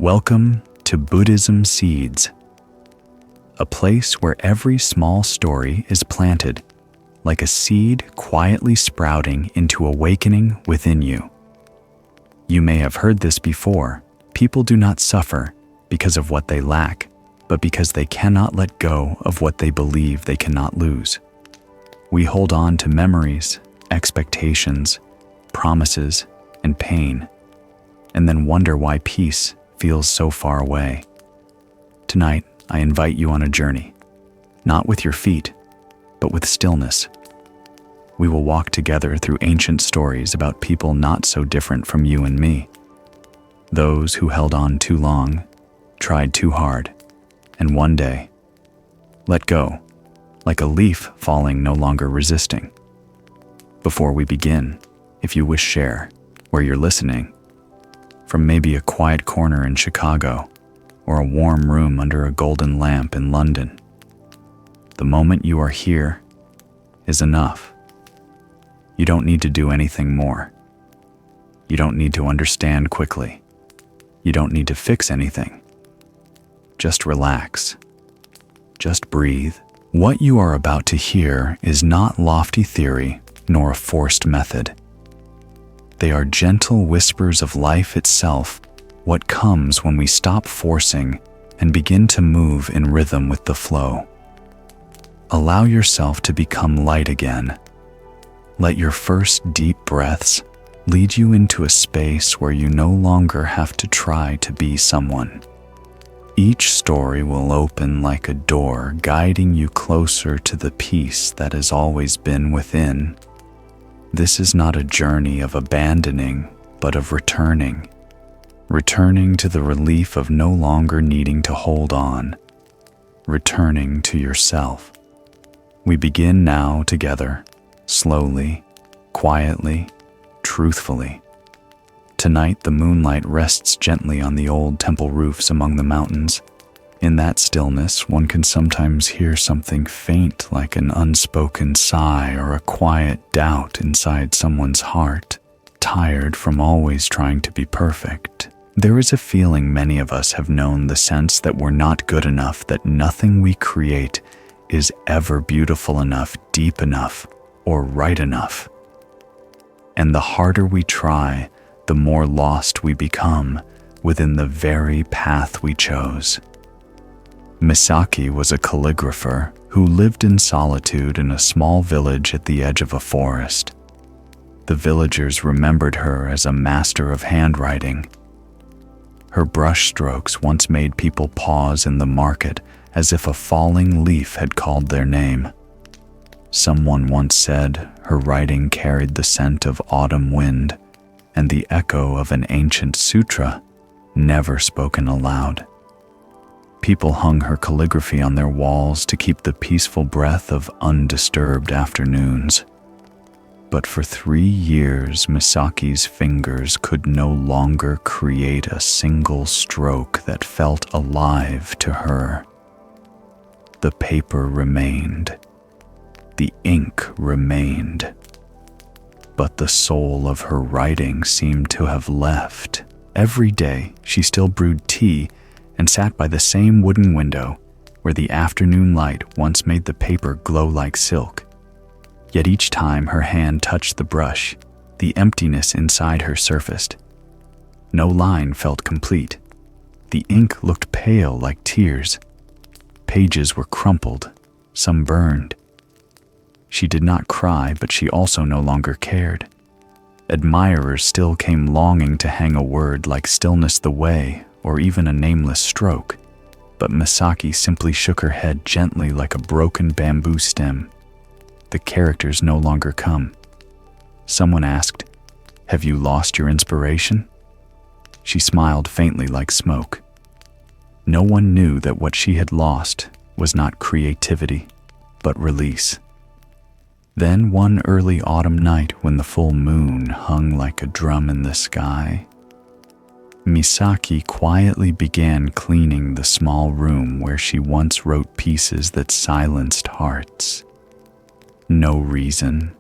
Welcome to Buddhism Seeds, a place where every small story is planted, like a seed quietly sprouting into awakening within you. You may have heard this before. People do not suffer because of what they lack, but because they cannot let go of what they believe they cannot lose. We hold on to memories, expectations, promises, and pain, and then wonder why peace feels so far away. Tonight, I invite you on a journey, not with your feet, but with stillness. We will walk together through ancient stories about people not so different from you and me. Those who held on too long, tried too hard, and one day let go, like a leaf falling, no longer resisting. Before we begin, if you wish, share where you're listening, from maybe a quiet corner in Chicago or a warm room under a golden lamp in London. The moment you are here is enough. You don't need to do anything more. You don't need to understand quickly. You don't need to fix anything. Just relax. Just breathe. What you are about to hear is not lofty theory nor a forced method. They are gentle whispers of life itself, what comes when we stop forcing and begin to move in rhythm with the flow. Allow yourself to become light again. Let your first deep breaths lead you into a space where you no longer have to try to be someone. Each story will open like a door, guiding you closer to the peace that has always been within. This is not a journey of abandoning, but of returning. Returning to the relief of no longer needing to hold on. Returning to yourself. We begin now together, slowly, quietly, truthfully. Tonight, the moonlight rests gently on the old temple roofs among the mountains. In that stillness, one can sometimes hear something faint like an unspoken sigh or a quiet doubt inside someone's heart, tired from always trying to be perfect. There is a feeling many of us have known, the sense that we're not good enough, that nothing we create is ever beautiful enough, deep enough, or right enough. And the harder we try, the more lost we become within the very path we chose. Misaki was a calligrapher who lived in solitude in a small village at the edge of a forest. The villagers remembered her as a master of handwriting. Her brushstrokes once made people pause in the market as if a falling leaf had called their name. Someone once said her writing carried the scent of autumn wind and the echo of an ancient sutra, never spoken aloud. People hung her calligraphy on their walls to keep the peaceful breath of undisturbed afternoons. But for 3 years, Misaki's fingers could no longer create a single stroke that felt alive to her. The paper remained. The ink remained. But the soul of her writing seemed to have left. Every day, she still brewed tea and sat by the same wooden window where the afternoon light once made the paper glow like silk. Yet each time her hand touched the brush, the emptiness inside her surfaced. No line felt complete. The ink looked pale like tears. Pages were crumpled, some burned. She did not cry, but she also no longer cared. Admirers still came longing to hang a word like "stillness the way," or even a nameless stroke, but Misaki simply shook her head gently like a broken bamboo stem. The characters no longer come. Someone asked, "Have you lost your inspiration?" She smiled faintly like smoke. No one knew that what she had lost was not creativity, but release. Then one early autumn night, when the full moon hung like a drum in the sky, Misaki quietly began cleaning the small room where she once wrote pieces that silenced hearts. No reason,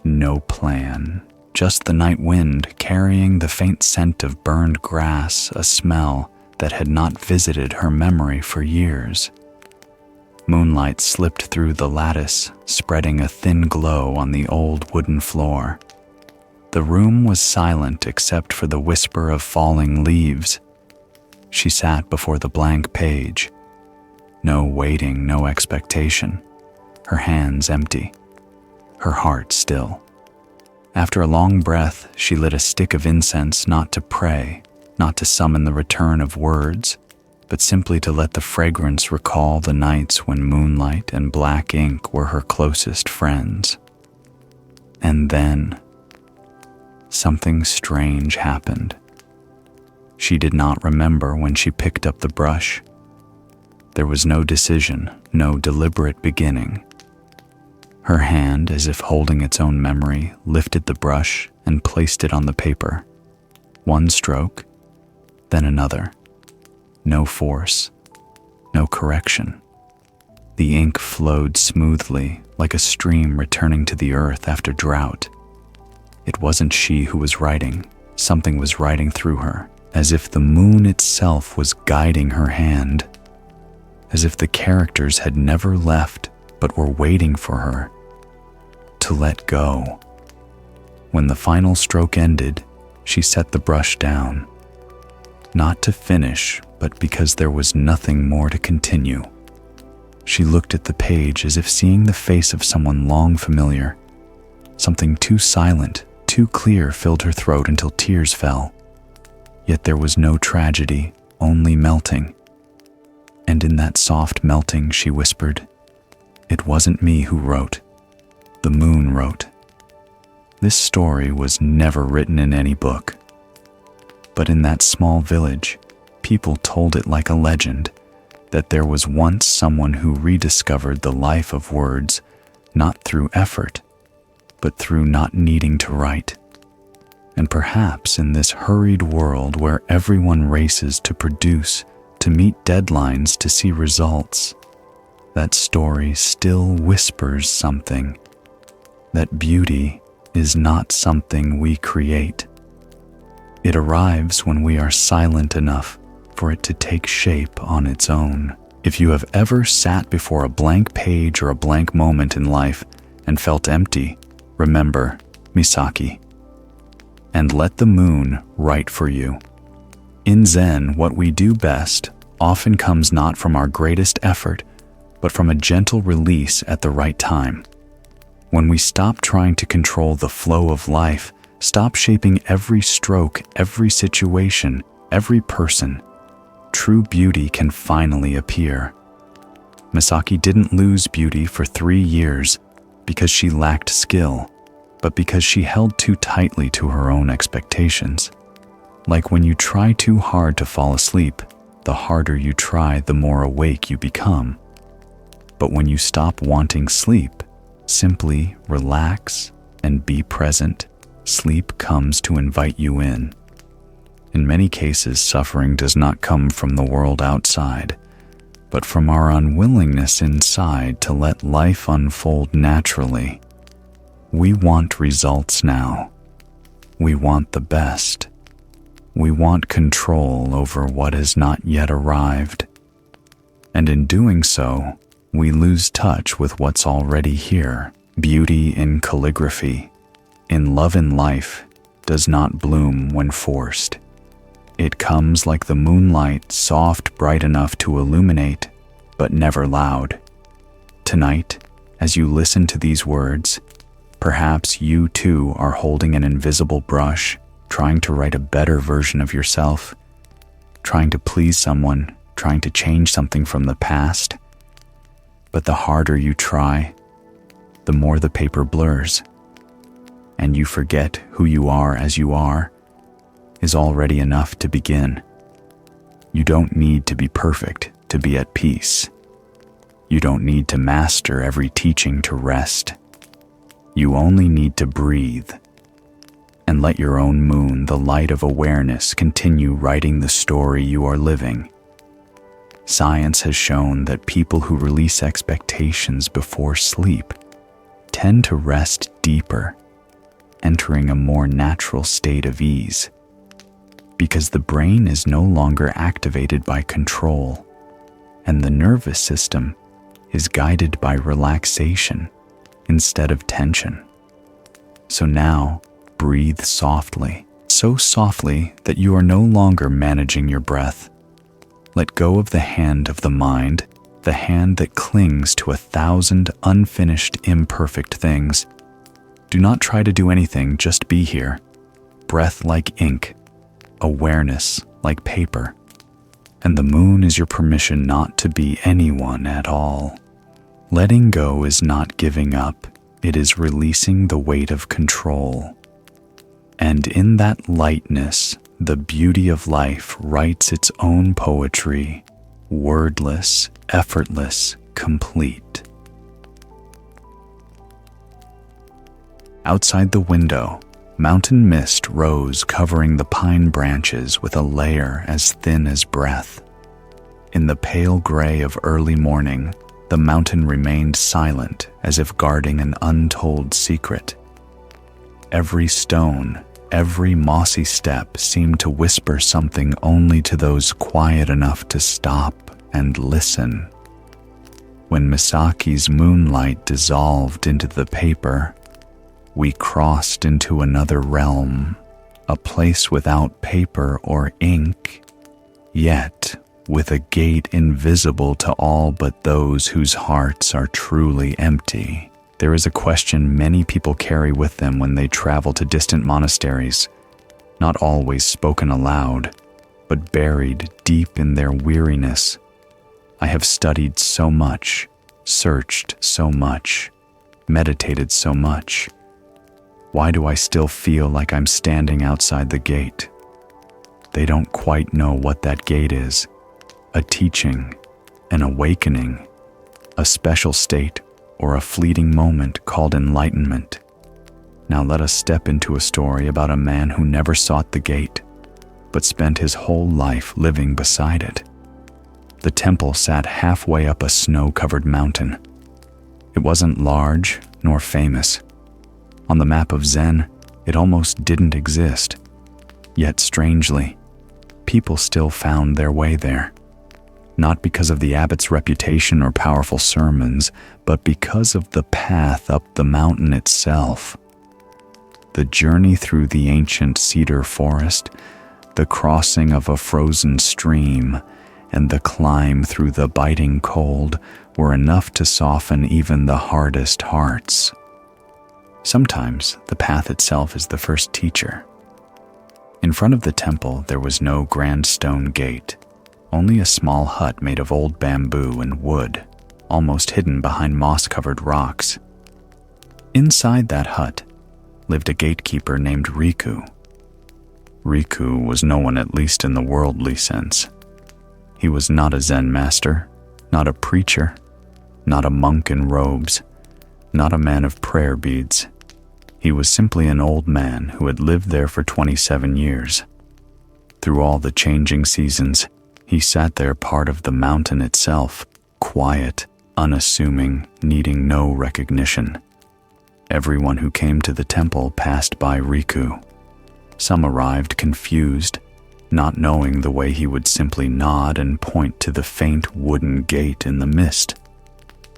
no plan, just the night wind carrying the faint scent of burned grass, a smell that had not visited her memory for years. Moonlight slipped through the lattice, spreading a thin glow on the old wooden floor. The room was silent except for the whisper of falling leaves. She sat before the blank page. No waiting, no expectation. Her hands empty. Her heart still. After a long breath, she lit a stick of incense, not to pray, not to summon the return of words, but simply to let the fragrance recall the nights when moonlight and black ink were her closest friends. And then, something strange happened. She did not remember when she picked up the brush. There was no decision, no deliberate beginning. Her hand, as if holding its own memory, lifted the brush and placed it on the paper. One stroke, then another. No force, no correction. The ink flowed smoothly, like a stream returning to the earth after drought. It wasn't she who was writing. Something was writing through her, as if the moon itself was guiding her hand, as if the characters had never left but were waiting for her to let go. When the final stroke ended, she set the brush down, not to finish, but because there was nothing more to continue. She looked at the page as if seeing the face of someone long familiar. Something too silent, too clear filled her throat until tears fell. Yet there was no tragedy, only melting. And in that soft melting, she whispered, "It wasn't me who wrote. The moon wrote." This story was never written in any book. But in that small village, people told it like a legend, that there was once someone who rediscovered the life of words, not through effort, but through not needing to write. And perhaps in this hurried world where everyone races to produce, to meet deadlines, to see results, that story still whispers something, that beauty is not something we create. It arrives when we are silent enough for it to take shape on its own. If you have ever sat before a blank page or a blank moment in life and felt empty, remember Misaki, and let the moon write for you. In Zen, what we do best often comes not from our greatest effort, but from a gentle release at the right time. When we stop trying to control the flow of life, stop shaping every stroke, every situation, every person, true beauty can finally appear. Misaki didn't lose beauty for 3 years because she lacked skill, but because she held too tightly to her own expectations. Like when you try too hard to fall asleep, the harder you try, the more awake you become. But when you stop wanting sleep, simply relax and be present, sleep comes to invite you in. In many cases, suffering does not come from the world outside, but from our unwillingness inside to let life unfold naturally. We want results now. We want the best. We want control over what has not yet arrived. And in doing so, we lose touch with what's already here. Beauty in calligraphy, in love in life, does not bloom when forced. It comes like the moonlight, soft, bright enough to illuminate, but never loud. Tonight, as you listen to these words, perhaps you too are holding an invisible brush, trying to write a better version of yourself, trying to please someone, trying to change something from the past. But the harder you try, the more the paper blurs, and you forget who you are as you are is already enough to begin. You don't need to be perfect to be at peace. You don't need to master every teaching to rest. You only need to breathe and let your own moon, the light of awareness, continue writing the story you are living. Science has shown that people who release expectations before sleep tend to rest deeper, entering a more natural state of ease. because the brain is no longer activated by control, and the nervous system is guided by relaxation instead of tension. So now, breathe softly, so softly that you are no longer managing your breath. Let go of the hand of the mind, the hand that clings to 1,000 unfinished, imperfect things. Do not try to do anything, just be here. Breath like ink, awareness like paper. And the moon is your permission not to be anyone at all. Letting go is not giving up, it is releasing the weight of control. And in that lightness, the beauty of life writes its own poetry, wordless, effortless, complete. Outside the window, mountain mist rose, covering the pine branches with a layer as thin as breath. In the pale gray of early morning, the mountain remained silent, as if guarding an untold secret. Every stone, every mossy step seemed to whisper something only to those quiet enough to stop and listen. When Misaki's moonlight dissolved into the paper, we crossed into another realm, a place without paper or ink, yet with a gate invisible to all but those whose hearts are truly empty. There is a question many people carry with them when they travel to distant monasteries, not always spoken aloud, but buried deep in their weariness. I have studied so much, searched so much, meditated so much. Why do I still feel like I'm standing outside the gate? They don't quite know what that gate is. A teaching, an awakening, a special state, or a fleeting moment called enlightenment. Now let us step into a story about a man who never sought the gate, but spent his whole life living beside it. The temple sat halfway up a snow-covered mountain. It wasn't large nor famous. On the map of Zen, it almost didn't exist. Yet strangely, people still found their way there. Not because of the abbot's reputation or powerful sermons, but because of the path up the mountain itself. The journey through the ancient cedar forest, the crossing of a frozen stream, and the climb through the biting cold were enough to soften even the hardest hearts. Sometimes the path itself is the first teacher. In front of the temple, there was no grand stone gate, only a small hut made of old bamboo and wood, almost hidden behind moss-covered rocks. Inside that hut lived a gatekeeper named Riku. Riku was no one, at least in the worldly sense. He was not a Zen master, not a preacher, not a monk in robes, not a man of prayer beads. He was simply an old man who had lived there for 27 years. Through all the changing seasons, he sat there, part of the mountain itself, quiet, unassuming, needing no recognition. Everyone who came to the temple passed by Riku. Some arrived confused, not knowing the way he would simply nod and point to the faint wooden gate in the mist.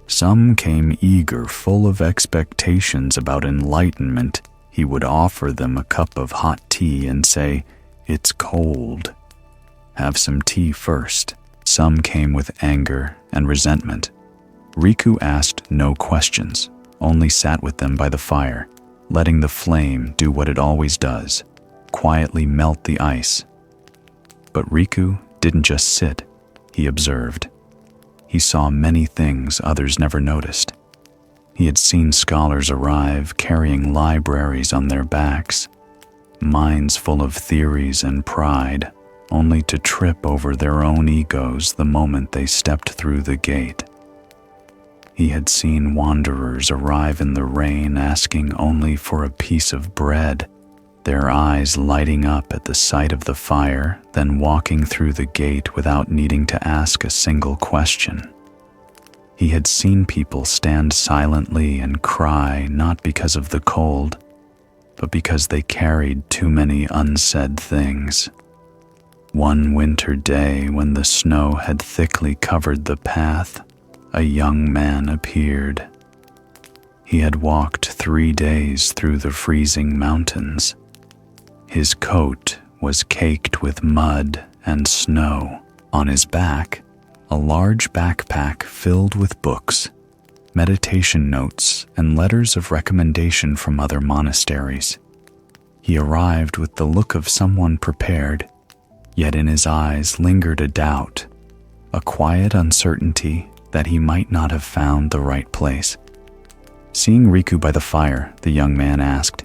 Some came eager, full of expectations about enlightenment. He would offer them a cup of hot tea and say, "It's cold. Have some tea first." Some came with anger and resentment. Riku asked no questions, only sat with them by the fire, letting the flame do what it always does, quietly melt the ice. But Riku didn't just sit, he observed. He saw many things others never noticed. He had seen scholars arrive carrying libraries on their backs, minds full of theories and pride, only to trip over their own egos the moment they stepped through the gate. He had seen wanderers arrive in the rain asking only for a piece of bread, their eyes lighting up at the sight of the fire, then walking through the gate without needing to ask a single question. He had seen people stand silently and cry not because of the cold, but because they carried too many unsaid things. One winter day, when the snow had thickly covered the path, a young man appeared. He had walked 3 days through the freezing mountains. His coat was caked with mud and snow. On his back, a large backpack filled with books, meditation notes, and letters of recommendation from other monasteries. He arrived with the look of someone prepared, yet in his eyes lingered a doubt, a quiet uncertainty that he might not have found the right place. Seeing Riku by the fire, the young man asked,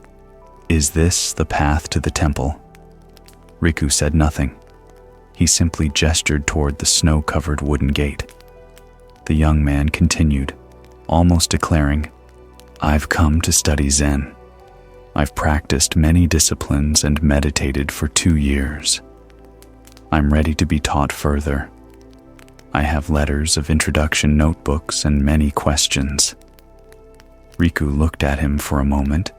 "Is this the path to the temple?" Riku said nothing. He simply gestured toward the snow-covered wooden gate. The young man continued, almost declaring, "I've come to study Zen. I've practiced many disciplines and meditated for 2 years. I'm ready to be taught further. I have letters of introduction notebooks and many questions." Riku looked at him for a moment,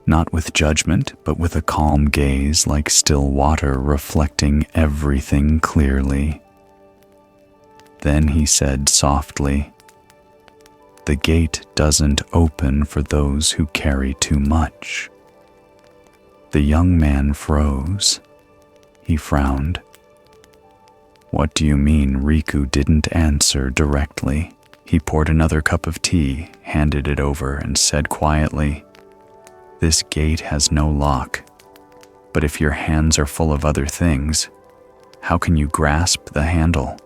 not with judgment, but with a calm gaze like still water reflecting everything clearly. Then he said softly, "The gate doesn't open for those who carry too much." The young man froze. He frowned. "What do you mean?" Riku didn't answer directly. He poured another cup of tea, handed it over, and said quietly, "This gate has no lock, but if your hands are full of other things, how can you grasp the handle?"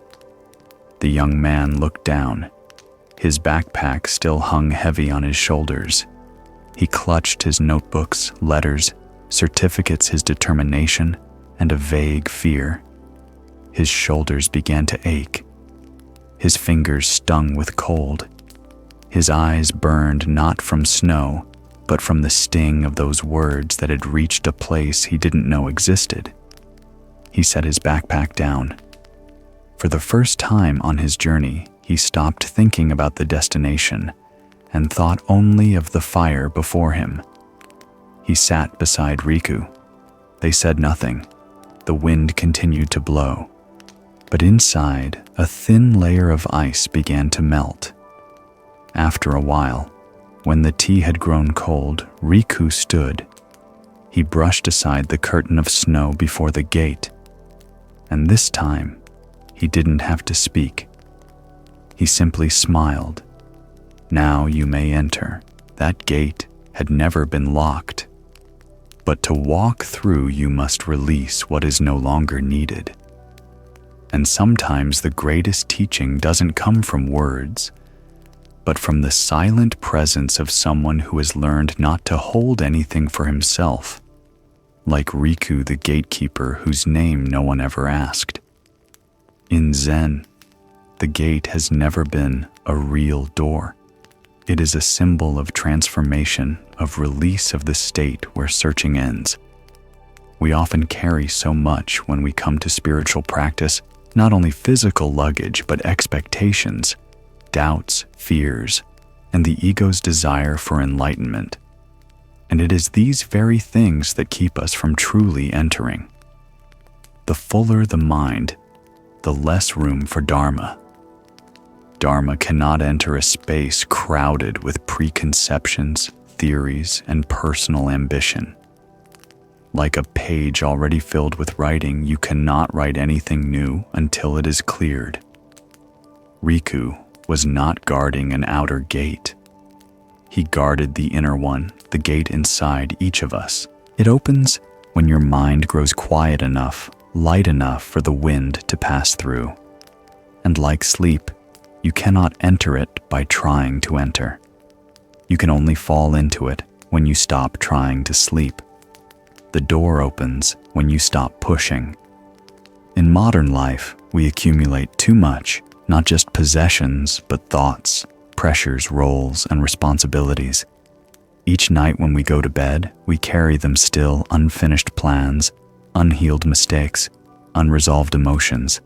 The young man looked down. His backpack still hung heavy on his shoulders. He clutched his notebooks, letters, certificates, his determination, and a vague fear. His shoulders began to ache. His fingers stung with cold. His eyes burned not from snow, but from the sting of those words that had reached a place he didn't know existed. He set his backpack down. For the first time on his journey, he stopped thinking about the destination and thought only of the fire before him. He sat beside Riku. They said nothing. The wind continued to blow. But inside, a thin layer of ice began to melt. After a while, when the tea had grown cold, Riku stood. He brushed aside the curtain of snow before the gate, and this time, he didn't have to speak. He simply smiled. "Now you may enter." That gate had never been locked. But to walk through, you must release what is no longer needed. And sometimes the greatest teaching doesn't come from words, but from the silent presence of someone who has learned not to hold anything for himself, like Riku, the gatekeeper whose name no one ever asked. In Zen, the gate has never been a real door. It is a symbol of transformation, of release of the state where searching ends. We often carry so much when we come to spiritual practice, not only physical luggage, but expectations, doubts, fears, and the ego's desire for enlightenment. And it is these very things that keep us from truly entering. The fuller the mind, the less room for Dharma. Dharma cannot enter a space crowded with preconceptions, theories, and personal ambition. Like a page already filled with writing, you cannot write anything new until it is cleared. Riku was not guarding an outer gate. He guarded the inner one, the gate inside each of us. It opens when your mind grows quiet enough, light enough for the wind to pass through. And like sleep, you cannot enter it by trying to enter. You can only fall into it when you stop trying to sleep. The door opens when you stop pushing. In modern life, we accumulate too much, not just possessions, but thoughts, pressures, roles, and responsibilities. Each night when we go to bed, we carry them still, unfinished plans, unhealed mistakes, unresolved emotions.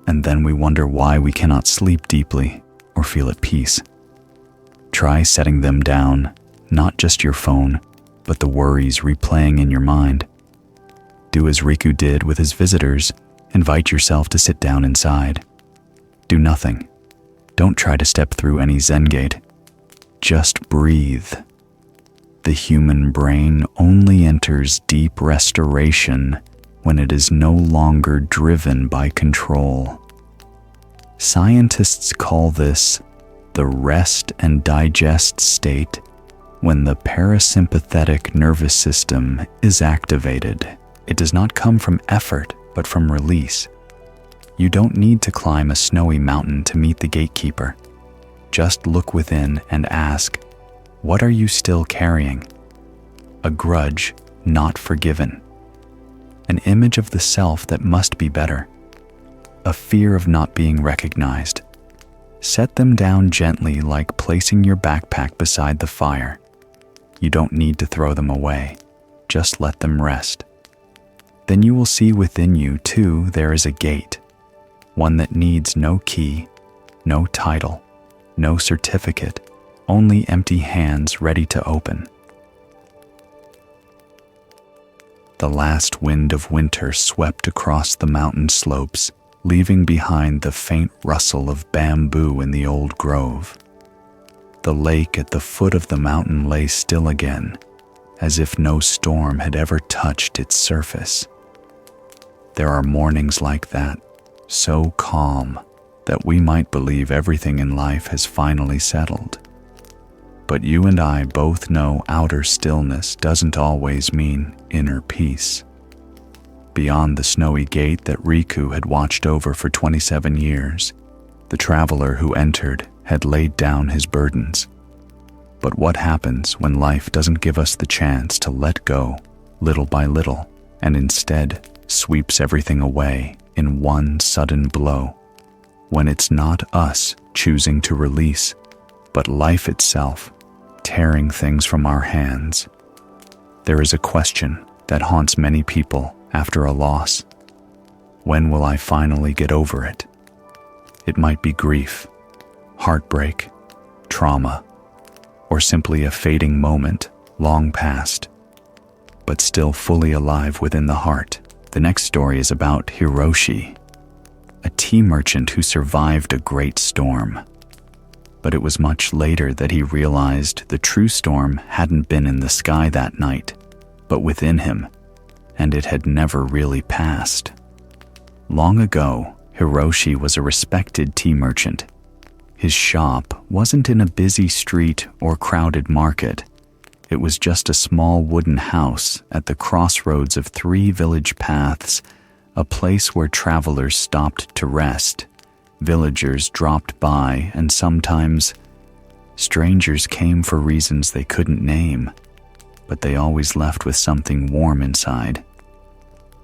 And then we wonder why we cannot sleep deeply or feel at peace. Try setting them down, not just your phone, but the worries replaying in your mind. Do as Riku did with his visitors, Invite yourself to sit down inside. Do nothing. Don't try to step through any Zen gate. Just breathe. The human brain only enters deep restoration when it is no longer driven by control. Scientists call this the rest and digest state, when the parasympathetic nervous system is activated. It does not come from effort, but from release. You don't need to climb a snowy mountain to meet the gatekeeper. Just look within and ask, what are you still carrying? A grudge not forgiven. An image of the self that must be better. A fear of not being recognized. Set them down gently, like placing your backpack beside the fire. You don't need to throw them away. Just let them rest. Then you will see within you, too, there is a gate. One that needs no key, no title, no certificate, only empty hands ready to open. The last wind of winter swept across the mountain slopes, leaving behind the faint rustle of bamboo in the old grove. The lake at the foot of the mountain lay still again, as if no storm had ever touched its surface. There are mornings like that, so calm that we might believe everything in life has finally settled. But you and I both know outer stillness doesn't always mean inner peace. Beyond the snowy gate that Riku had watched over for 27 years, the traveler who entered had laid down his burdens. But what happens when life doesn't give us the chance to let go little by little, and instead sweeps everything away in one sudden blow? When it's not us choosing to release, but life itself tearing things from our hands. There is a question that haunts many people after a loss. When will I finally get over it? It might be grief, heartbreak, trauma, or simply a fading moment long past, but still fully alive within the heart. The next story is about Hiroshi, a tea merchant who survived a great storm. But it was much later that he realized the true storm hadn't been in the sky that night, but within him, and it had never really passed. Long ago, Hiroshi was a respected tea merchant. His shop wasn't in a busy street or crowded market. It was just a small wooden house at the crossroads of 3 village paths, a place where travelers stopped to rest. Villagers dropped by, and sometimes strangers came for reasons they couldn't name, but they always left with something warm inside.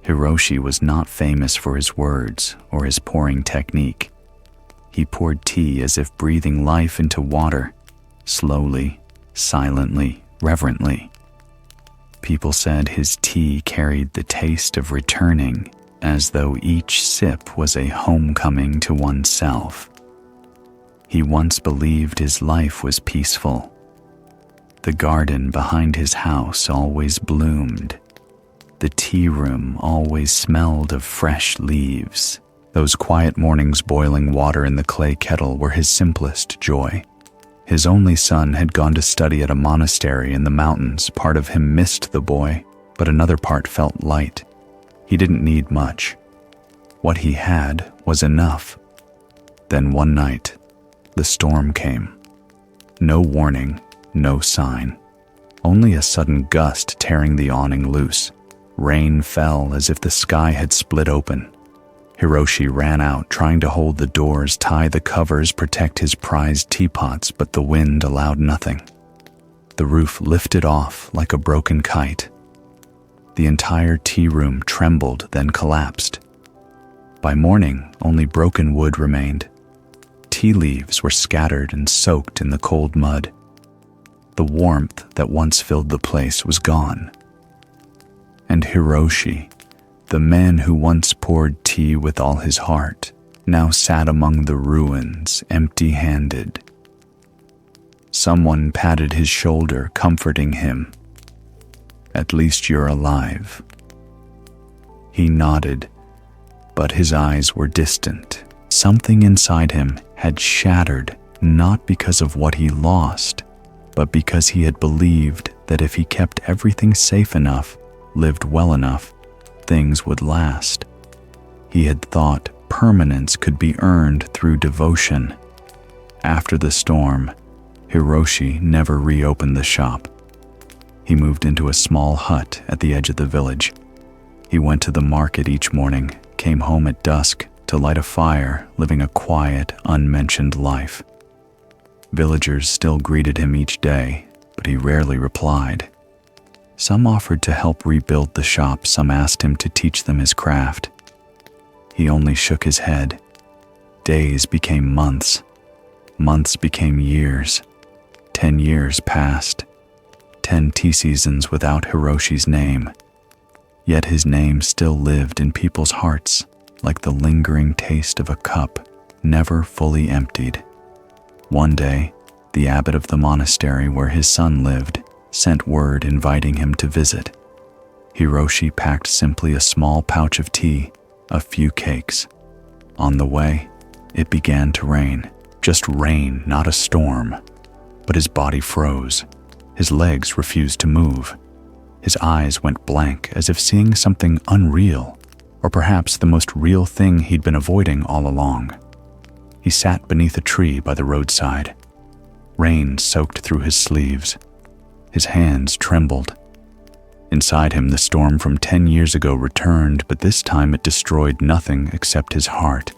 Hiroshi was not famous for his words or his pouring technique. He poured tea as if breathing life into water, slowly, silently, reverently. People said his tea carried the taste of returning, as though each sip was a homecoming to oneself. He once believed his life was peaceful. The garden behind his house always bloomed. The tea room always smelled of fresh leaves. Those quiet mornings boiling water in the clay kettle were his simplest joy. His only son had gone to study at a monastery in the mountains. Part of him missed the boy, but another part felt light. He didn't need much. What he had was enough. Then one night, the storm came. No warning, no sign. Only a sudden gust tearing the awning loose. Rain fell as if the sky had split open. Hiroshi ran out, trying to hold the doors, tie the covers, protect his prized teapots, but the wind allowed nothing. The roof lifted off like a broken kite. The entire tea room trembled, then collapsed. By morning, only broken wood remained. Tea leaves were scattered and soaked in the cold mud. The warmth that once filled the place was gone. And Hiroshi, the man who once poured tea with all his heart, now sat among the ruins, empty-handed. Someone patted his shoulder, comforting him. "At least you're alive." He nodded, But his eyes were distant. Something inside him had shattered, not because of what he lost, but because he had believed that if he kept everything safe enough, lived well enough, things would last. He had thought permanence could be earned through devotion. After the storm, Hiroshi never reopened the shop. He moved into a small hut at the edge of the village. He went to the market each morning, came home at dusk to light a fire, living a quiet, unmentioned life. Villagers still greeted him each day, but he rarely replied. Some offered to help rebuild the shop, some asked him to teach them his craft. He only shook his head. Days became months. Months became years. 10 years passed. 10 tea seasons without Hiroshi's name. Yet his name still lived in people's hearts, like the lingering taste of a cup never fully emptied. One day, the abbot of the monastery where his son lived sent word inviting him to visit. Hiroshi packed simply a small pouch of tea, a few cakes. On the way, it began to rain. Just rain, not a storm. But his body froze. His legs refused to move. His eyes went blank, as if seeing something unreal, or perhaps the most real thing he'd been avoiding all along. He sat beneath a tree by the roadside. Rain soaked through his sleeves. His hands trembled. Inside him, the storm from 10 years ago returned, but this time it destroyed nothing except his heart.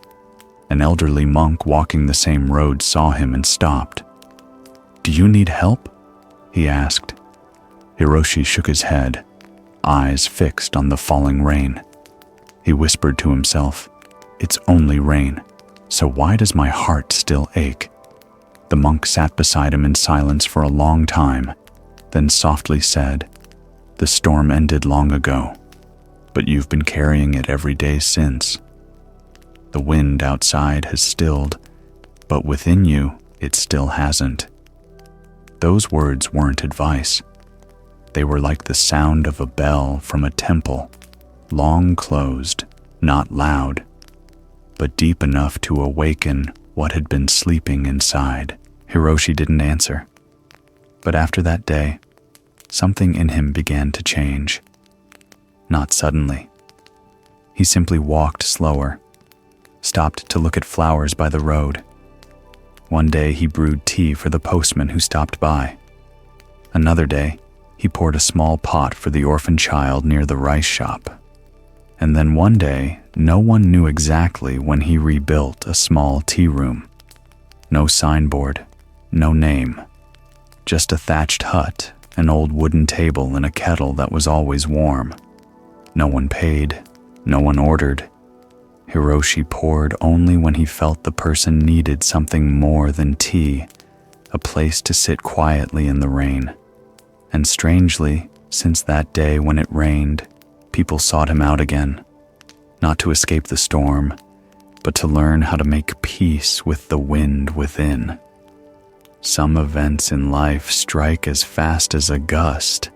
An elderly monk walking the same road saw him and stopped. "Do you need help?" he asked. Hiroshi shook his head, eyes fixed on the falling rain. He whispered to himself, "It's only rain, so why does my heart still ache?" The monk sat beside him in silence for a long time, then softly said, "The storm ended long ago, but you've been carrying it every day since. The wind outside has stilled, but within you it still hasn't." Those words weren't advice. They were like the sound of a bell from a temple, long closed, not loud, but deep enough to awaken what had been sleeping inside. Hiroshi didn't answer. But after that day, something in him began to change. Not suddenly. He simply walked slower, stopped to look at flowers by the road. One day he brewed tea for the postman who stopped by. Another day, he poured a small pot for the orphan child near the rice shop. And then one day, no one knew exactly when he rebuilt a small tea room. No signboard, no name. Just a thatched hut, an old wooden table, and a kettle that was always warm. No one paid, no one ordered. Hiroshi poured only when he felt the person needed something more than tea, a place to sit quietly in the rain. And strangely, since that day when it rained, people sought him out again, not to escape the storm, but to learn how to make peace with the wind within. Some events in life strike as fast as a gust,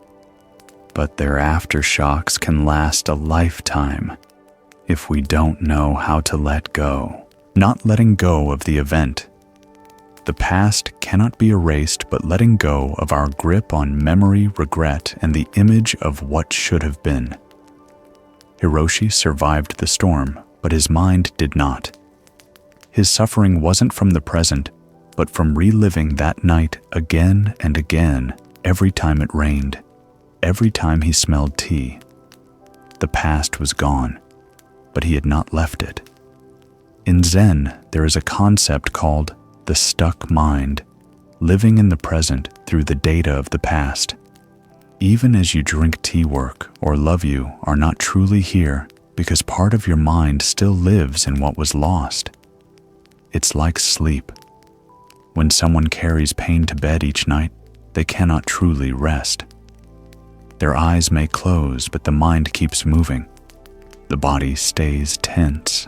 but their aftershocks can last a lifetime if we don't know how to let go. Not letting go of the event. The past cannot be erased, but letting go of our grip on memory, regret, and the image of what should have been. Hiroshi survived the storm, but his mind did not. His suffering wasn't from the present, but from reliving that night again and again, every time it rained, every time he smelled tea. The past was gone, but he had not left it. In Zen, there is a concept called the stuck mind, living in the present through the data of the past. Even as you drink tea, work or love you are not truly here because part of your mind still lives in what was lost. It's like sleep. When someone carries pain to bed each night, they cannot truly rest. Their eyes may close, but the mind keeps moving. The body stays tense.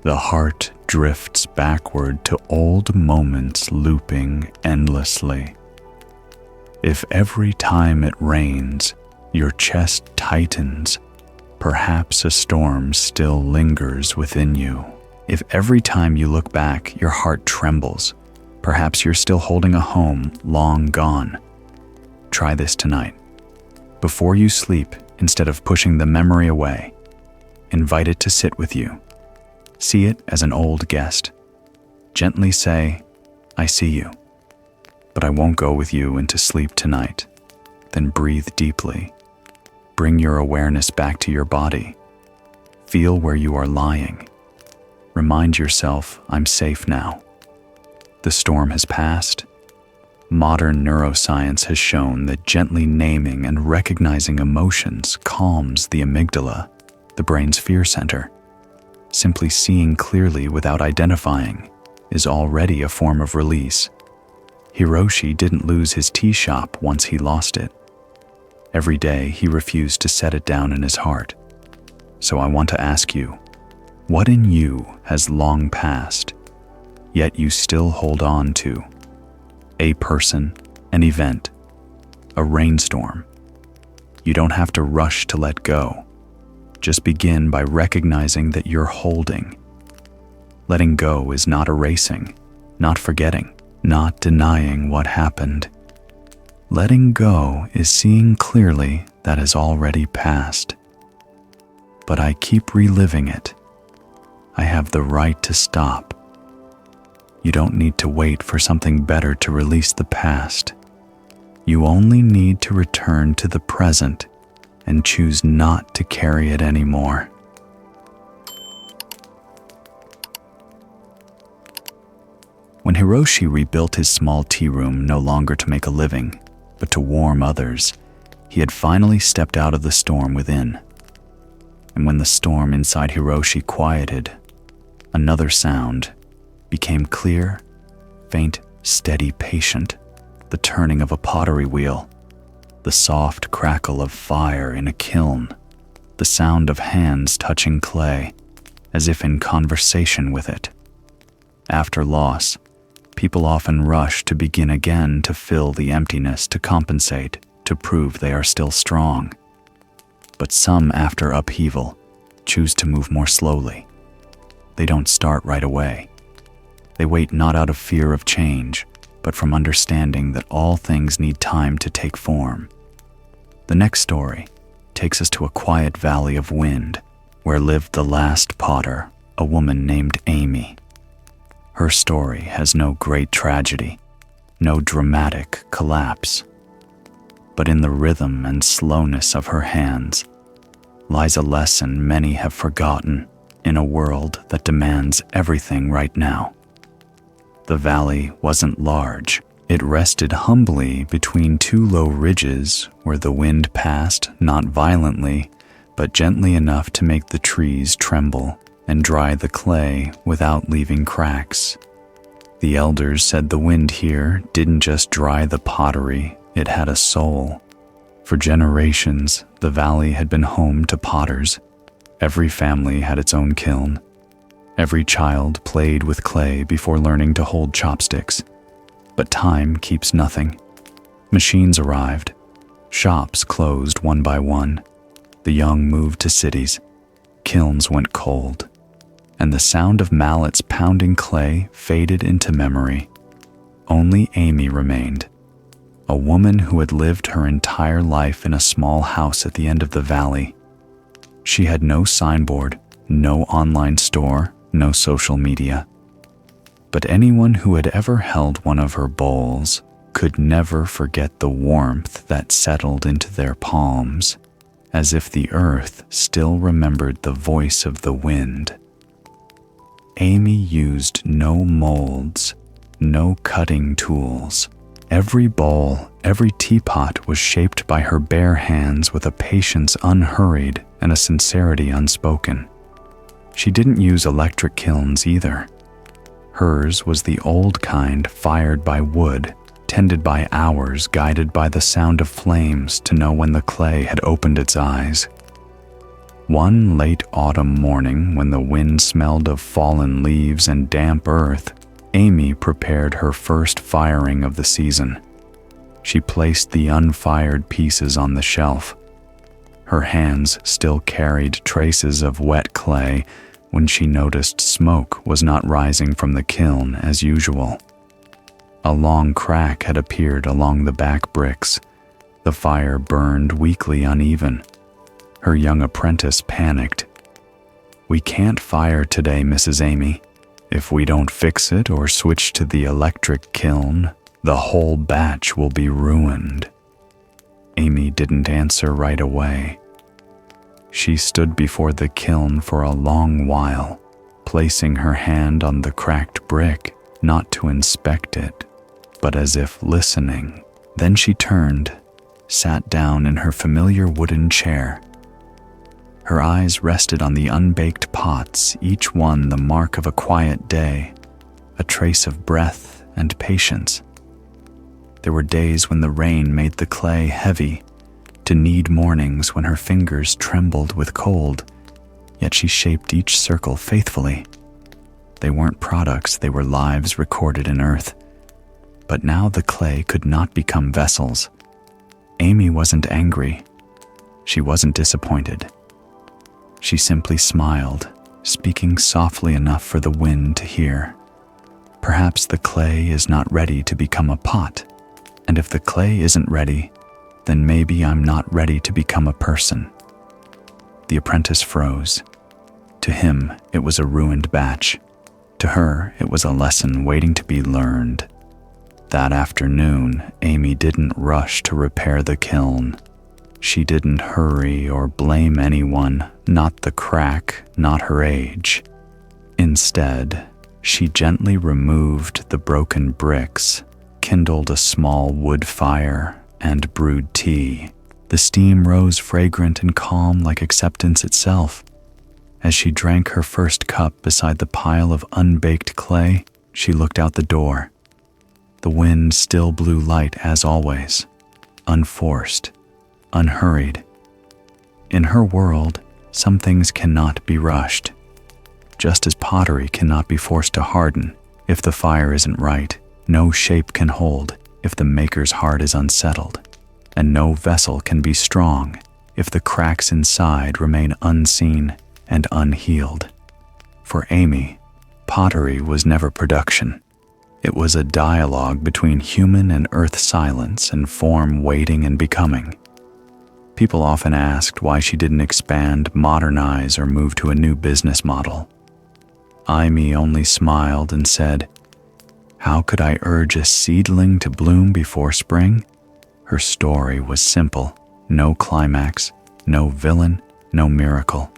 The heart drifts backward to old moments looping endlessly. If every time it rains, your chest tightens, Perhaps a storm still lingers within you. If every time you look back, your heart trembles, perhaps you're still holding a home long gone. Try this tonight. Before you sleep, instead of pushing the memory away, invite it to sit with you. See it as an old guest. Gently say, "I see you, but I won't go with you into sleep tonight." Then breathe deeply. Bring your awareness back to your body. Feel where you are lying. Remind yourself, "I'm safe now." The storm has passed. Modern neuroscience has shown that gently naming and recognizing emotions calms the amygdala, the brain's fear center. Simply seeing clearly without identifying is already a form of release. Hiroshi didn't lose his tea shop once he lost it. Every day he refused to set it down in his heart. So I want to ask you, what in you has long passed, yet you still hold on to? A person, an event, a rainstorm. You don't have to rush to let go. Just begin by recognizing that you're holding. Letting go is not erasing, not forgetting, not denying what happened. Letting go is seeing clearly that has already passed. But I keep reliving it. I have the right to stop. You don't need to wait for something better to release the past. You only need to return to the present and choose not to carry it anymore. When Hiroshi rebuilt his small tea room no longer to make a living, but to warm others, he had finally stepped out of the storm within. And when the storm inside Hiroshi quieted, another sound became clear, faint, steady, patient, the turning of a pottery wheel, the soft crackle of fire in a kiln, the sound of hands touching clay, as if in conversation with it. After loss, people often rush to begin again to fill the emptiness, to compensate, to prove they are still strong. But some, after upheaval, choose to move more slowly. They don't start right away. They wait not out of fear of change, but from understanding that all things need time to take form. The next story takes us to a quiet valley of wind, where lived the last potter, a woman named Amy. Her story has no great tragedy, no dramatic collapse. But in the rhythm and slowness of her hands lies a lesson many have forgotten in a world that demands everything right now. The valley wasn't large. It rested humbly between two low ridges where the wind passed not violently, but gently enough to make the trees tremble and dry the clay without leaving cracks. The elders said the wind here didn't just dry the pottery, it had a soul. For generations, the valley had been home to potters. Every family had its own kiln. Every child played with clay before learning to hold chopsticks. But time keeps nothing. Machines arrived. Shops closed one by one. The young moved to cities. Kilns went cold. And the sound of mallets pounding clay faded into memory. Only Amy remained, a woman who had lived her entire life in a small house at the end of the valley. She had no signboard, no online store, no social media. But anyone who had ever held one of her bowls could never forget the warmth that settled into their palms, as if the earth still remembered the voice of the wind. Amy used no molds, no cutting tools. Every bowl, every teapot was shaped by her bare hands with a patience unhurried and a sincerity unspoken. She didn't use electric kilns either. Hers was the old kind, fired by wood, tended by hours, guided by the sound of flames to know when the clay had opened its eyes. One late autumn morning, when the wind smelled of fallen leaves and damp earth, Amy prepared her first firing of the season. She placed the unfired pieces on the shelf. Her hands still carried traces of wet clay when she noticed smoke was not rising from the kiln as usual. A long crack had appeared along the back bricks. The fire burned weakly uneven. Her young apprentice panicked. "We can't fire today, Mrs. Amy. If we don't fix it or switch to the electric kiln, the whole batch will be ruined." Amy didn't answer right away. She stood before the kiln for a long while, placing her hand on the cracked brick, not to inspect it, but as if listening. Then she turned, sat down in her familiar wooden chair. Her eyes rested on the unbaked pots, each one the mark of a quiet day, a trace of breath and patience. There were days when the rain made the clay heavy, to knead mornings when her fingers trembled with cold, yet she shaped each circle faithfully. They weren't products, they were lives recorded in earth. But now the clay could not become vessels. Amy wasn't angry. She wasn't disappointed. She simply smiled, speaking softly enough for the wind to hear. Perhaps the clay is not ready to become a pot, and if the clay isn't ready, then maybe I'm not ready to become a person. The apprentice froze. To him, it was a ruined batch. To her, it was a lesson waiting to be learned. That afternoon, Amy didn't rush to repair the kiln. She didn't hurry or blame anyone, not the crack, not her age. Instead, she gently removed the broken bricks, kindled a small wood fire, and brewed tea. The steam rose fragrant and calm like acceptance itself. As she drank her first cup beside the pile of unbaked clay, she looked out the door. The wind still blew light as always, unforced, unhurried. In her world, some things cannot be rushed. Just as pottery cannot be forced to harden if the fire isn't right, no shape can hold if the maker's heart is unsettled, and no vessel can be strong if the cracks inside remain unseen and unhealed. For Amy, pottery was never production. It was a dialogue between human and earth silence and form waiting and becoming. People often asked why she didn't expand, modernize, or move to a new business model. Amy only smiled and said, "How could I urge a seedling to bloom before spring?" Her story was simple. No climax, no villain, no miracle.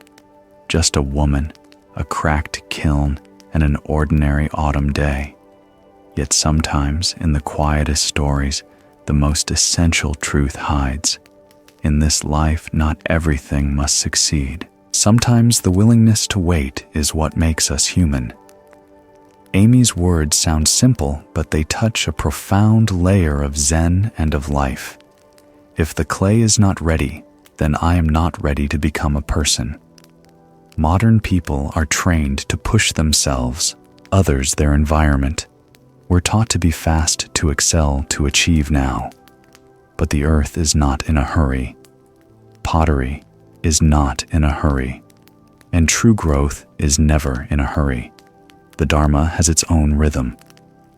Just a woman, a cracked kiln, and an ordinary autumn day. Yet sometimes, in the quietest stories, the most essential truth hides. In this life, not everything must succeed. Sometimes the willingness to wait is what makes us human. Amy's words sound simple, but they touch a profound layer of Zen and of life. If the clay is not ready, then I am not ready to become a person. Modern people are trained to push themselves, others their environment. We're taught to be fast, to excel, to achieve now. But the earth is not in a hurry. Pottery is not in a hurry. And true growth is never in a hurry. The Dharma has its own rhythm.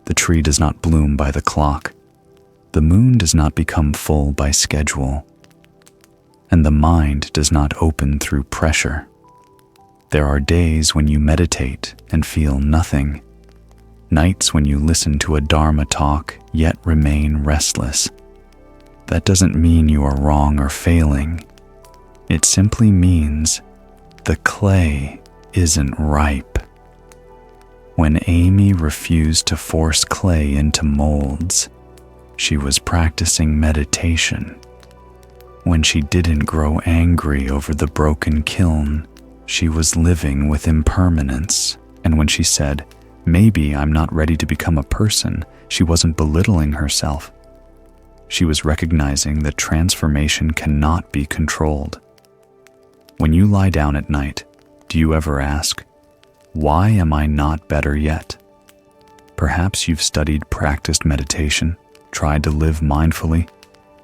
The tree does not bloom by the clock. The moon does not become full by schedule. And the mind does not open through pressure. There are days when you meditate and feel nothing. Nights when you listen to a Dharma talk yet remain restless. That doesn't mean you are wrong or failing. It simply means the clay isn't ripe. When Amy refused to force clay into molds, she was practicing meditation. When she didn't grow angry over the broken kiln, she was living with impermanence. And when she said, "Maybe I'm not ready to become a person," she wasn't belittling herself. She was recognizing that transformation cannot be controlled. When you lie down at night, do you ever ask, "Why am I not better yet?" Perhaps you've studied, practiced meditation, tried to live mindfully,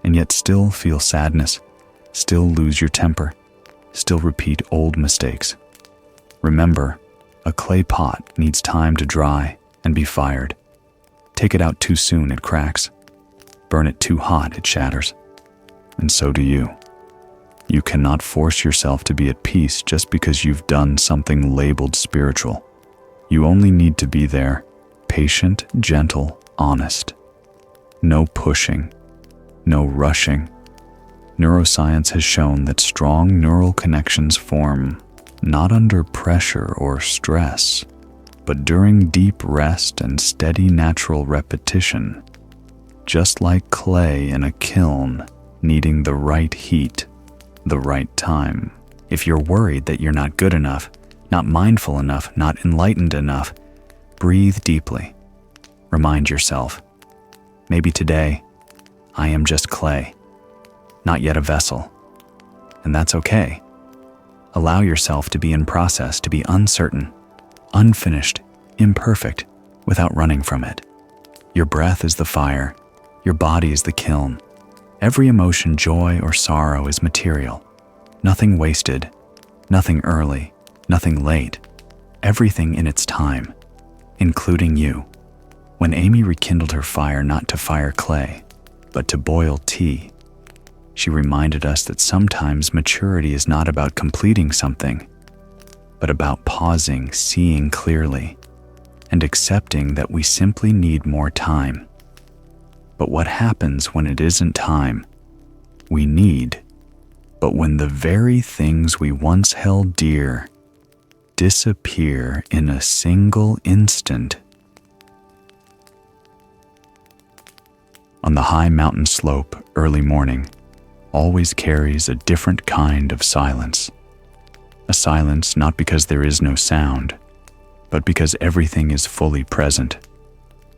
and yet still feel sadness, still lose your temper, still repeat old mistakes. Remember, a clay pot needs time to dry and be fired. Take it out too soon, it cracks. Burn it too hot, it shatters. And so do you. You cannot force yourself to be at peace just because you've done something labeled spiritual. You only need to be there, patient, gentle, honest. No pushing, no rushing. Neuroscience has shown that strong neural connections form not under pressure or stress, but during deep rest and steady natural repetition, just like clay in a kiln needing the right heat, the right time. If you're worried that you're not good enough, not mindful enough, not enlightened enough, breathe deeply. Remind yourself, maybe today, I am just clay, not yet a vessel. And that's okay. Allow yourself to be in process, to be uncertain, unfinished, imperfect, without running from it. Your breath is the fire. Your body is the kiln. Every emotion, joy or sorrow, is material. Nothing wasted, nothing early, nothing late. Everything in its time, including you. When Amy rekindled her fire not to fire clay, but to boil tea, she reminded us that sometimes maturity is not about completing something, but about pausing, seeing clearly, and accepting that we simply need more time. But what happens when it isn't time we need, but when the very things we once held dear disappear in a single instant? On the high mountain slope, early morning always carries a different kind of silence. A silence not because there is no sound, but because everything is fully present.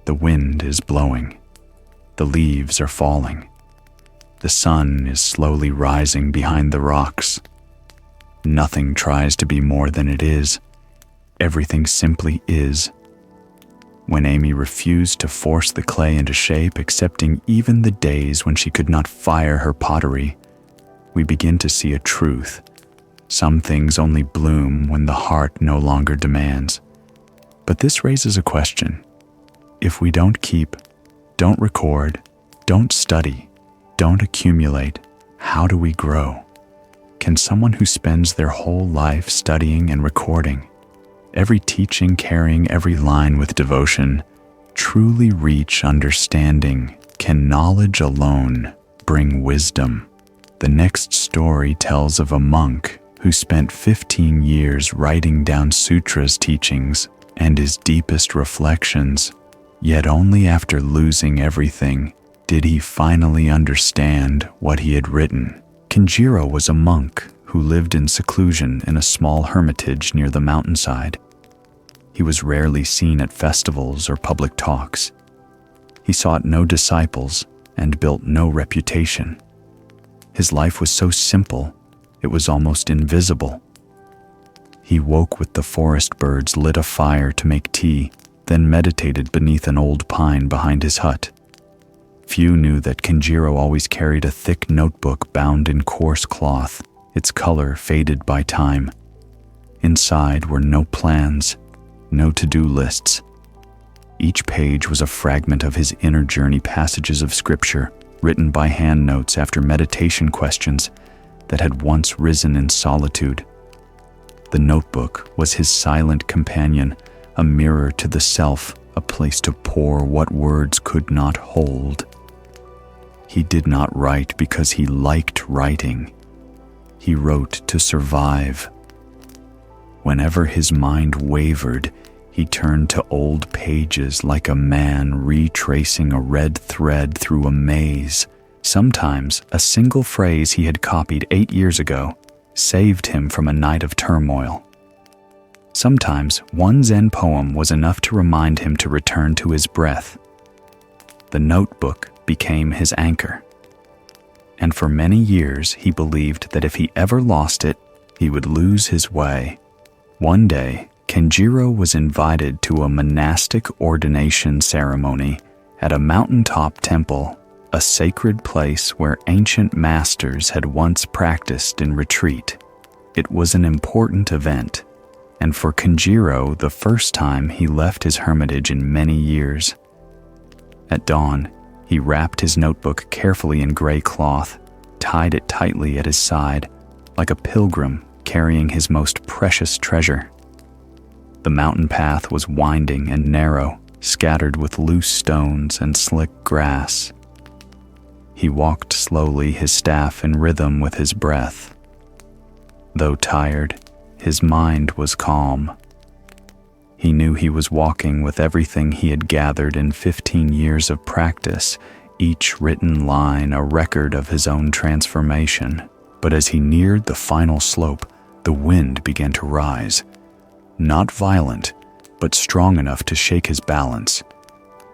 The wind is blowing. The leaves are falling. The sun is slowly rising behind the rocks. Nothing tries to be more than it is. Everything simply is. When Amy refused to force the clay into shape, accepting even the days when she could not fire her pottery, we begin to see a truth. Some things only bloom when the heart no longer demands. But this raises a question. If we don't keep, don't record, don't study, don't accumulate, how do we grow? Can someone who spends their whole life studying and recording, every teaching carrying every line with devotion, truly reach understanding? Can knowledge alone bring wisdom? The next story tells of a monk who spent 15 years writing down sutras teachings and his deepest reflections, yet only after losing everything did he finally understand what he had written. Kenjiro was a monk who lived in seclusion in a small hermitage near the mountainside. He was rarely seen at festivals or public talks. He sought no disciples and built no reputation. His life was so simple, it was almost invisible. He woke with the forest birds, lit a fire to make tea, then meditated beneath an old pine behind his hut. Few knew that Kenjiro always carried a thick notebook bound in coarse cloth, its color faded by time. Inside were no plans, no to-do lists. Each page was a fragment of his inner journey, passages of scripture, written by hand notes after meditation questions that had once risen in solitude. The notebook was his silent companion, a mirror to the self, a place to pour what words could not hold. He did not write because he liked writing. He wrote to survive. Whenever his mind wavered, he turned to old pages like a man retracing a red thread through a maze. Sometimes a single phrase he had copied 8 years ago saved him from a night of turmoil. Sometimes one Zen poem was enough to remind him to return to his breath. The notebook became his anchor. And for many years he believed that if he ever lost it, he would lose his way. One day, Kenjiro was invited to a monastic ordination ceremony at a mountaintop temple a sacred place where ancient masters had once practiced in retreat. It was an important event, and for Kenjiro, the first time he left his hermitage in many years. At dawn, he wrapped his notebook carefully in gray cloth, tied it tightly at his side, like a pilgrim carrying his most precious treasure. The mountain path was winding and narrow, scattered with loose stones and slick grass. He walked slowly, his staff in rhythm with his breath. Though tired, his mind was calm. He knew he was walking with everything he had gathered in 15 years of practice, each written line a record of his own transformation. But as he neared the final slope, the wind began to rise. Not violent, but strong enough to shake his balance.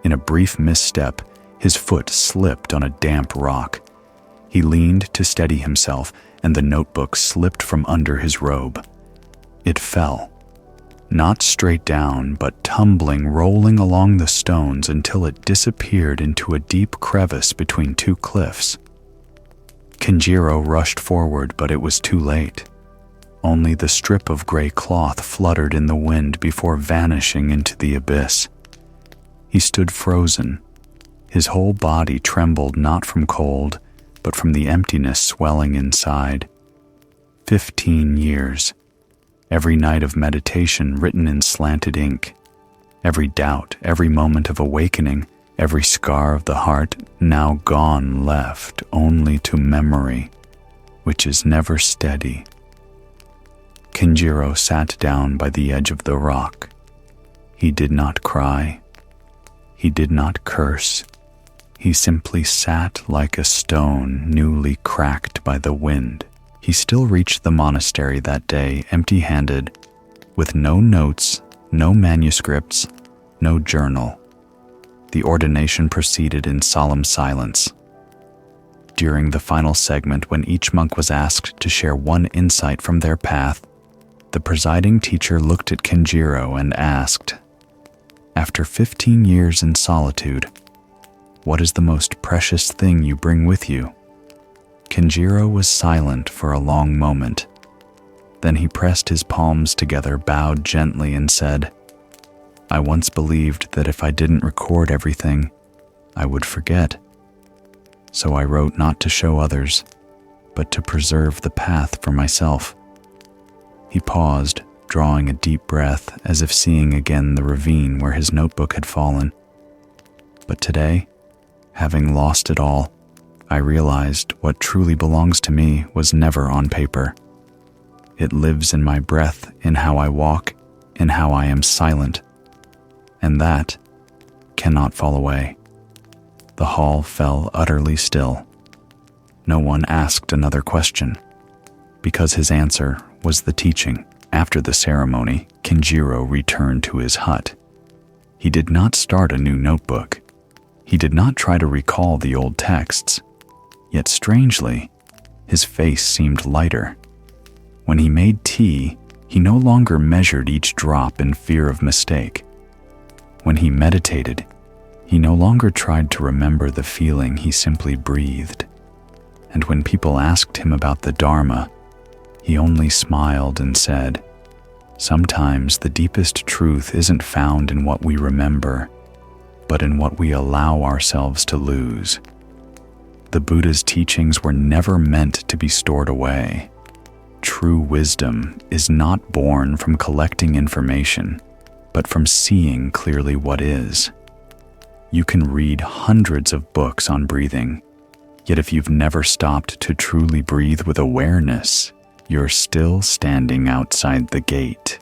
In a brief misstep, his foot slipped on a damp rock. He leaned to steady himself, and the notebook slipped from under his robe. It fell, not straight down, but tumbling, rolling along the stones until it disappeared into a deep crevice between two cliffs. Kenjiro rushed forward, but it was too late. Only the strip of gray cloth fluttered in the wind before vanishing into the abyss. He stood frozen. His whole body trembled not from cold, but from the emptiness swelling inside. 15 years. Every night of meditation written in slanted ink. Every doubt, every moment of awakening, every scar of the heart now gone, left only to memory, which is never steady. Kenjiro sat down by the edge of the rock. He did not cry. He did not curse. He simply sat like a stone newly cracked by the wind. He still reached the monastery that day empty-handed, with no notes, no manuscripts, no journal. The ordination proceeded in solemn silence. During the final segment, when each monk was asked to share one insight from their path, the presiding teacher looked at Kenjiro and asked, "After 15 years in solitude, what is the most precious thing you bring with you?" Kenjiro was silent for a long moment. Then he pressed his palms together, bowed gently, and said, "I once believed that if I didn't record everything, I would forget. So I wrote not to show others, but to preserve the path for myself." He paused, drawing a deep breath, as if seeing again the ravine where his notebook had fallen. But today, having lost it all, I realized what truly belongs to me was never on paper. It lives in my breath, in how I walk, in how I am silent. And that cannot fall away. The hall fell utterly still. No one asked another question, because his answer was the teaching. After the ceremony, Kenjiro returned to his hut. He did not start a new notebook. He did not try to recall the old texts. Yet strangely, his face seemed lighter. When he made tea, he no longer measured each drop in fear of mistake. When he meditated, he no longer tried to remember the feeling, he simply breathed. And when people asked him about the Dharma, he only smiled and said, "Sometimes the deepest truth isn't found in what we remember, but in what we allow ourselves to lose." The Buddha's teachings were never meant to be stored away. True wisdom is not born from collecting information, but from seeing clearly what is. You can read hundreds of books on breathing, yet if you've never stopped to truly breathe with awareness, you're still standing outside the gate.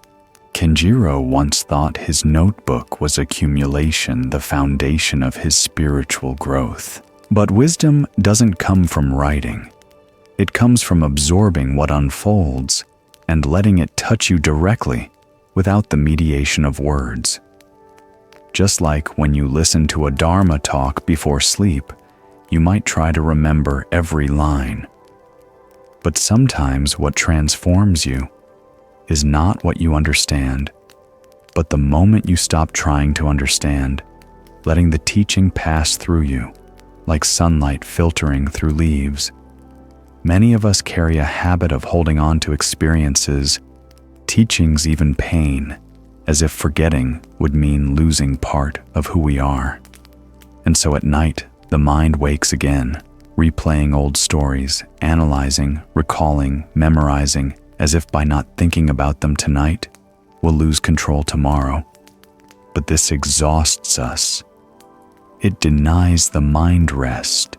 Kenjiro once thought his notebook was accumulation, the foundation of his spiritual growth. But wisdom doesn't come from writing. It comes from absorbing what unfolds and letting it touch you directly without the mediation of words. Just like when you listen to a Dharma talk before sleep, you might try to remember every line. But sometimes what transforms you is not what you understand, but the moment you stop trying to understand, letting the teaching pass through you, like sunlight filtering through leaves. Many of us carry a habit of holding on to experiences, teachings, even pain, as if forgetting would mean losing part of who we are. And so at night, the mind wakes again, replaying old stories, analyzing, recalling, memorizing, as if by not thinking about them tonight, we'll lose control tomorrow. But this exhausts us. It denies the mind rest.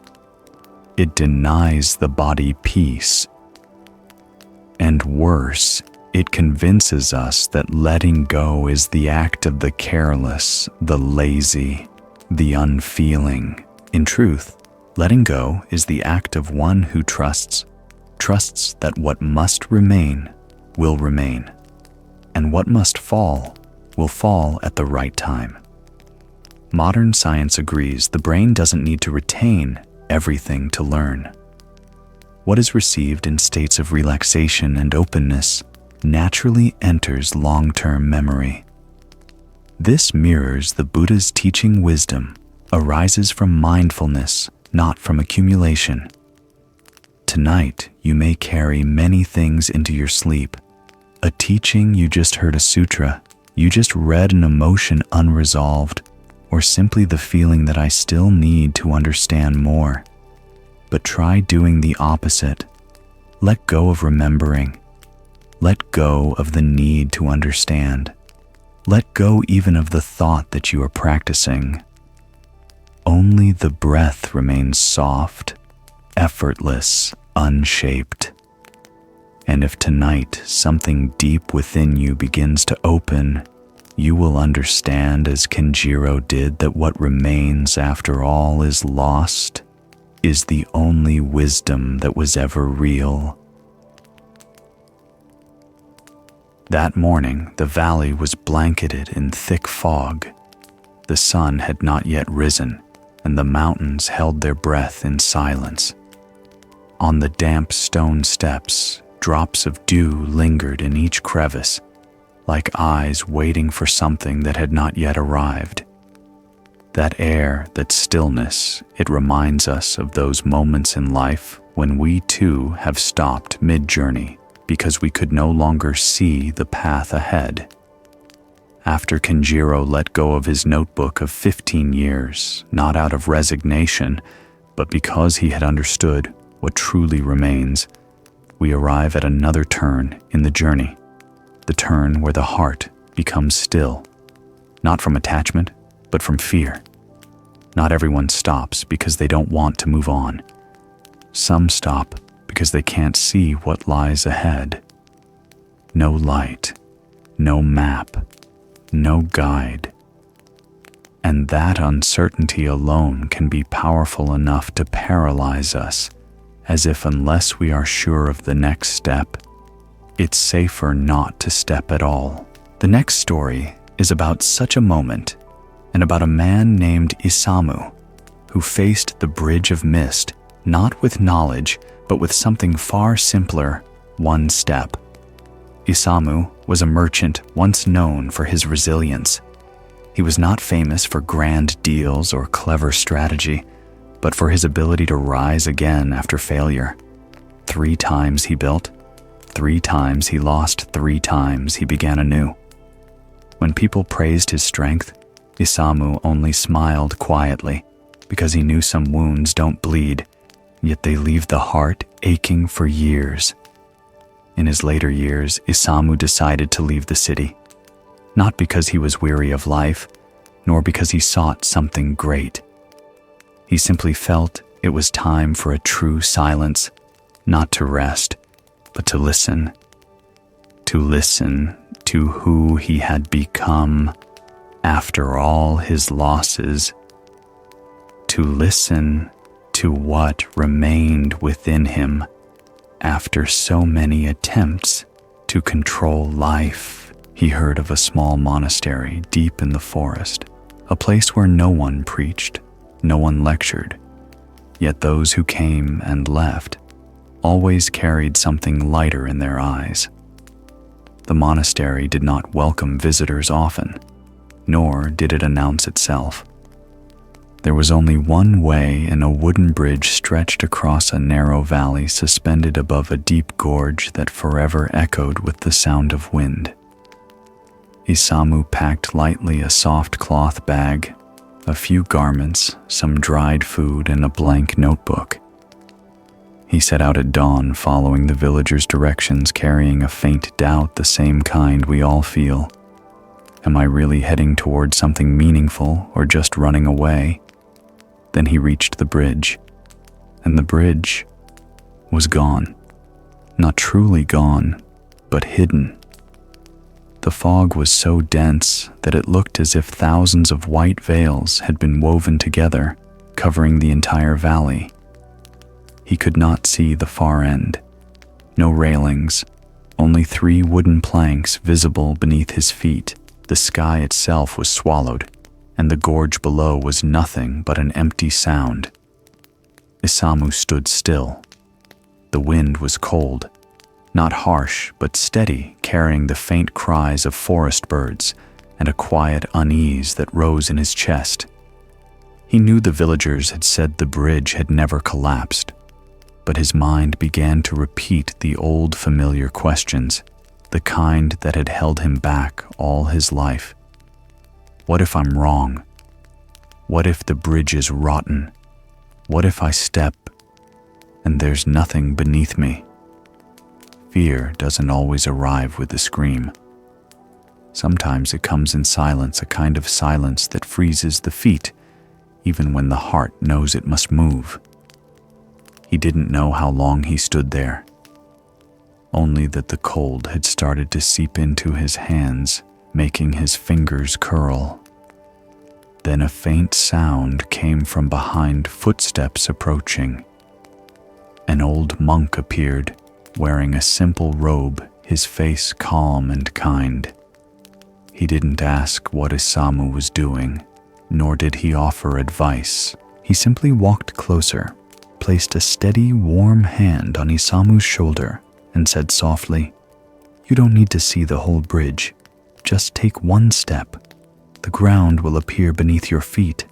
It denies the body peace. And worse, it convinces us that letting go is the act of the careless, the lazy, the unfeeling. In truth, letting go is the act of one who trusts that what must remain will remain, and what must fall will fall at the right time. Modern science agrees the brain doesn't need to retain everything to learn. What is received in states of relaxation and openness naturally enters long-term memory. This mirrors the Buddha's teaching. Wisdom arises from mindfulness, not from accumulation. Tonight, you may carry many things into your sleep. A teaching you just heard, a sutra, you just read an emotion unresolved, or simply the feeling that I still need to understand more. But try doing the opposite. Let go of remembering. Let go of the need to understand. Let go even of the thought that you are practicing. Only the breath remains soft, effortless, unshaped. And if tonight something deep within you begins to open, you will understand, as Kenjiro did, that what remains after all is lost, is the only wisdom that was ever real. That morning, the valley was blanketed in thick fog. The sun had not yet risen, and the mountains held their breath in silence. On the damp stone steps, drops of dew lingered in each crevice, like eyes waiting for something that had not yet arrived. That air, that stillness, it reminds us of those moments in life when we too have stopped mid-journey because we could no longer see the path ahead. After Kenjiro let go of his notebook of 15 years, not out of resignation, but because he had understood what truly remains, we arrive at another turn in the journey, the turn where the heart becomes still, not from attachment, but from fear. Not everyone stops because they don't want to move on. Some stop because they can't see what lies ahead. No light, no map, no guide. And that uncertainty alone can be powerful enough to paralyze us, as if unless we are sure of the next step, it's safer not to step at all. The next story is about such a moment, and about a man named Isamu, who faced the bridge of mist, not with knowledge, but with something far simpler: one step. Isamu was a merchant once known for his resilience. He was not famous for grand deals or clever strategy, but for his ability to rise again after failure. 3 times he built, 3 times he lost, 3 times he began anew. When people praised his strength, Isamu only smiled quietly, because he knew some wounds don't bleed, yet they leave the heart aching for years. In his later years, Isamu decided to leave the city, not because he was weary of life, nor because he sought something great. He simply felt it was time for a true silence, not to rest, but to listen. To listen to who he had become after all his losses. To listen to what remained within him after so many attempts to control life. He heard of a small monastery deep in the forest, a place where no one preached, no one lectured, yet those who came and left always carried something lighter in their eyes. The monastery did not welcome visitors often, nor did it announce itself. There was only one way, and a wooden bridge stretched across a narrow valley suspended above a deep gorge that forever echoed with the sound of wind. Isamu packed lightly a soft cloth bag, a few garments, some dried food, and a blank notebook. He set out at dawn, following the villagers' directions, carrying a faint doubt, the same kind we all feel. Am I really heading towards something meaningful, or just running away? Then he reached the bridge, and the bridge was gone. Not truly gone, but hidden. The fog was so dense that it looked as if thousands of white veils had been woven together, covering the entire valley. He could not see the far end. No railings, only 3 wooden planks visible beneath his feet. The sky itself was swallowed, and the gorge below was nothing but an empty sound. Isamu stood still. The wind was cold, not harsh but steady, carrying the faint cries of forest birds and a quiet unease that rose in his chest. He knew the villagers had said the bridge had never collapsed, but his mind began to repeat the old familiar questions, the kind that had held him back all his life. What if I'm wrong? What if the bridge is rotten? What if I step and there's nothing beneath me? Fear doesn't always arrive with a scream. Sometimes it comes in silence, a kind of silence that freezes the feet, even when the heart knows it must move. He didn't know how long he stood there, only that the cold had started to seep into his hands, making his fingers curl. Then a faint sound came from behind, footsteps approaching. An old monk appeared, wearing a simple robe, his face calm and kind. He didn't ask what Isamu was doing, nor did he offer advice. He simply walked closer, placed a steady, warm hand on Isamu's shoulder, and said softly, "You don't need to see the whole bridge. Just take one step. The ground will appear beneath your feet."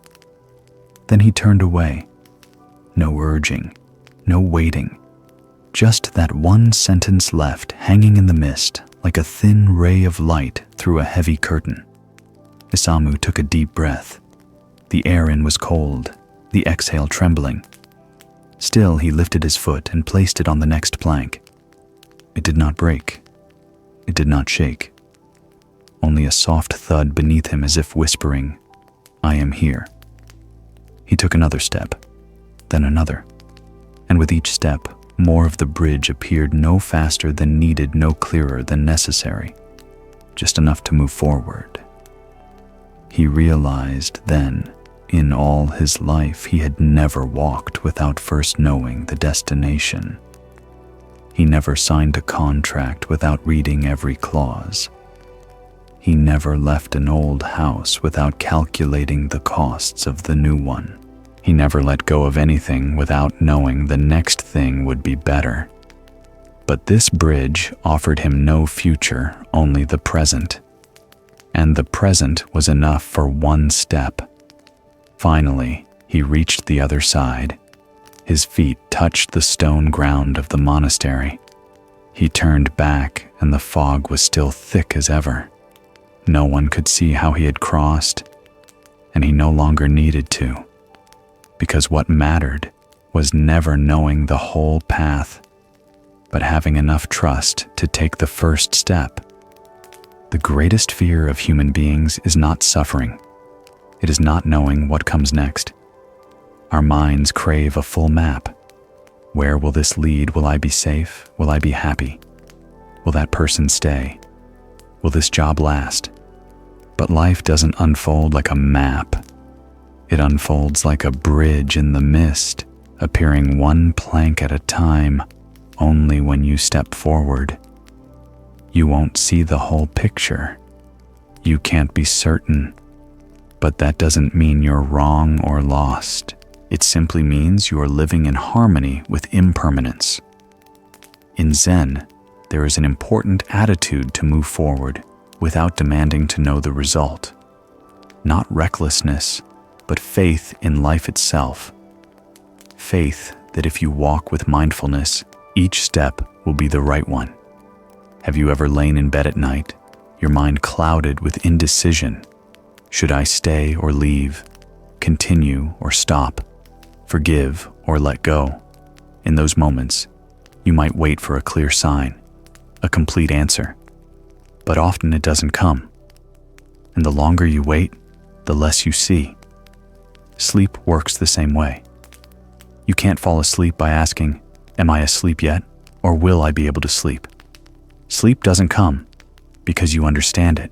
Then he turned away. No urging, no waiting. Just that one sentence left, hanging in the mist, like a thin ray of light through a heavy curtain. Isamu took a deep breath. The air in was cold, the exhale trembling. Still, he lifted his foot and placed it on the next plank. It did not break. It did not shake. Only a soft thud beneath him, as if whispering, "I am here." He took another step, then another, and with each step, more of the bridge appeared, no faster than needed, no clearer than necessary, just enough to move forward. He realized then, in all his life, he had never walked without first knowing the destination. He never signed a contract without reading every clause. He never left an old house without calculating the costs of the new one. He never let go of anything without knowing the next thing would be better. But this bridge offered him no future, only the present. And the present was enough for one step. Finally, he reached the other side. His feet touched the stone ground of the monastery. He turned back, and the fog was still thick as ever. No one could see how he had crossed, and he no longer needed to, because what mattered was never knowing the whole path, but having enough trust to take the first step. The greatest fear of human beings is not suffering. It is not knowing what comes next. Our minds crave a full map. Where will this lead? Will I be safe? Will I be happy? Will that person stay? Will this job last? But life doesn't unfold like a map. It unfolds like a bridge in the mist, appearing one plank at a time, only when you step forward. You won't see the whole picture. You can't be certain. But that doesn't mean you're wrong or lost. It simply means you are living in harmony with impermanence. In Zen, there is an important attitude to move forward without demanding to know the result. Not recklessness, but faith in life itself. Faith that if you walk with mindfulness, each step will be the right one. Have you ever lain in bed at night, your mind clouded with indecision? Should I stay or leave? Continue or stop? Forgive or let go? In those moments, you might wait for a clear sign, a complete answer. But often it doesn't come. And the longer you wait, the less you see. Sleep works the same way. You can't fall asleep by asking, "Am I asleep yet?" or "Will I be able to sleep?" Sleep doesn't come because you understand it.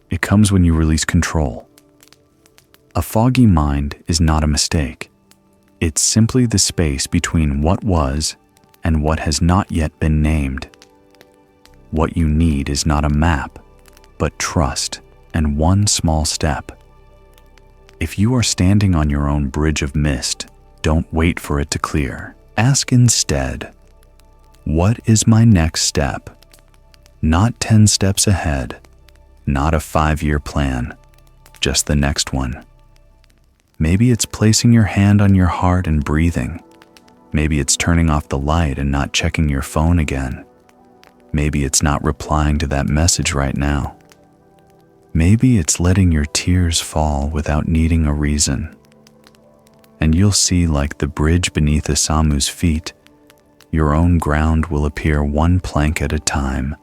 It comes when you release control. A foggy mind is not a mistake. It's simply the space between what was and what has not yet been named. What you need is not a map, but trust and one small step. If you are standing on your own bridge of mist, don't wait for it to clear. Ask instead, what is my next step? Not 10 steps ahead, not a 5-year plan, just the next one. Maybe it's placing your hand on your heart and breathing. Maybe it's turning off the light and not checking your phone again. Maybe it's not replying to that message right now. Maybe it's letting your tears fall without needing a reason. And you'll see, like the bridge beneath Isamu's feet, your own ground will appear one plank at a time,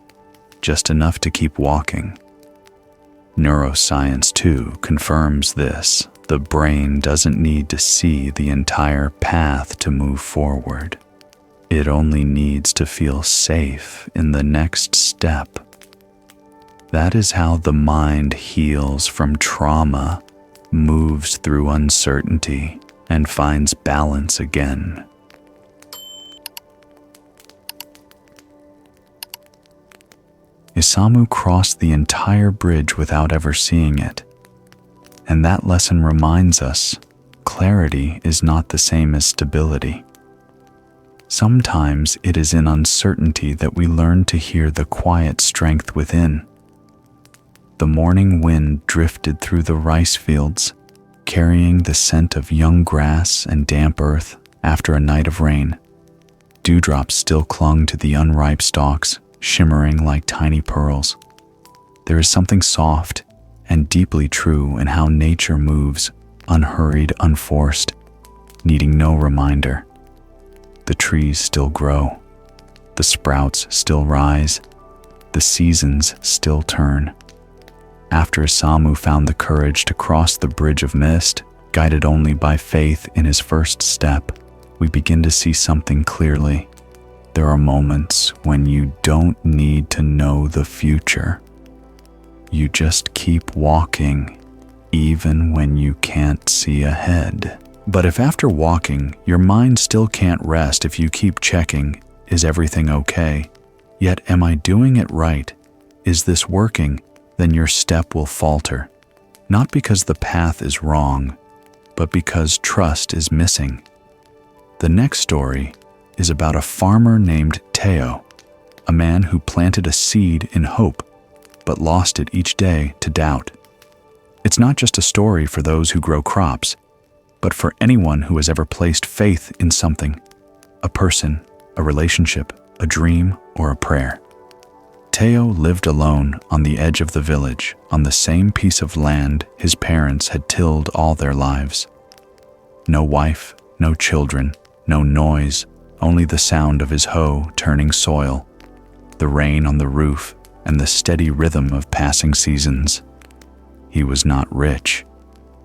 just enough to keep walking. Neuroscience, too, confirms this. The brain doesn't need to see the entire path to move forward. It only needs to feel safe in the next step. That is how the mind heals from trauma, moves through uncertainty, and finds balance again. Isamu crossed the entire bridge without ever seeing it. And that lesson reminds us, clarity is not the same as stability. Sometimes it is in uncertainty that we learn to hear the quiet strength within. The morning wind drifted through the rice fields, carrying the scent of young grass and damp earth after a night of rain. Dewdrops still clung to the unripe stalks, shimmering like tiny pearls. There is something soft and deeply true in how nature moves, unhurried, unforced, needing no reminder. The trees still grow, the sprouts still rise, the seasons still turn. After Isamu found the courage to cross the bridge of mist, guided only by faith in his first step, we begin to see something clearly. There are moments when you don't need to know the future. You just keep walking, even when you can't see ahead. But if after walking, your mind still can't rest if you keep checking, is everything okay? Yet am I doing it right? Is this working? Then your step will falter. Not because the path is wrong, but because trust is missing. The next story is about a farmer named Teo, a man who planted a seed in hope, but lost it each day to doubt. It's not just a story for those who grow crops, but for anyone who has ever placed faith in something, a person, a relationship, a dream, or a prayer. Teo lived alone on the edge of the village, on the same piece of land his parents had tilled all their lives. No wife, no children, no noise, only the sound of his hoe turning soil, the rain on the roof, and the steady rhythm of passing seasons. He was not rich,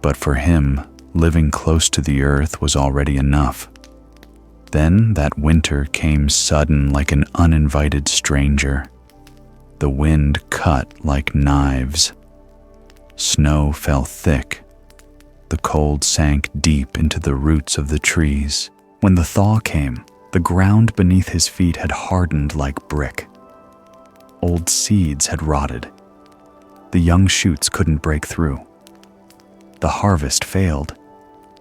but for him, living close to the earth was already enough. Then that winter came sudden like an uninvited stranger. The wind cut like knives. Snow fell thick. The cold sank deep into the roots of the trees. When the thaw came, the ground beneath his feet had hardened like brick. Old seeds had rotted. The young shoots couldn't break through. The harvest failed,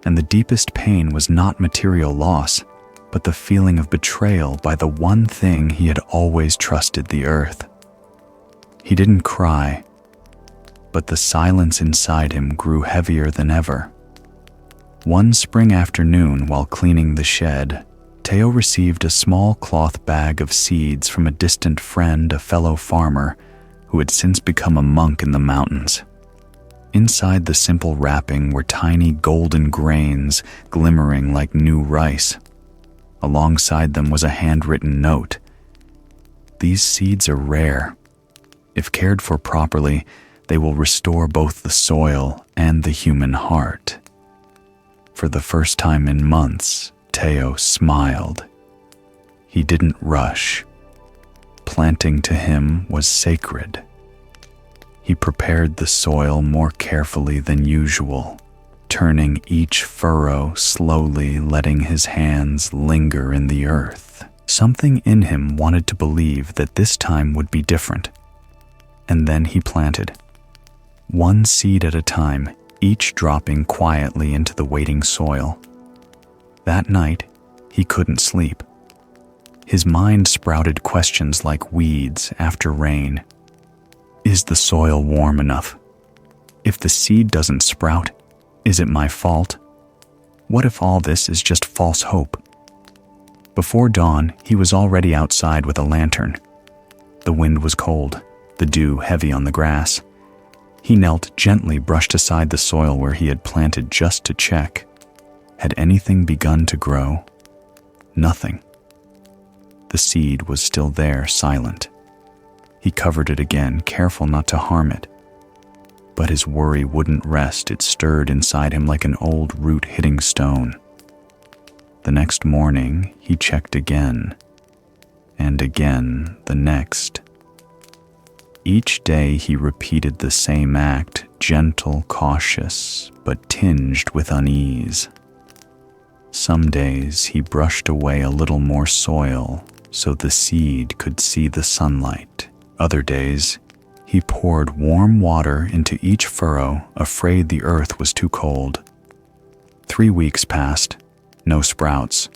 and the deepest pain was not material loss, but the feeling of betrayal by the one thing he had always trusted, the earth. He didn't cry, but the silence inside him grew heavier than ever. One spring afternoon, while cleaning the shed, Teo received a small cloth bag of seeds from a distant friend, a fellow farmer, who had since become a monk in the mountains. Inside the simple wrapping were tiny golden grains glimmering like new rice. Alongside them was a handwritten note. "These seeds are rare. If cared for properly, they will restore both the soil and the human heart." For the first time in months, Teo smiled. He didn't rush. Planting to him was sacred. He prepared the soil more carefully than usual, turning each furrow slowly, letting his hands linger in the earth. Something in him wanted to believe that this time would be different. And then he planted, one seed at a time, each dropping quietly into the waiting soil. That night, he couldn't sleep. His mind sprouted questions like weeds after rain. Is the soil warm enough? If the seed doesn't sprout, is it my fault? What if all this is just false hope? Before dawn, he was already outside with a lantern. The wind was cold, the dew heavy on the grass. He knelt, gently brushed aside the soil where he had planted just to check. Had anything begun to grow? Nothing. The seed was still there, silent. He covered it again, careful not to harm it. But his worry wouldn't rest. It stirred inside him like an old root hitting stone. The next morning, he checked again, and again the next. Each day he repeated the same act, gentle, cautious, but tinged with unease. Some days he brushed away a little more soil so the seed could see the sunlight. Other days, he poured warm water into each furrow, afraid the earth was too cold. 3 weeks passed, no sprouts.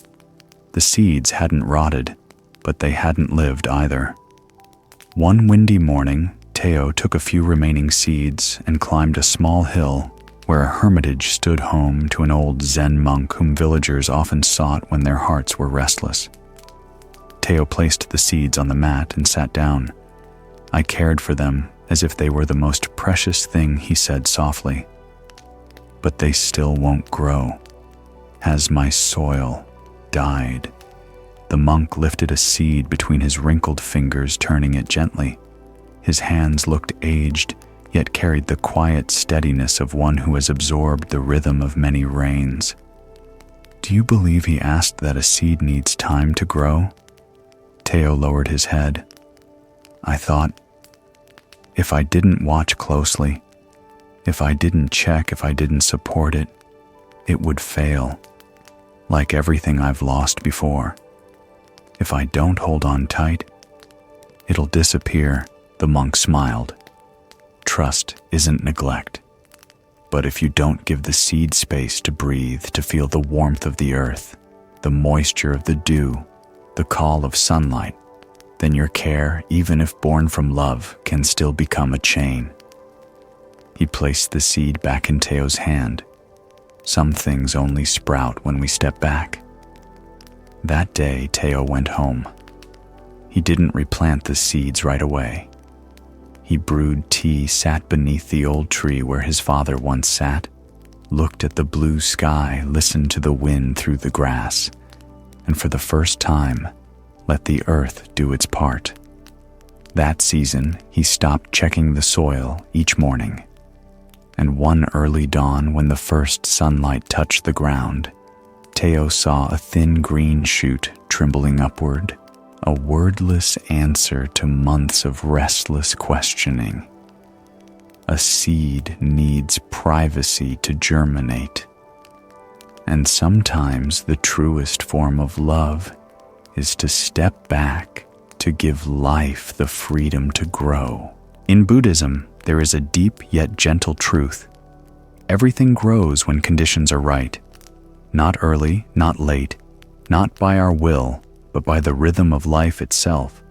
The seeds hadn't rotted, but they hadn't lived either. One windy morning, Teo took a few remaining seeds and climbed a small hill where a hermitage stood home to an old Zen monk whom villagers often sought when their hearts were restless. Teo placed the seeds on the mat and sat down. "I cared for them as if they were the most precious thing," he said softly. "But they still won't grow. Has my soil died?" The monk lifted a seed between his wrinkled fingers, turning it gently. His hands looked aged, yet carried the quiet steadiness of one who has absorbed the rhythm of many rains. "Do you believe," he asked, "that a seed needs time to grow?" Teo lowered his head. "I thought, if I didn't watch closely, if I didn't check, if I didn't support it, it would fail, like everything I've lost before. If I don't hold on tight, it'll disappear." The monk smiled. "Trust isn't neglect. But if you don't give the seed space to breathe, to feel the warmth of the earth, the moisture of the dew, the call of sunlight, then your care, even if born from love, can still become a chain." He placed the seed back in Teo's hand. "Some things only sprout when we step back." That day, Teo went home. He didn't replant the seeds right away. He brewed tea, sat beneath the old tree where his father once sat, looked at the blue sky, listened to the wind through the grass, and for the first time, let the earth do its part. That season, he stopped checking the soil each morning. And one early dawn, when the first sunlight touched the ground, Teo saw a thin green shoot trembling upward, a wordless answer to months of restless questioning. A seed needs privacy to germinate. And sometimes the truest form of love is to step back, to give life the freedom to grow. In Buddhism, there is a deep yet gentle truth. Everything grows when conditions are right. Not early, not late, not by our will, but by the rhythm of life itself.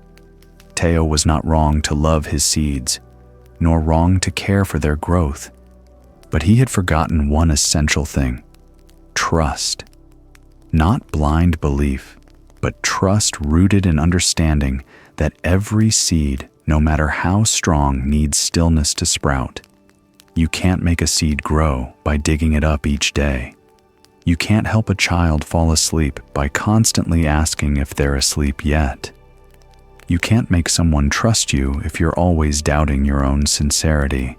Teo was not wrong to love his seeds, nor wrong to care for their growth. But he had forgotten one essential thing. trust. Not blind belief, but trust rooted in understanding that every seed, no matter how strong, needs stillness to sprout. You can't make a seed grow by digging it up each day. You can't help a child fall asleep by constantly asking if they're asleep yet. You can't make someone trust you if you're always doubting your own sincerity.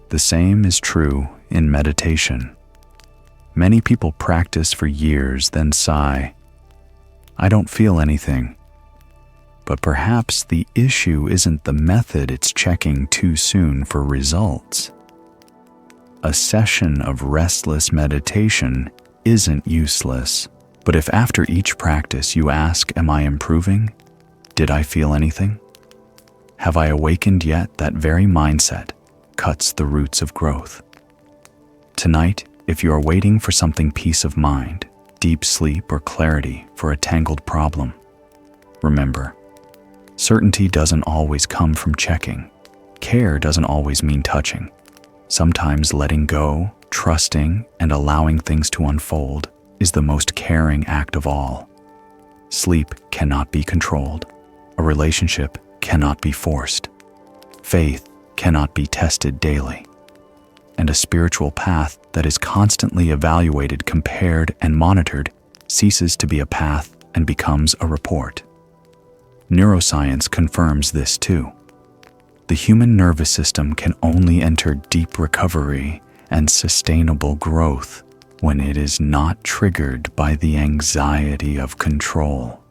The same is true in meditation. Many people practice for years, then sigh, "I don't feel anything." But perhaps the issue isn't the method, it's checking too soon for results. A session of restless meditation isn't useless, but if after each practice you ask, "Am I improving? Did I feel anything? Have I awakened yet?" that very mindset cuts the roots of growth. Tonight, if you are waiting for something, peace of mind, deep sleep, or clarity for a tangled problem, remember, certainty doesn't always come from checking. Care doesn't always mean touching. Sometimes letting go, trusting, and allowing things to unfold is the most caring act of all. Sleep cannot be controlled. A relationship cannot be forced. Faith cannot be tested daily. And a spiritual path that is constantly evaluated, compared, and monitored ceases to be a path and becomes a report. Neuroscience confirms this too. The human nervous system can only enter deep recovery and sustainable growth when it is not triggered by the anxiety of control.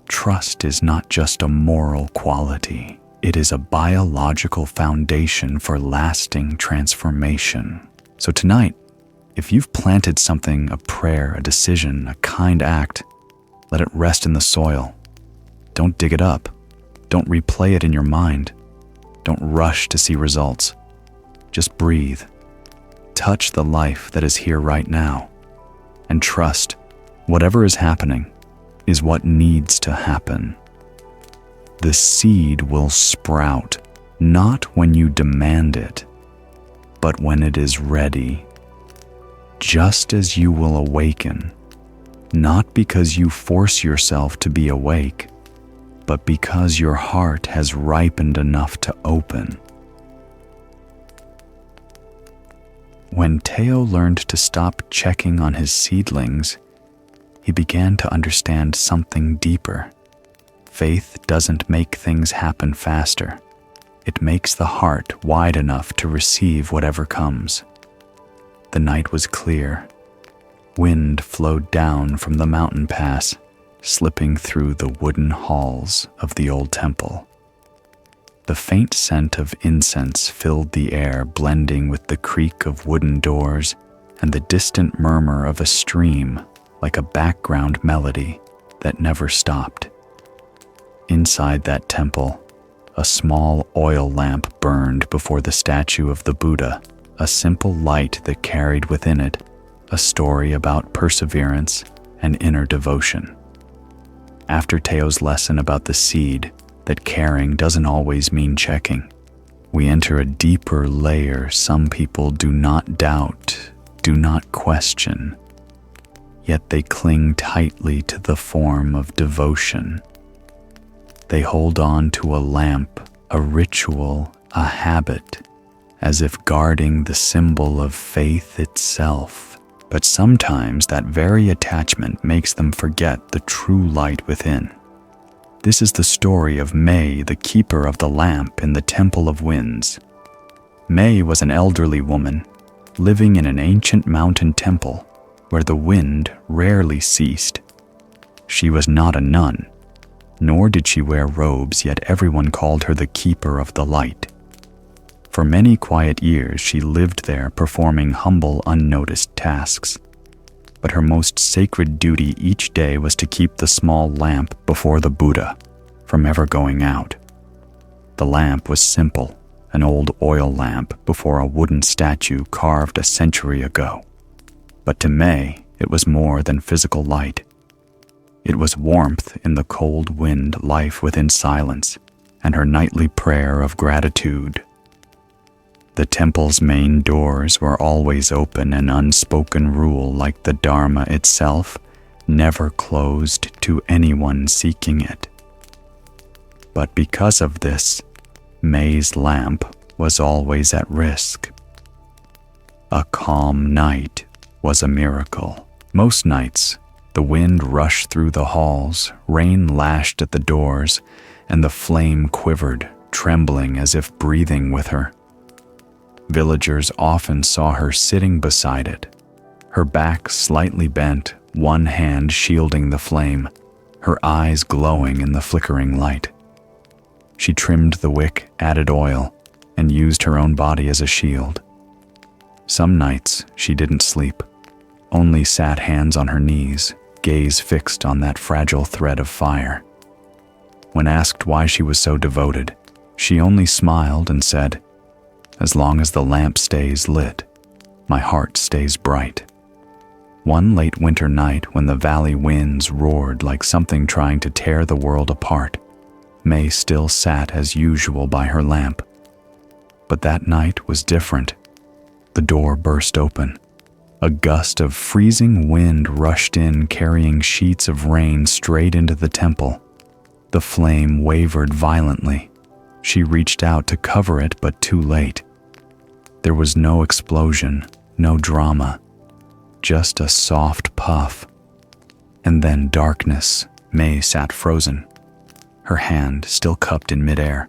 Trust is not just a moral quality. It is a biological foundation for lasting transformation. So tonight, if you've planted something, a prayer, a decision, a kind act, let it rest in the soil. Don't dig it up. Don't replay it in your mind. Don't rush to see results. Just breathe. Touch the life that is here right now. And trust whatever is happening is what needs to happen. The seed will sprout, not when you demand it, but when it is ready. Just as you will awaken, not because you force yourself to be awake, but because your heart has ripened enough to open. When Teo learned to stop checking on his seedlings, he began to understand something deeper. Faith doesn't make things happen faster. It makes the heart wide enough to receive whatever comes. The night was clear. Wind flowed down from the mountain pass, slipping through the wooden halls of the old temple. The faint scent of incense filled the air, blending with the creak of wooden doors and the distant murmur of a stream, like a background melody that never stopped. Inside that temple, a small oil lamp burned before the statue of the Buddha, a simple light that carried within it a story about perseverance and inner devotion. After Teo's lesson about the seed, that caring doesn't always mean checking, we enter a deeper layer some people do not doubt, do not question, yet they cling tightly to the form of devotion. They hold on to a lamp, a ritual, a habit, as if guarding the symbol of faith itself. But sometimes that very attachment makes them forget the true light within. This is the story of May, the keeper of the lamp in the Temple of Winds. May was an elderly woman living in an ancient mountain temple where the wind rarely ceased. She was not a nun, nor did she wear robes, yet everyone called her the keeper of the light. For many quiet years, she lived there performing humble, unnoticed tasks. But her most sacred duty each day was to keep the small lamp before the Buddha from ever going out. The lamp was simple, an old oil lamp before a wooden statue carved a century ago. But to May, it was more than physical light. It was warmth in the cold wind, life within silence, and her nightly prayer of gratitude. The temple's main doors were always open, an unspoken rule like the Dharma itself, never closed to anyone seeking it. But because of this, May's lamp was always at risk. A calm night was a miracle. Most nights, the wind rushed through the halls, rain lashed at the doors, and the flame quivered, trembling as if breathing with her. Villagers often saw her sitting beside it, her back slightly bent, one hand shielding the flame, her eyes glowing in the flickering light. She trimmed the wick, added oil, and used her own body as a shield. Some nights she didn't sleep, only sat hands on her knees, gaze fixed on that fragile thread of fire. When asked why she was so devoted, she only smiled and said, "As long as the lamp stays lit, my heart stays bright." One late winter night when the valley winds roared like something trying to tear the world apart, May still sat as usual by her lamp. But that night was different. The door burst open. A gust of freezing wind rushed in, carrying sheets of rain straight into the temple. The flame wavered violently. She reached out to cover it, but too late. There was no explosion, no drama, just a soft puff. And then darkness. May sat frozen, her hand still cupped in midair.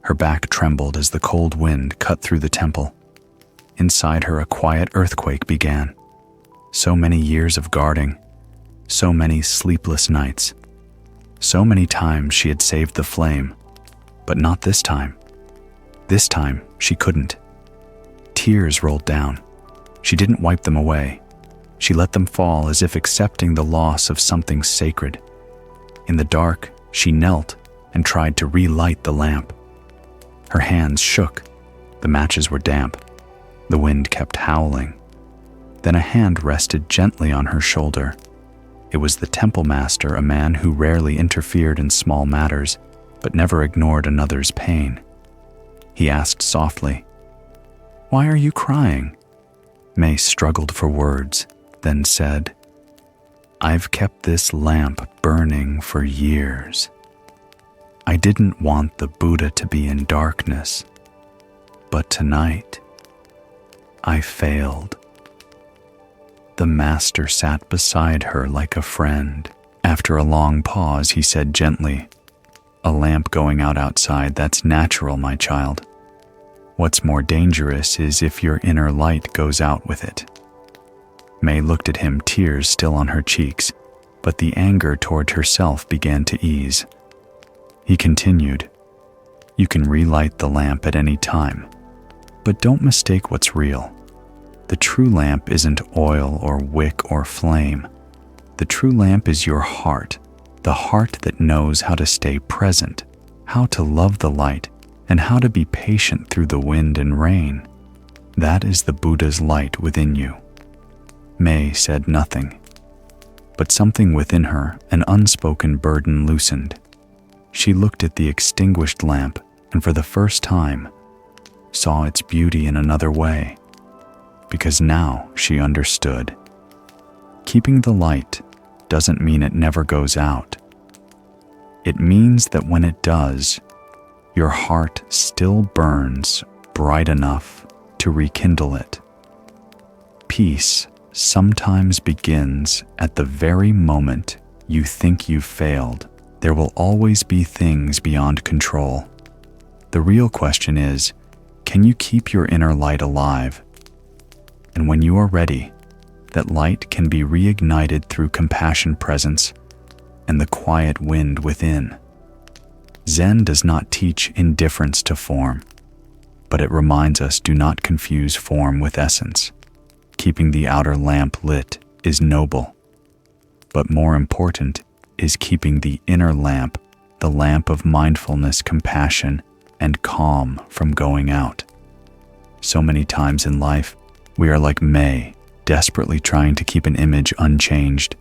Her back trembled as the cold wind cut through the temple. Inside her, a quiet earthquake began. So many years of guarding, so many sleepless nights. So many times she had saved the flame, but not this time. This time, she couldn't. Tears rolled down. She didn't wipe them away. She let them fall as if accepting the loss of something sacred. In the dark, she knelt and tried to relight the lamp. Her hands shook. The matches were damp. The wind kept howling. Then a hand rested gently on her shoulder. It was the temple master, a man who rarely interfered in small matters, but never ignored another's pain. He asked softly, "Why are you crying?" May struggled for words, then said, "I've kept this lamp burning for years. I didn't want the Buddha to be in darkness, but tonight, I failed." The master sat beside her like a friend. After a long pause, he said gently, "A lamp going out outside, that's natural, my child. What's more dangerous is if your inner light goes out with it." May looked at him, tears still on her cheeks, but the anger toward herself began to ease. He continued, "You can relight the lamp at any time, but don't mistake what's real. The true lamp isn't oil or wick or flame. The true lamp is your heart, the heart that knows how to stay present, how to love the light, and how to be patient through the wind and rain. That is the Buddha's light within you." May said nothing, but something within her, an unspoken burden, loosened. She looked at the extinguished lamp and for the first time saw its beauty in another way, because now she understood. Keeping the light doesn't mean it never goes out. It means that when it does, your heart still burns bright enough to rekindle it. Peace sometimes begins at the very moment you think you've failed. There will always be things beyond control. The real question is, can you keep your inner light alive? And when you are ready, that light can be reignited through compassion presence and the quiet wind within. Zen does not teach indifference to form, but it reminds us do not confuse form with essence. Keeping the outer lamp lit is noble, but more important is keeping the inner lamp, the lamp of mindfulness, compassion, and calm, from going out. So many times in life, we are like May, desperately trying to keep an image unchanged,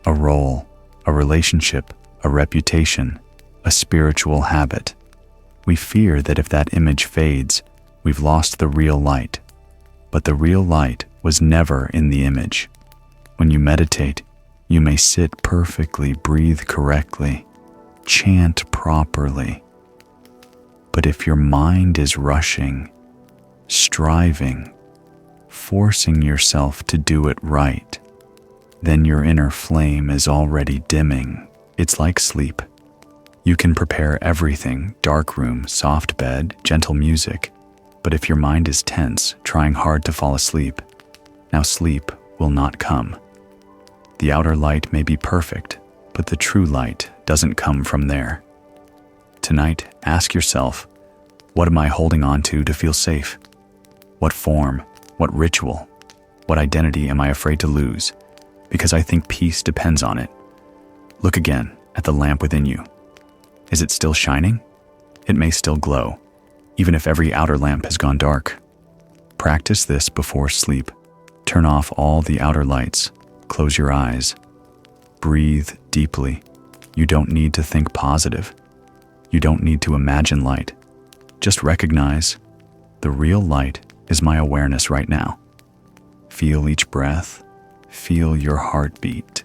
a role, a relationship, a reputation, a spiritual habit. We fear that if that image fades, We've lost the real light, but the real light was never in the image. When you meditate, you may sit perfectly, breathe correctly, chant properly. But if your mind is rushing, striving, forcing yourself to do it right, then your inner flame is already dimming. It's like sleep. You can prepare everything: dark room, soft bed, gentle music. But if your mind is tense, trying hard to fall asleep, now sleep will not come. The outer light may be perfect, but the true light doesn't come from there. Tonight, ask yourself, what am I holding on to feel safe? What form, what ritual, what identity am I afraid to lose? Because I think peace depends on it. Look again at the lamp within you. Is it still shining? It may still glow, even if every outer lamp has gone dark. Practice this before sleep. Turn off all the outer lights. Close your eyes. Breathe deeply. You don't need to think positive. You don't need to imagine light. Just recognize the real light is my awareness right now. Feel each breath. Feel your heartbeat.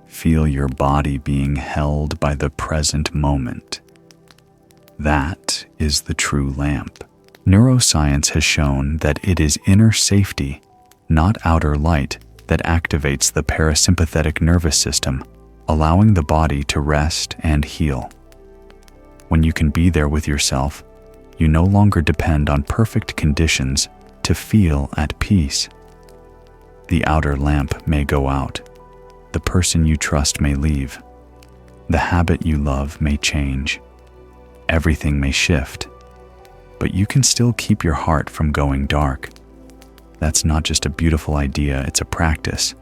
Feel your body being held by the present moment. That is the true lamp. Neuroscience has shown that it is inner safety, not outer light, that activates the parasympathetic nervous system, allowing the body to rest and heal. When you can be there with yourself, you no longer depend on perfect conditions to feel at peace. The outer lamp may go out. The person you trust may leave. The habit you love may change. Everything may shift. But you can still keep your heart from going dark. That's not just a beautiful idea, it's a practice.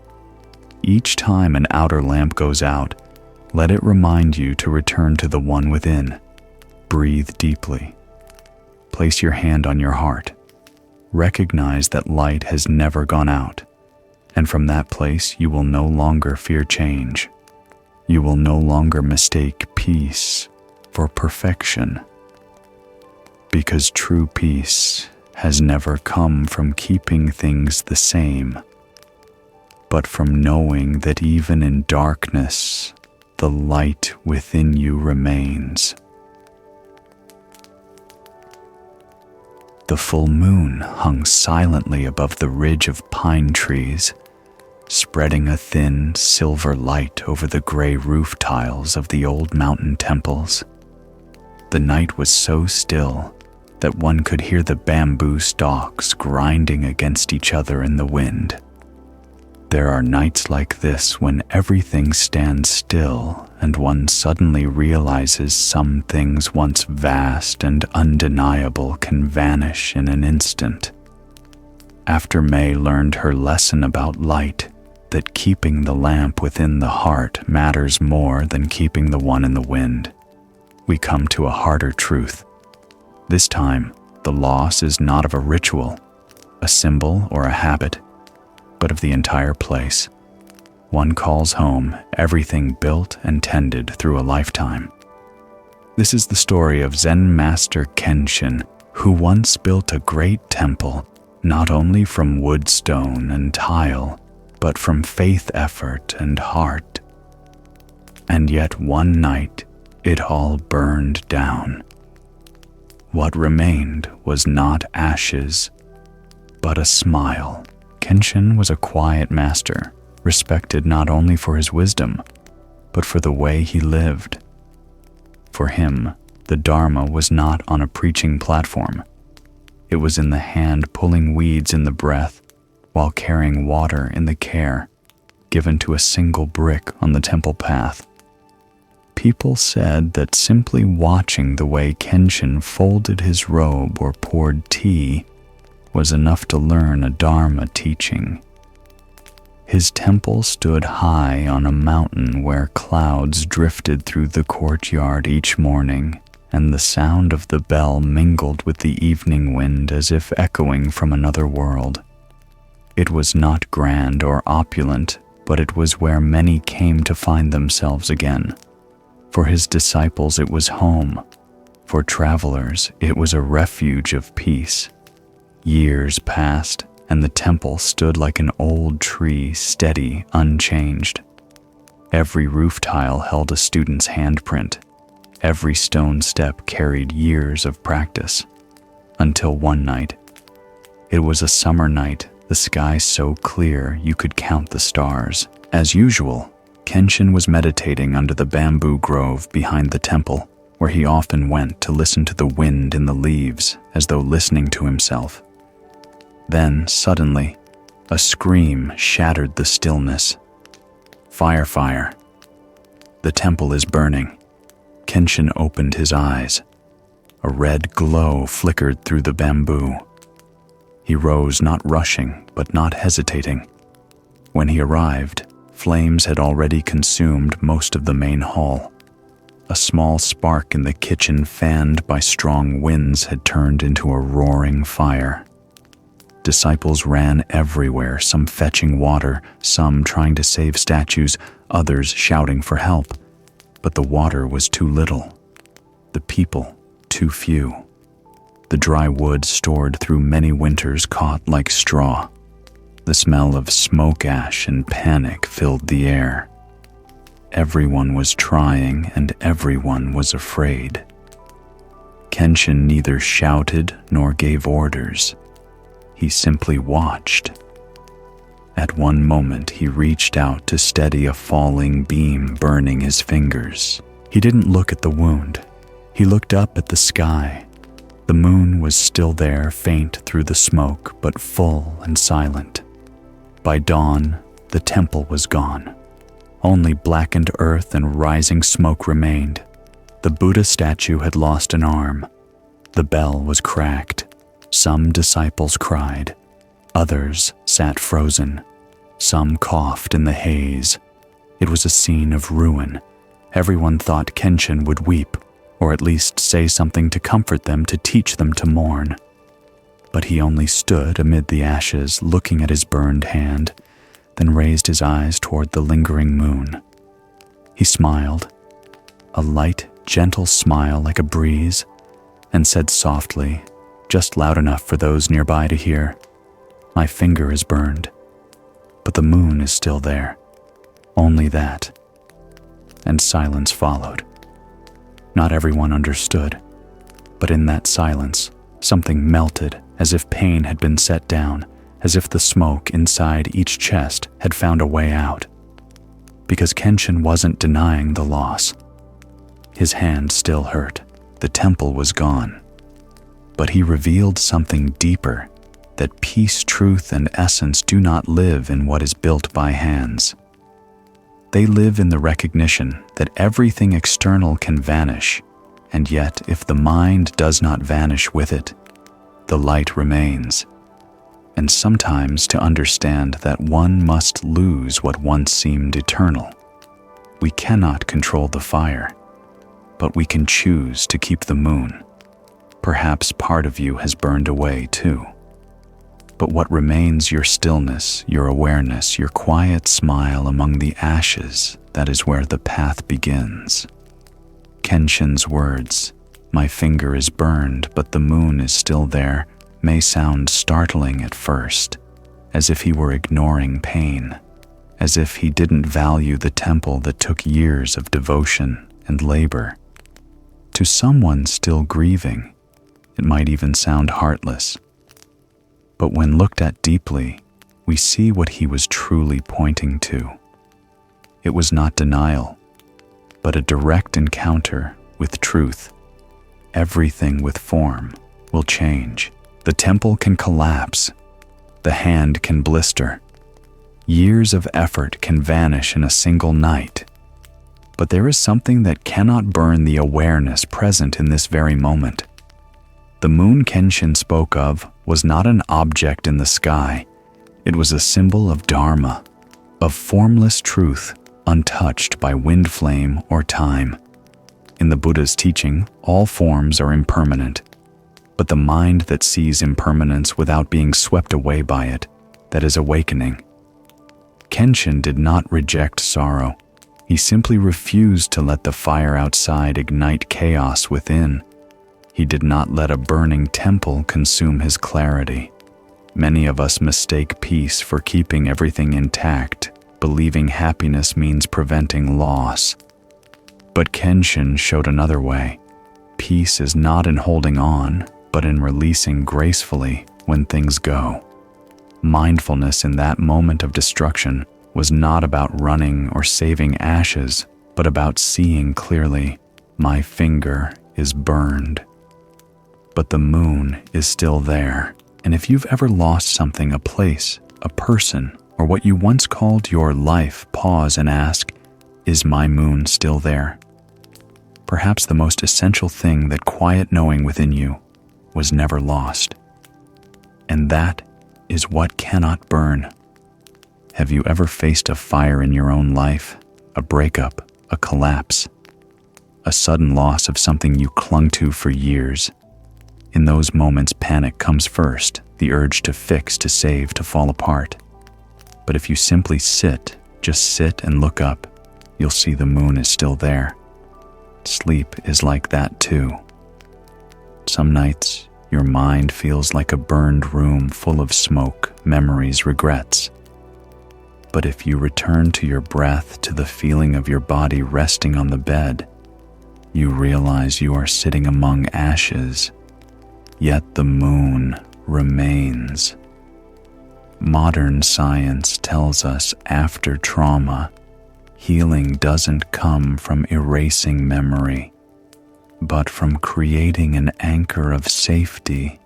Each time an outer lamp goes out, let it remind you to return to the one within. Breathe deeply. Place your hand on your heart. Recognize that light has never gone out. And from that place, you will no longer fear change. You will no longer mistake peace for perfection. Because true peace has never come from keeping things the same, but from knowing that even in darkness, the light within you remains. The full moon hung silently above the ridge of pine trees, spreading a thin silver light over the gray roof tiles of the old mountain temples. The night was so still that one could hear the bamboo stalks grinding against each other in the wind. There are nights like this when everything stands still and one suddenly realizes some things once vast and undeniable can vanish in an instant. After May learned her lesson about light, that keeping the lamp within the heart matters more than keeping the one in the wind, we come to a harder truth. This time, the loss is not of a ritual, a symbol, or a habit, but of the entire place. One calls home everything built and tended through a lifetime. This is the story of Zen Master Kenshin, who once built a great temple, not only from wood, stone, and tile, but from faith, effort, and heart. And yet one night, it all burned down. What remained was not ashes, but a smile. Kenshin was a quiet master, respected not only for his wisdom, but for the way he lived. For him, the Dharma was not on a preaching platform. It was in the hand pulling weeds in the breath, while carrying water in the care, given to a single brick on the temple path. People said that simply watching the way Kenshin folded his robe or poured tea was enough to learn a Dharma teaching. His temple stood high on a mountain where clouds drifted through the courtyard each morning, and the sound of the bell mingled with the evening wind as if echoing from another world. It was not grand or opulent, but it was where many came to find themselves again. For his disciples it was home. For travelers, it was a refuge of peace. Years passed, and the temple stood like an old tree, steady, unchanged. Every roof tile held a student's handprint. Every stone step carried years of practice. Until one night. It was a summer night, the sky so clear you could count the stars. As usual, Kenshin was meditating under the bamboo grove behind the temple, where he often went to listen to the wind in the leaves as though listening to himself. Then, suddenly, a scream shattered the stillness. Fire, fire. The temple is burning. Kenshin opened his eyes. A red glow flickered through the bamboo. He rose, not rushing, but not hesitating. When he arrived, flames had already consumed most of the main hall. A small spark in the kitchen, fanned by strong winds, had turned into a roaring fire. Disciples ran everywhere, some fetching water, some trying to save statues, others shouting for help. But the water was too little. The people, too few. The dry wood stored through many winters caught like straw. The smell of smoke ash and panic filled the air. Everyone was trying and everyone was afraid. Kenshin neither shouted nor gave orders. He simply watched. At one moment, he reached out to steady a falling beam, burning his fingers. He didn't look at the wound. He looked up at the sky. The moon was still there, faint through the smoke, but full and silent. By dawn, the temple was gone. Only blackened earth and rising smoke remained. The Buddha statue had lost an arm. The bell was cracked. Some disciples cried. Others sat frozen. Some coughed in the haze. It was a scene of ruin. Everyone thought Kenshin would weep, or at least say something to comfort them, to teach them to mourn. But he only stood amid the ashes, looking at his burned hand, then raised his eyes toward the lingering moon. He smiled, a light, gentle smile like a breeze, and said softly, just loud enough for those nearby to hear, "My finger is burned, but the moon is still there. Only that." And silence followed. Not everyone understood, but in that silence, something melted, as if pain had been set down, as if the smoke inside each chest had found a way out. Because Kenshin wasn't denying the loss. His hand still hurt. The temple was gone. But he revealed something deeper, that peace, truth, and essence do not live in what is built by hands. They live in the recognition that everything external can vanish, and yet if the mind does not vanish with it, the light remains. And sometimes to understand that one must lose what once seemed eternal. We cannot control the fire, but we can choose to keep the moon. Perhaps part of you has burned away too. But what remains, your stillness, your awareness, your quiet smile among the ashes, that is where the path begins. Kenshin's words, "My finger is burned, but the moon is still there," may sound startling at first, as if he were ignoring pain, as if he didn't value the temple that took years of devotion and labor. To someone still grieving, it might even sound heartless. But when looked at deeply, we see what he was truly pointing to. It was not denial, but a direct encounter with truth. Everything with form will change. The temple can collapse. The hand can blister. Years of effort can vanish in a single night. But there is something that cannot burn the awareness present in this very moment. The moon Kenshin spoke of was not an object in the sky. It was a symbol of Dharma, of formless truth, untouched by wind flame or time. In the Buddha's teaching, all forms are impermanent, but the mind that sees impermanence without being swept away by it, that is awakening. Kenshin did not reject sorrow. He simply refused to let the fire outside ignite chaos within. He did not let a burning temple consume his clarity. Many of us mistake peace for keeping everything intact, believing happiness means preventing loss. But Kenshin showed another way. Peace is not in holding on, but in releasing gracefully when things go. Mindfulness in that moment of destruction was not about running or saving ashes, but about seeing clearly, my finger is burned. But the moon is still there, and if you've ever lost something, a place, a person, or what you once called your life, pause and ask, is my moon still there? Perhaps the most essential thing, that quiet knowing within you, was never lost. And that is what cannot burn. Have you ever faced a fire in your own life, a breakup, a collapse, a sudden loss of something you clung to for years? In those moments, panic comes first, the urge to fix, to save, to fall apart. But if you simply sit, just sit and look up, you'll see the moon is still there. Sleep is like that too. Some nights, your mind feels like a burned room full of smoke, memories, regrets. But if you return to your breath, to the feeling of your body resting on the bed, you realize you are sitting among ashes, yet the moon remains. Modern science tells us after trauma, healing doesn't come from erasing memory, but from creating an anchor of safety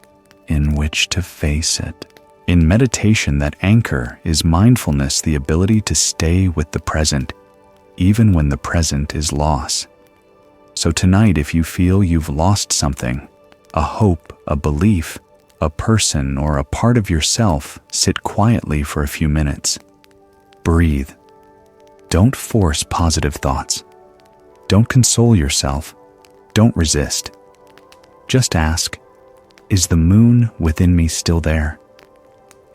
in which to face it. In meditation, that anchor is mindfulness, the ability to stay with the present, even when the present is loss. So tonight, if you feel you've lost something, a hope, a belief, a person, or a part of yourself, sit quietly for a few minutes. Breathe. Don't force positive thoughts. Don't console yourself. Don't resist. Just ask, is the moon within me still there?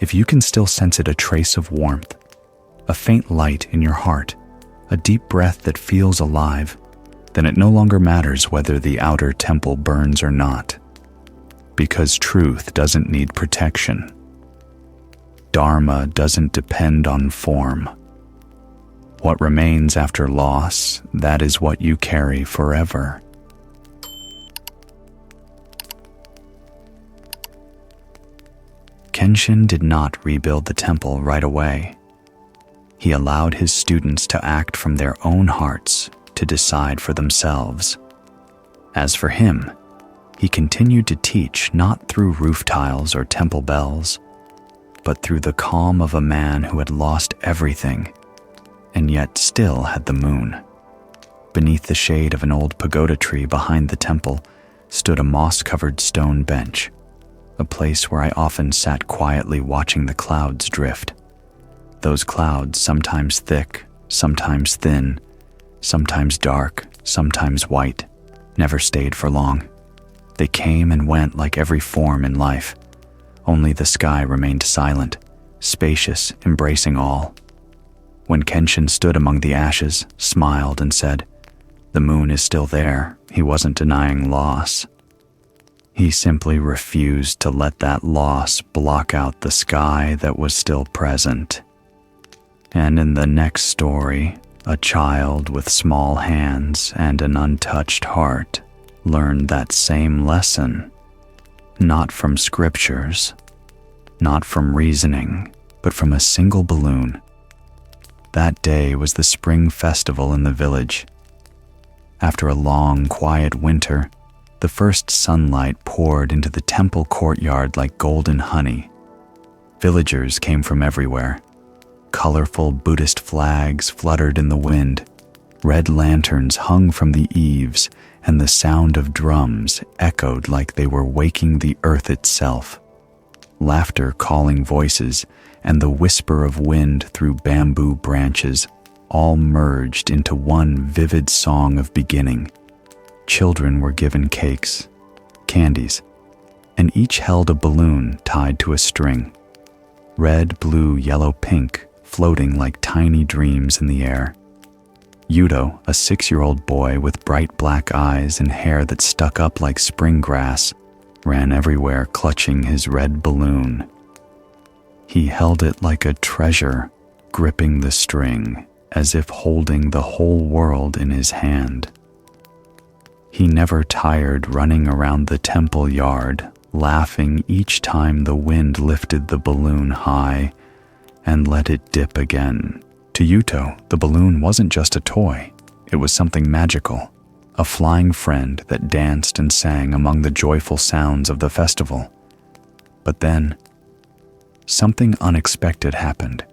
If you can still sense it, a trace of warmth, a faint light in your heart, a deep breath that feels alive, then it no longer matters whether the outer temple burns or not. Because truth doesn't need protection. Dharma doesn't depend on form. What remains after loss, that is what you carry forever. Kenshin did not rebuild the temple right away. He allowed his students to act from their own hearts, to decide for themselves. As for him, he continued to teach not through roof tiles or temple bells, but through the calm of a man who had lost everything, and yet still had the moon. Beneath the shade of an old pagoda tree behind the temple stood a moss-covered stone bench, a place where I often sat quietly watching the clouds drift. Those clouds, sometimes thick, sometimes thin, sometimes dark, sometimes white, never stayed for long. They came and went like every form in life. Only the sky remained silent, spacious, embracing all. When Kenshin stood among the ashes, smiled, and said, "The moon is still there," he wasn't denying loss. He simply refused to let that loss block out the sky that was still present. And in the next story, a child with small hands and an untouched heart learned that same lesson, not from scriptures, not from reasoning, but from a single balloon. That day was the spring festival in the village. After a long, quiet winter, the first sunlight poured into the temple courtyard like golden honey. Villagers came from everywhere. Colorful Buddhist flags fluttered in the wind. Red lanterns hung from the eaves, and the sound of drums echoed like they were waking the earth itself. Laughter, calling voices, and the whisper of wind through bamboo branches all merged into one vivid song of beginning. Children were given cakes, candies, and each held a balloon tied to a string. Red, blue, yellow, pink, floating like tiny dreams in the air. Yuto, a 6-year-old boy with bright black eyes and hair that stuck up like spring grass, ran everywhere clutching his red balloon. He held it like a treasure, gripping the string, as if holding the whole world in his hand. He never tired running around the temple yard, laughing each time the wind lifted the balloon high and let it dip again. To Yuto, the balloon wasn't just a toy, it was something magical, a flying friend that danced and sang among the joyful sounds of the festival. But then, something unexpected happened.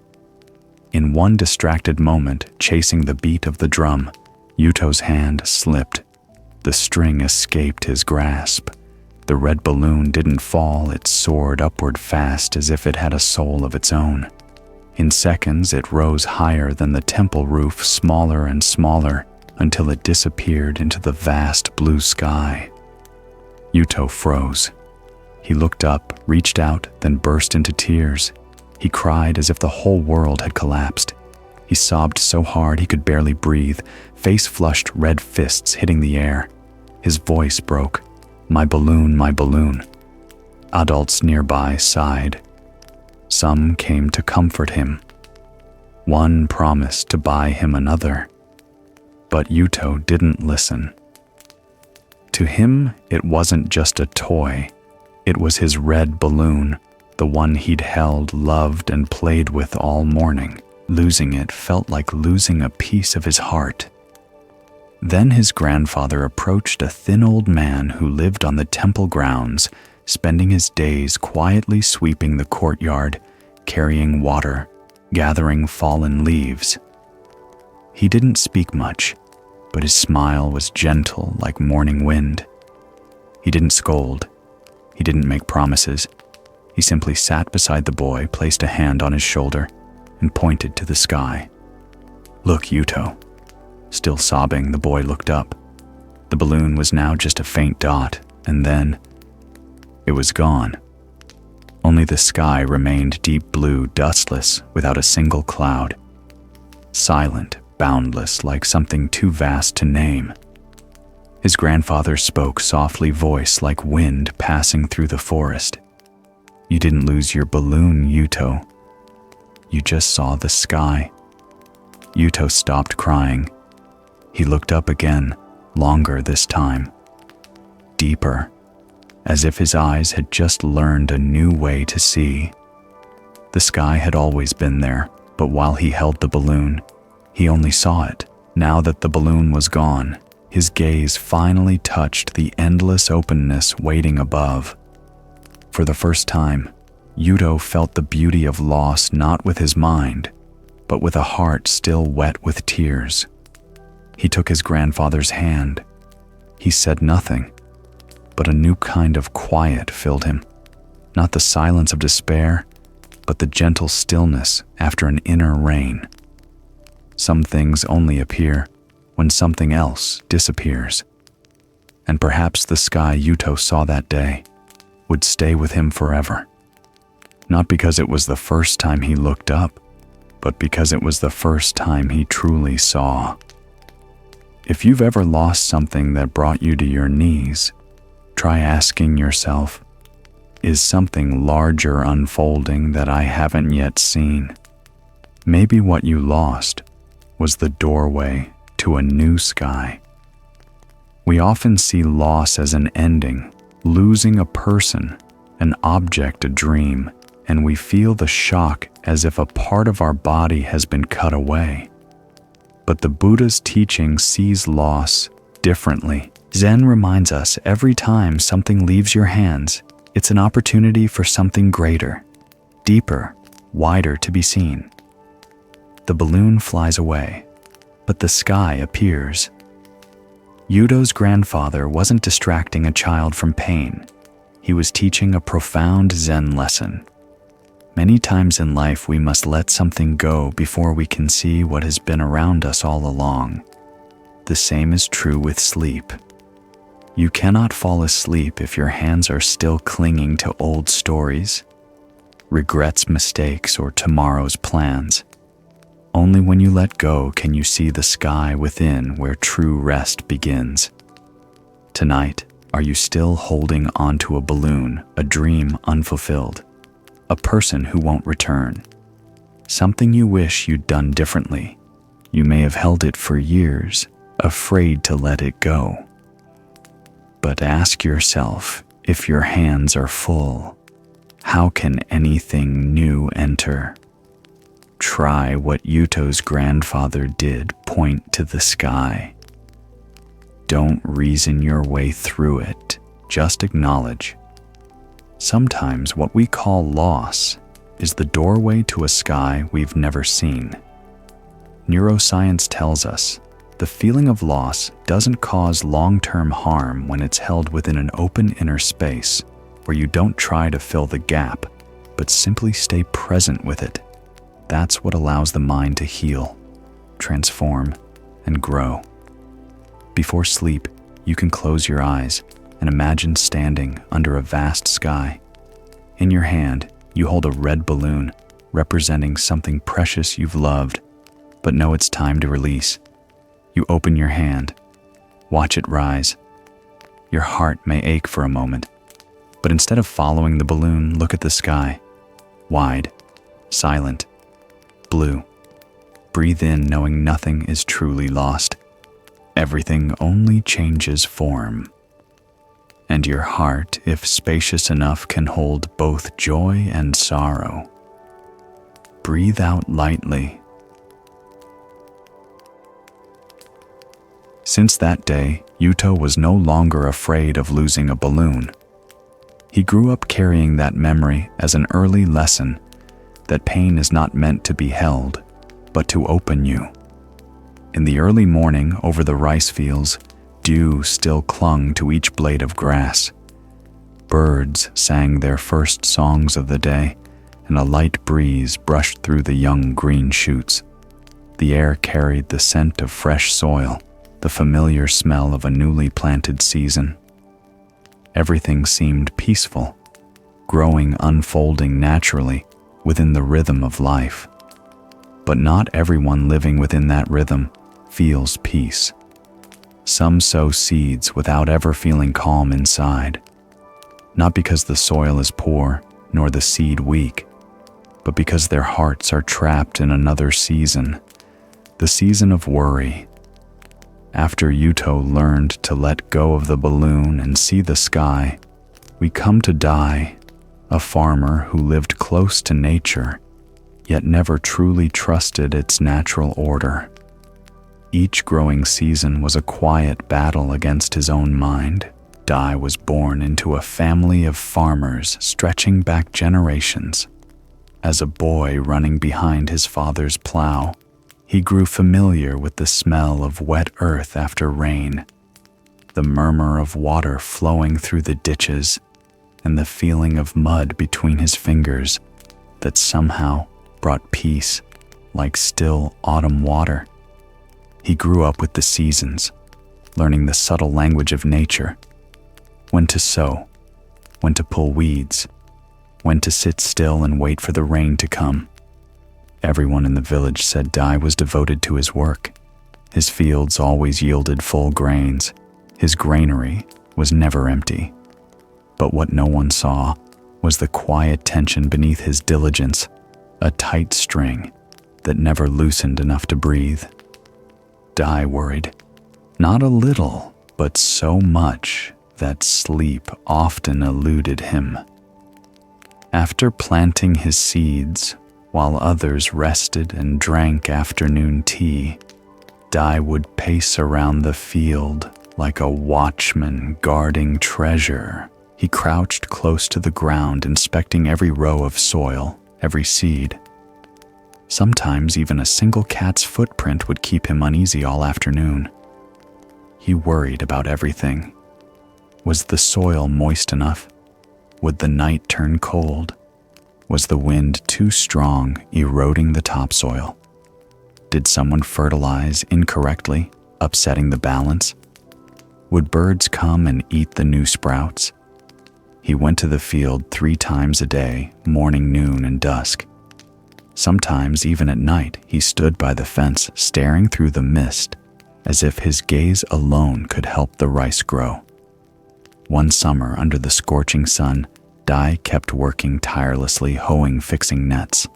In one distracted moment, chasing the beat of the drum, Yuto's hand slipped. The string escaped his grasp. The red balloon didn't fall, it soared upward fast as if it had a soul of its own. In seconds, it rose higher than the temple roof, smaller and smaller, until it disappeared into the vast blue sky. Yuto froze. He looked up, reached out, then burst into tears. He cried as if the whole world had collapsed. He sobbed so hard he could barely breathe, face-flushed red fists hitting the air. His voice broke. "My balloon, my balloon." Adults nearby sighed. Some came to comfort him. One promised to buy him another. But Yuto didn't listen. To him, it wasn't just a toy. It was his red balloon, the one he'd held, loved, and played with all morning. Losing it felt like losing a piece of his heart. Then his grandfather approached a thin old man who lived on the temple grounds, spending his days quietly sweeping the courtyard, carrying water, gathering fallen leaves. He didn't speak much, but his smile was gentle like morning wind. He didn't scold. He didn't make promises. He simply sat beside the boy, placed a hand on his shoulder, and pointed to the sky. "Look, Yuto." Still sobbing, the boy looked up. The balloon was now just a faint dot, and then it was gone. Only the sky remained deep blue, dustless, without a single cloud. Silent, boundless, like something too vast to name. His grandfather spoke softly, voice like wind passing through the forest. "You didn't lose your balloon, Yuto. You just saw the sky." Yuto stopped crying. He looked up again, longer this time. Deeper, as if his eyes had just learned a new way to see. The sky had always been there, but while he held the balloon, he only saw it. Now that the balloon was gone, his gaze finally touched the endless openness waiting above. For the first time, Yuto felt the beauty of loss not with his mind, but with a heart still wet with tears. He took his grandfather's hand. He said nothing, but a new kind of quiet filled him. Not the silence of despair, but the gentle stillness after an inner rain. Some things only appear when something else disappears. And perhaps the sky Yuto saw that day would stay with him forever. Not because it was the first time he looked up, but because it was the first time he truly saw. If you've ever lost something that brought you to your knees, try asking yourself, is something larger unfolding that I haven't yet seen? Maybe what you lost was the doorway to a new sky. We often see loss as an ending, losing a person, an object, a dream, and we feel the shock as if a part of our body has been cut away. But the Buddha's teaching sees loss differently. Zen reminds us every time something leaves your hands, it's an opportunity for something greater, deeper, wider to be seen. The balloon flies away, but the sky appears. Yuto's grandfather wasn't distracting a child from pain. He was teaching a profound Zen lesson. Many times in life we must let something go before we can see what has been around us all along. The same is true with sleep. You cannot fall asleep if your hands are still clinging to old stories, regrets, mistakes, or tomorrow's plans. Only when you let go can you see the sky within where true rest begins. Tonight, are you still holding onto a balloon, a dream unfulfilled, a person who won't return, something you wish you'd done differently? You may have held it for years, afraid to let it go. But ask yourself, if your hands are full, how can anything new enter? Try what Yuto's grandfather did, point to the sky. Don't reason your way through it, just acknowledge. Sometimes what we call loss is the doorway to a sky we've never seen. Neuroscience tells us the feeling of loss doesn't cause long-term harm when it's held within an open inner space where you don't try to fill the gap, but simply stay present with it. That's what allows the mind to heal, transform, and grow. Before sleep, you can close your eyes and imagine standing under a vast sky. In your hand, you hold a red balloon representing something precious you've loved, but know it's time to release. You open your hand, watch it rise. Your heart may ache for a moment, but instead of following the balloon, look at the sky. Wide, silent, blue. Breathe in, knowing nothing is truly lost. Everything only changes form. And your heart, if spacious enough, can hold both joy and sorrow. Breathe out lightly. Since that day, Yuto was no longer afraid of losing a balloon. He grew up carrying that memory as an early lesson that pain is not meant to be held, but to open you. In the early morning over the rice fields, dew still clung to each blade of grass. Birds sang their first songs of the day, and a light breeze brushed through the young green shoots. The air carried the scent of fresh soil, the familiar smell of a newly planted season. Everything seemed peaceful, growing, unfolding naturally within the rhythm of life. But not everyone living within that rhythm feels peace. Some sow seeds without ever feeling calm inside, not because the soil is poor nor the seed weak, but because their hearts are trapped in another season, the season of worry. After Yuto learned to let go of the balloon and see the sky, we come to Dai, a farmer who lived close to nature, yet never truly trusted its natural order. Each growing season was a quiet battle against his own mind. Dai was born into a family of farmers stretching back generations. As a boy running behind his father's plow, he grew familiar with the smell of wet earth after rain, the murmur of water flowing through the ditches, and the feeling of mud between his fingers that somehow brought peace, like still autumn water. He grew up with the seasons, learning the subtle language of nature, when to sow, when to pull weeds, when to sit still and wait for the rain to come. Everyone in the village said Dai was devoted to his work. His fields always yielded full grains. His granary was never empty. But what no one saw was the quiet tension beneath his diligence, a tight string that never loosened enough to breathe. Dai worried, not a little, but so much that sleep often eluded him. After planting his seeds, while others rested and drank afternoon tea, Dai would pace around the field like a watchman guarding treasure. He crouched close to the ground, inspecting every row of soil, every seed. Sometimes even a single cat's footprint would keep him uneasy all afternoon. He worried about everything. Was the soil moist enough? Would the night turn cold? Was the wind too strong, eroding the topsoil? Did someone fertilize incorrectly, upsetting the balance? Would birds come and eat the new sprouts? He went to the field 3 times a day, morning, noon, and dusk. Sometimes, even at night, he stood by the fence, staring through the mist, as if his gaze alone could help the rice grow. One summer, under the scorching sun, Dai kept working tirelessly, hoeing, fixing nets.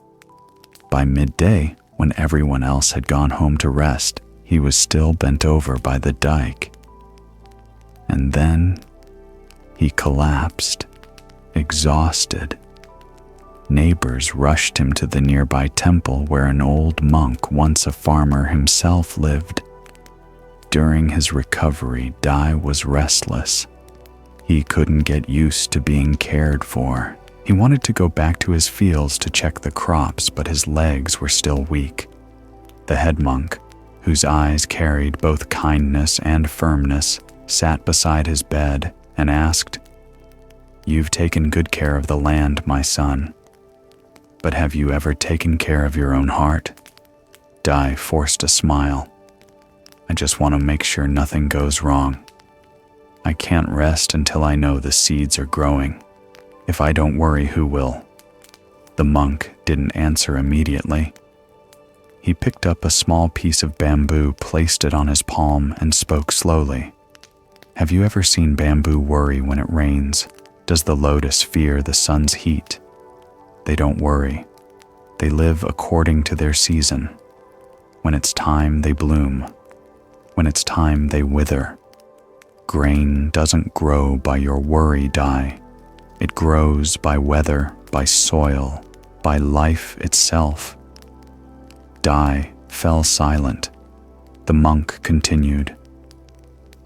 By midday, when everyone else had gone home to rest, he was still bent over by the dike. And then he collapsed, exhausted. Neighbors rushed him to the nearby temple where an old monk, once a farmer himself, lived. During his recovery, Dai was restless. He couldn't get used to being cared for. He wanted to go back to his fields to check the crops, but his legs were still weak. The head monk, whose eyes carried both kindness and firmness, sat beside his bed and asked, "You've taken good care of the land, my son. But have you ever taken care of your own heart?" Dai forced a smile. "I just want to make sure nothing goes wrong. I can't rest until I know the seeds are growing. If I don't worry, who will?" The monk didn't answer immediately. He picked up a small piece of bamboo, placed it on his palm, and spoke slowly. "Have you ever seen bamboo worry when it rains? Does the lotus fear the sun's heat? They don't worry. They live according to their season. When it's time, they bloom. When it's time, they wither. Grain doesn't grow by your worry, Dai. It grows by weather, by soil, by life itself." Dai fell silent. The monk continued,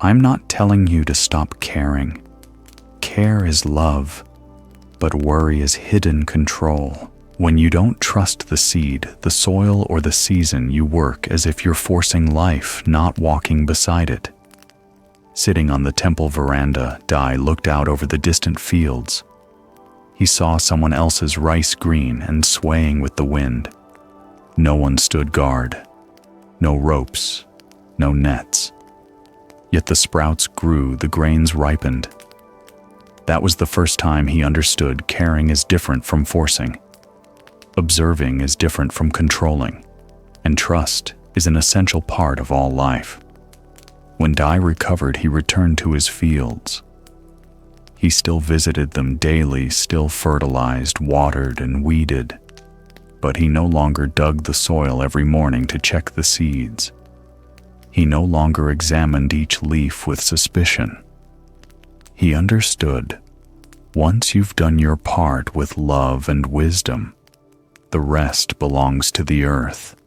"I'm not telling you to stop caring. Care is love, but worry is hidden control. When you don't trust the seed, the soil, or the season, you work as if you're forcing life, not walking beside it." Sitting on the temple veranda, Dai looked out over the distant fields. He saw someone else's rice green and swaying with the wind. No one stood guard. No ropes, no nets. Yet the sprouts grew, the grains ripened. That was the first time he understood caring is different from forcing. Observing is different from controlling. And trust is an essential part of all life. When Dai recovered, he returned to his fields. He still visited them daily, still fertilized, watered, and weeded. But he no longer dug the soil every morning to check the seeds. He no longer examined each leaf with suspicion. He understood, once you've done your part with love and wisdom, the rest belongs to the earth.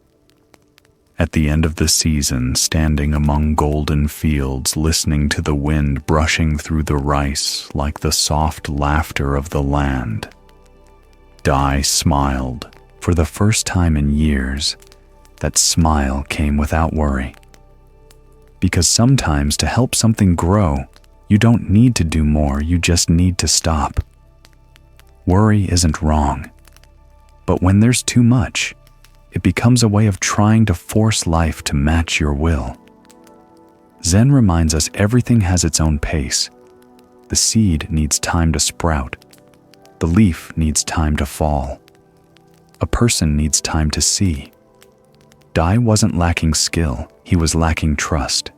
At the end of the season, standing among golden fields, listening to the wind brushing through the rice like the soft laughter of the land, Dai smiled. For the first time in years, that smile came without worry. Because sometimes to help something grow, you don't need to do more, you just need to stop. Worry isn't wrong, but when there's too much, it becomes a way of trying to force life to match your will. Zen reminds us everything has its own pace. The seed needs time to sprout. The leaf needs time to fall. A person needs time to see. Dai wasn't lacking skill, he was lacking trust,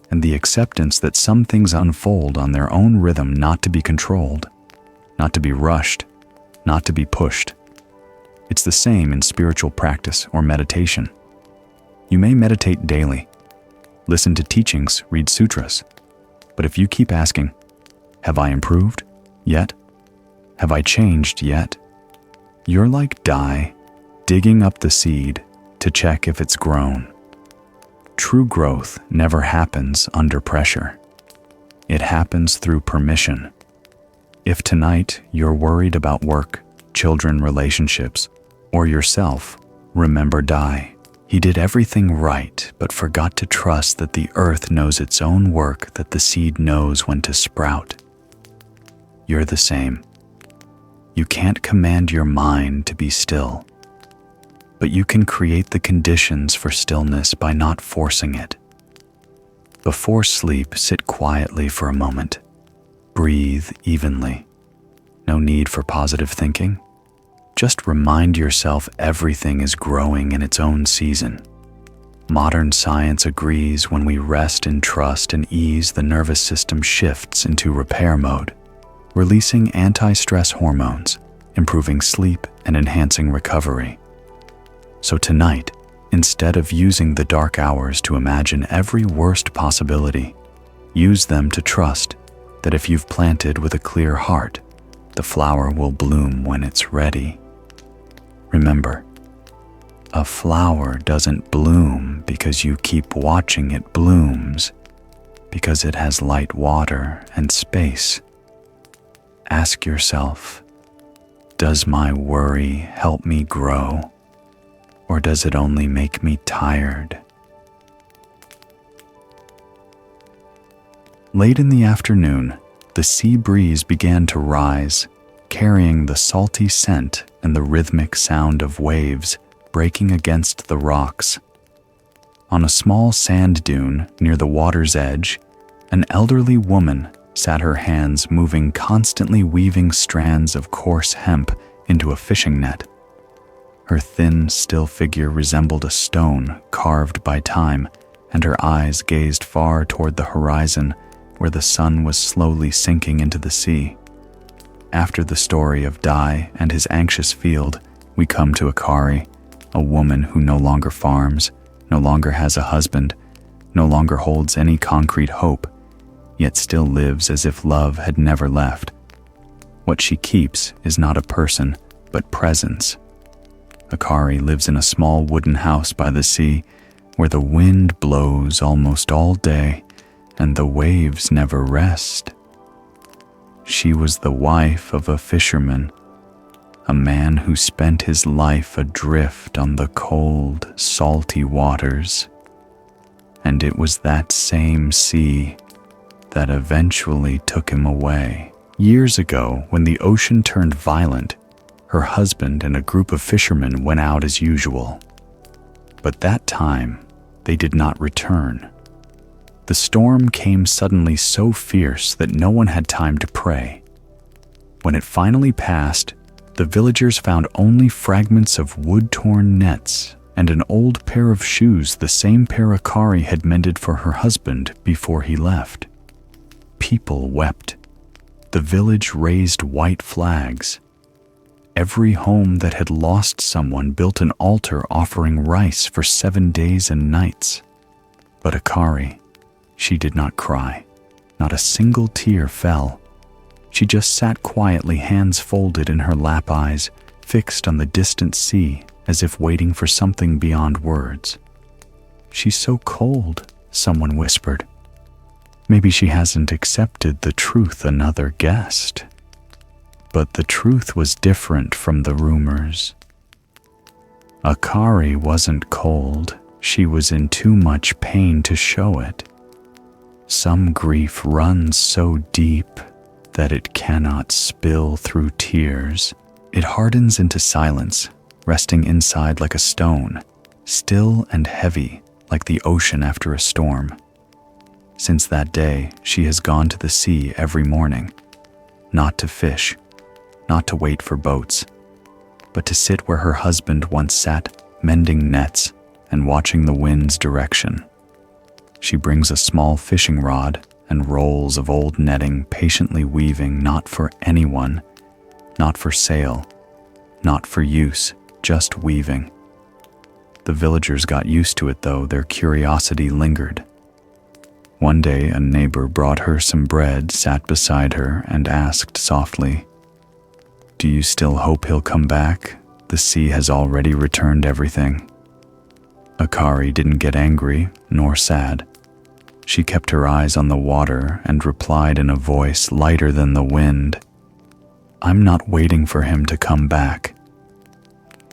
and the acceptance that some things unfold on their own rhythm, not to be controlled, not to be rushed, not to be pushed. It's the same in spiritual practice or meditation. You may meditate daily, listen to teachings, read sutras, but if you keep asking, "Have I improved yet? Have I changed yet?" you're like Dai, digging up the seed to check if it's grown. True growth never happens under pressure. It happens through permission. If tonight you're worried about work, children, relationships, or yourself, remember Dai. He did everything right, but forgot to trust that the earth knows its own work, that the seed knows when to sprout. You're the same. You can't command your mind to be still, but you can create the conditions for stillness by not forcing it. Before sleep, sit quietly for a moment. Breathe evenly. No need for positive thinking. Just remind yourself everything is growing in its own season. Modern science agrees when we rest in trust and ease, the nervous system shifts into repair mode, releasing anti-stress hormones, improving sleep and enhancing recovery. So tonight, instead of using the dark hours to imagine every worst possibility, use them to trust that if you've planted with a clear heart, the flower will bloom when it's ready. Remember, a flower doesn't bloom because you keep watching it blooms, because it has light, water, and space. Ask yourself, does my worry help me grow, or does it only make me tired? Late in the afternoon, the sea breeze began to rise, carrying the salty scent and the rhythmic sound of waves breaking against the rocks. On a small sand dune near the water's edge, an elderly woman sat, her hands moving, constantly weaving strands of coarse hemp into a fishing net. Her thin, still figure resembled a stone carved by time, and her eyes gazed far toward the horizon where the sun was slowly sinking into the sea. After the story of Dai and his anxious field, we come to Akari, a woman who no longer farms, no longer has a husband, no longer holds any concrete hope, yet still lives as if love had never left. What she keeps is not a person, but presence. Akari lives in a small wooden house by the sea, where the wind blows almost all day and the waves never rest. She was the wife of a fisherman, a man who spent his life adrift on the cold, salty waters. And it was that same sea that eventually took him away. Years ago, when the ocean turned violent, her husband and a group of fishermen went out as usual. But that time, they did not return. The storm came suddenly, so fierce that no one had time to pray. When it finally passed, the villagers found only fragments of wood-torn nets and an old pair of shoes, the same pair Akari had mended for her husband before he left. People wept. The village raised white flags. Every home that had lost someone built an altar offering rice for 7 days and nights. But Akari, she did not cry. Not a single tear fell. She just sat quietly, hands folded in her lap, eyes fixed on the distant sea, as if waiting for something beyond words. "She's so cold," someone whispered. "Maybe she hasn't accepted the truth," another guessed. But the truth was different from the rumors. Akari wasn't cold. She was in too much pain to show it. Some grief runs so deep that it cannot spill through tears. It hardens into silence, resting inside like a stone, still and heavy like the ocean after a storm. Since that day, she has gone to the sea every morning, not to fish, not to wait for boats, but to sit where her husband once sat, mending nets and watching the wind's direction. She brings a small fishing rod and rolls of old netting, patiently weaving, not for anyone, not for sale, not for use, just weaving. The villagers got used to it, though their curiosity lingered. One day, a neighbor brought her some bread, sat beside her, and asked softly, "Do you still hope he'll come back? The sea has already returned everything." Akari didn't get angry nor sad. She kept her eyes on the water and replied in a voice lighter than the wind, "I'm not waiting for him to come back.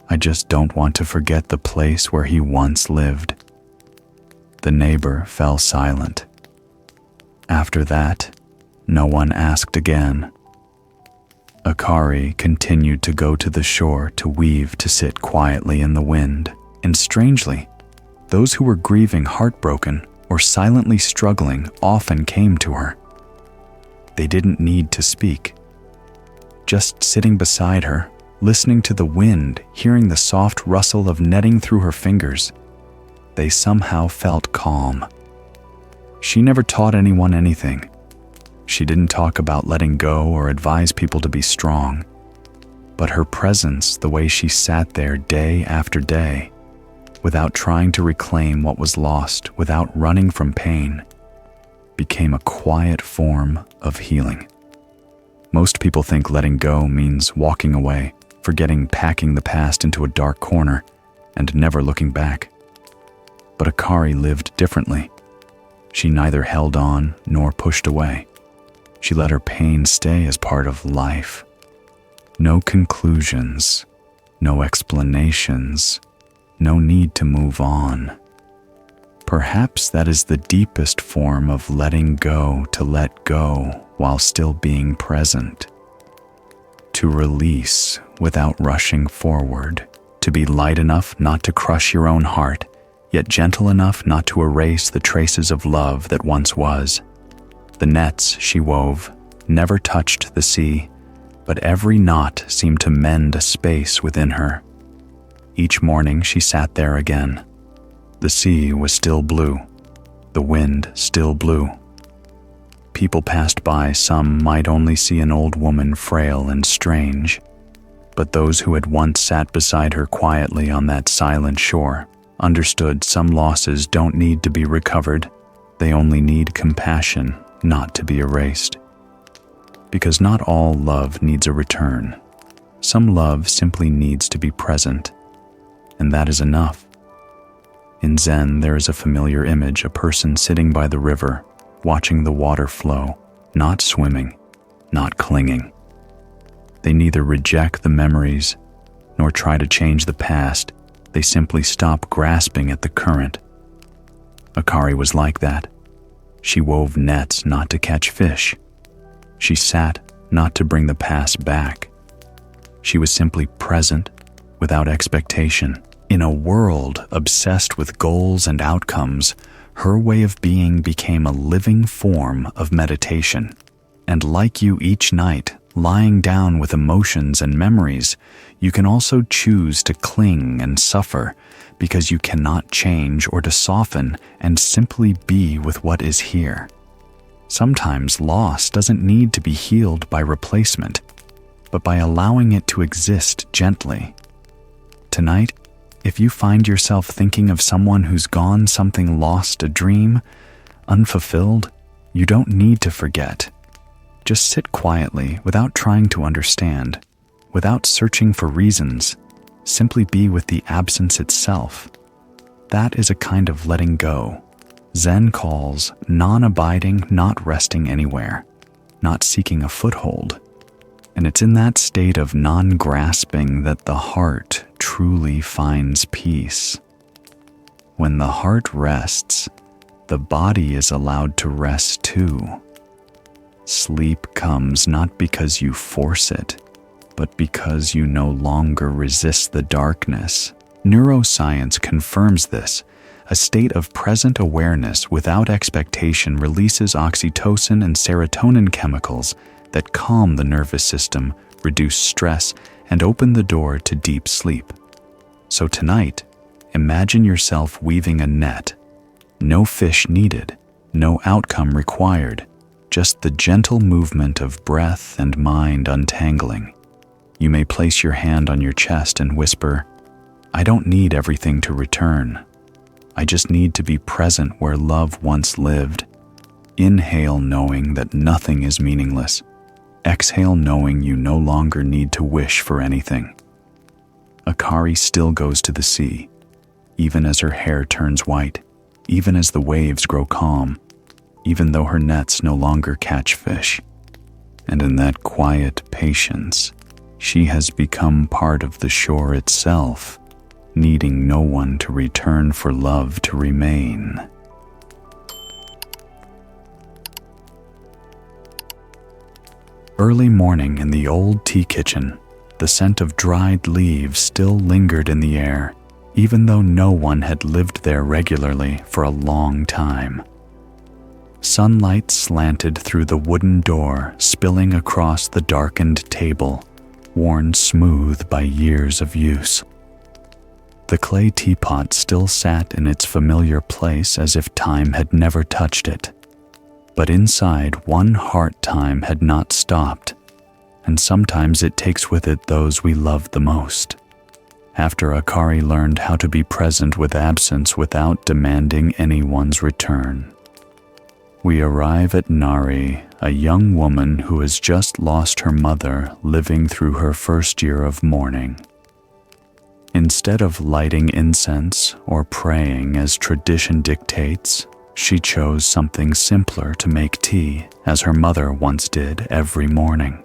I just don't want to forget the place where he once lived." The neighbor fell silent. After that, no one asked again. Akari continued to go to the shore to weave, to sit quietly in the wind. And strangely, those who were grieving, heartbroken, or silently struggling often came to her. They didn't need to speak. Just sitting beside her, listening to the wind, hearing the soft rustle of netting through her fingers. They somehow felt calm. She never taught anyone anything. She didn't talk about letting go or advise people to be strong. But her presence, the way she sat there day after day, without trying to reclaim what was lost, without running from pain, became a quiet form of healing. Most people think letting go means walking away, forgetting, packing the past into a dark corner, and never looking back. But Akari lived differently. She neither held on nor pushed away. She let her pain stay as part of life. No conclusions, no explanations, no need to move on. Perhaps that is the deepest form of letting go, to let go while still being present. To release without rushing forward, to be light enough not to crush your own heart, yet gentle enough not to erase the traces of love that once was. The nets she wove never touched the sea, but every knot seemed to mend a space within her. Each morning she sat there again. The sea was still blue. The wind still blew. People passed by. Some might only see an old woman, frail and strange. But those who had once sat beside her quietly on that silent shore understood some losses don't need to be recovered. They only need compassion, not to be erased. Because not all love needs a return. Some love simply needs to be present, and that is enough. In Zen, there is a familiar image, a person sitting by the river, watching the water flow, not swimming, not clinging. They neither reject the memories nor try to change the past. They simply stop grasping at the current. Akari was like that. She wove nets not to catch fish. She sat not to bring the past back. She was simply present without expectation. In a world obsessed with goals and outcomes, her way of being became a living form of meditation. And like you each night, lying down with emotions and memories, you can also choose to cling and suffer because you cannot change, or to soften and simply be with what is here. Sometimes loss doesn't need to be healed by replacement, but by allowing it to exist gently. Tonight, if you find yourself thinking of someone who's gone, something lost, a dream, unfulfilled, you don't need to forget. Just sit quietly without trying to understand, without searching for reasons. Simply be with the absence itself. That is a kind of letting go. Zen calls non-abiding, not resting anywhere, not seeking a foothold. And it's in that state of non-grasping that the heart truly finds peace. When the heart rests, the body is allowed to rest too. Sleep comes not because you force it, but because you no longer resist the darkness. Neuroscience confirms this. A state of present awareness without expectation releases oxytocin and serotonin chemicals that calm the nervous system, reduce stress, and open the door to deep sleep. So tonight, imagine yourself weaving a net. No fish needed, no outcome required, just the gentle movement of breath and mind untangling. You may place your hand on your chest and whisper, "I don't need everything to return. I just need to be present where love once lived." Inhale knowing that nothing is meaningless. Exhale knowing you no longer need to wish for anything. Akari still goes to the sea, even as her hair turns white, even as the waves grow calm, even though her nets no longer catch fish. And in that quiet patience, she has become part of the shore itself, needing no one to return for love to remain. Early morning in the old tea kitchen, the scent of dried leaves still lingered in the air, even though no one had lived there regularly for a long time. Sunlight slanted through the wooden door, spilling across the darkened table, worn smooth by years of use. The clay teapot still sat in its familiar place as if time had never touched it. But inside, one heart time had not stopped, and sometimes it takes with it those we love the most. After Akari learned how to be present with absence without demanding anyone's return. We arrive at Nari, a young woman who has just lost her mother, living through her first year of mourning. Instead of lighting incense or praying as tradition dictates, she chose something simpler to make tea, as her mother once did every morning.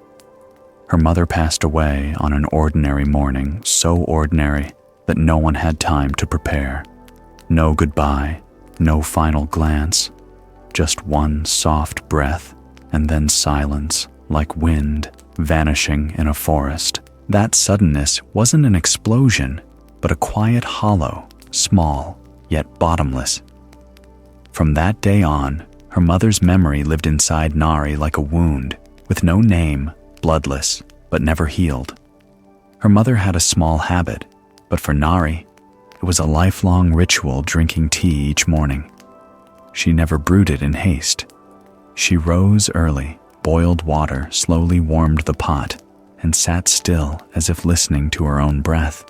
Her mother passed away on an ordinary morning, so ordinary that no one had time to prepare. No goodbye, no final glance, just one soft breath, and then silence, like wind vanishing in a forest. That suddenness wasn't an explosion, but a quiet hollow, small, yet bottomless. From that day on, her mother's memory lived inside Nari like a wound, with no name, bloodless, but never healed. Her mother had a small habit, but for Nari, it was a lifelong ritual drinking tea each morning. She never brewed it in haste. She rose early, boiled water, slowly warmed the pot, and sat still as if listening to her own breath.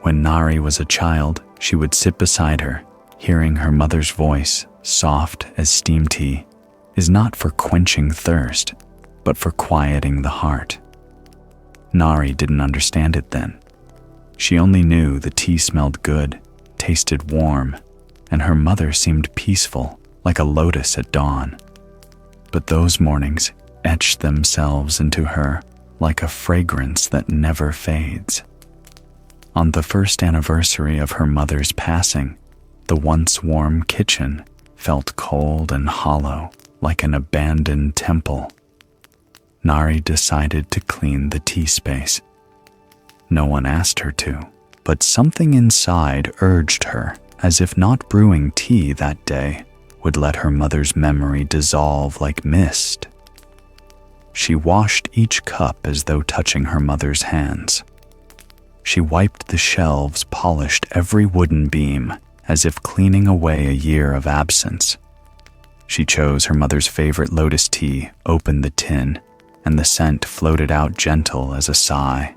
When Nari was a child, she would sit beside her, hearing her mother's voice, soft as steam tea, is not for quenching thirst, but for quieting the heart. Nari didn't understand it then. She only knew the tea smelled good, tasted warm, and her mother seemed peaceful, like a lotus at dawn. But those mornings etched themselves into her like a fragrance that never fades. On the first anniversary of her mother's passing, the once warm kitchen felt cold and hollow, like an abandoned temple. Nari decided to clean the tea space. No one asked her to, but something inside urged her, as if not brewing tea that day would let her mother's memory dissolve like mist. She washed each cup as though touching her mother's hands. She wiped the shelves, polished every wooden beam, as if cleaning away a year of absence. She chose her mother's favorite lotus tea, opened the tin, and the scent floated out gentle as a sigh.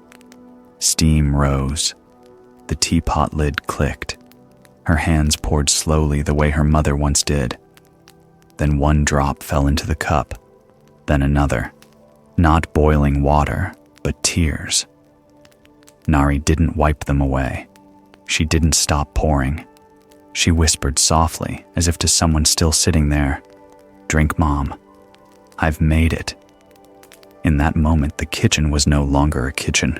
Steam rose. The teapot lid clicked. Her hands poured slowly the way her mother once did. Then one drop fell into the cup, then another. Not boiling water, but tears. Nari didn't wipe them away. She didn't stop pouring. She whispered softly, as if to someone still sitting there, "Drink, Mom. I've made it." In that moment, the kitchen was no longer a kitchen.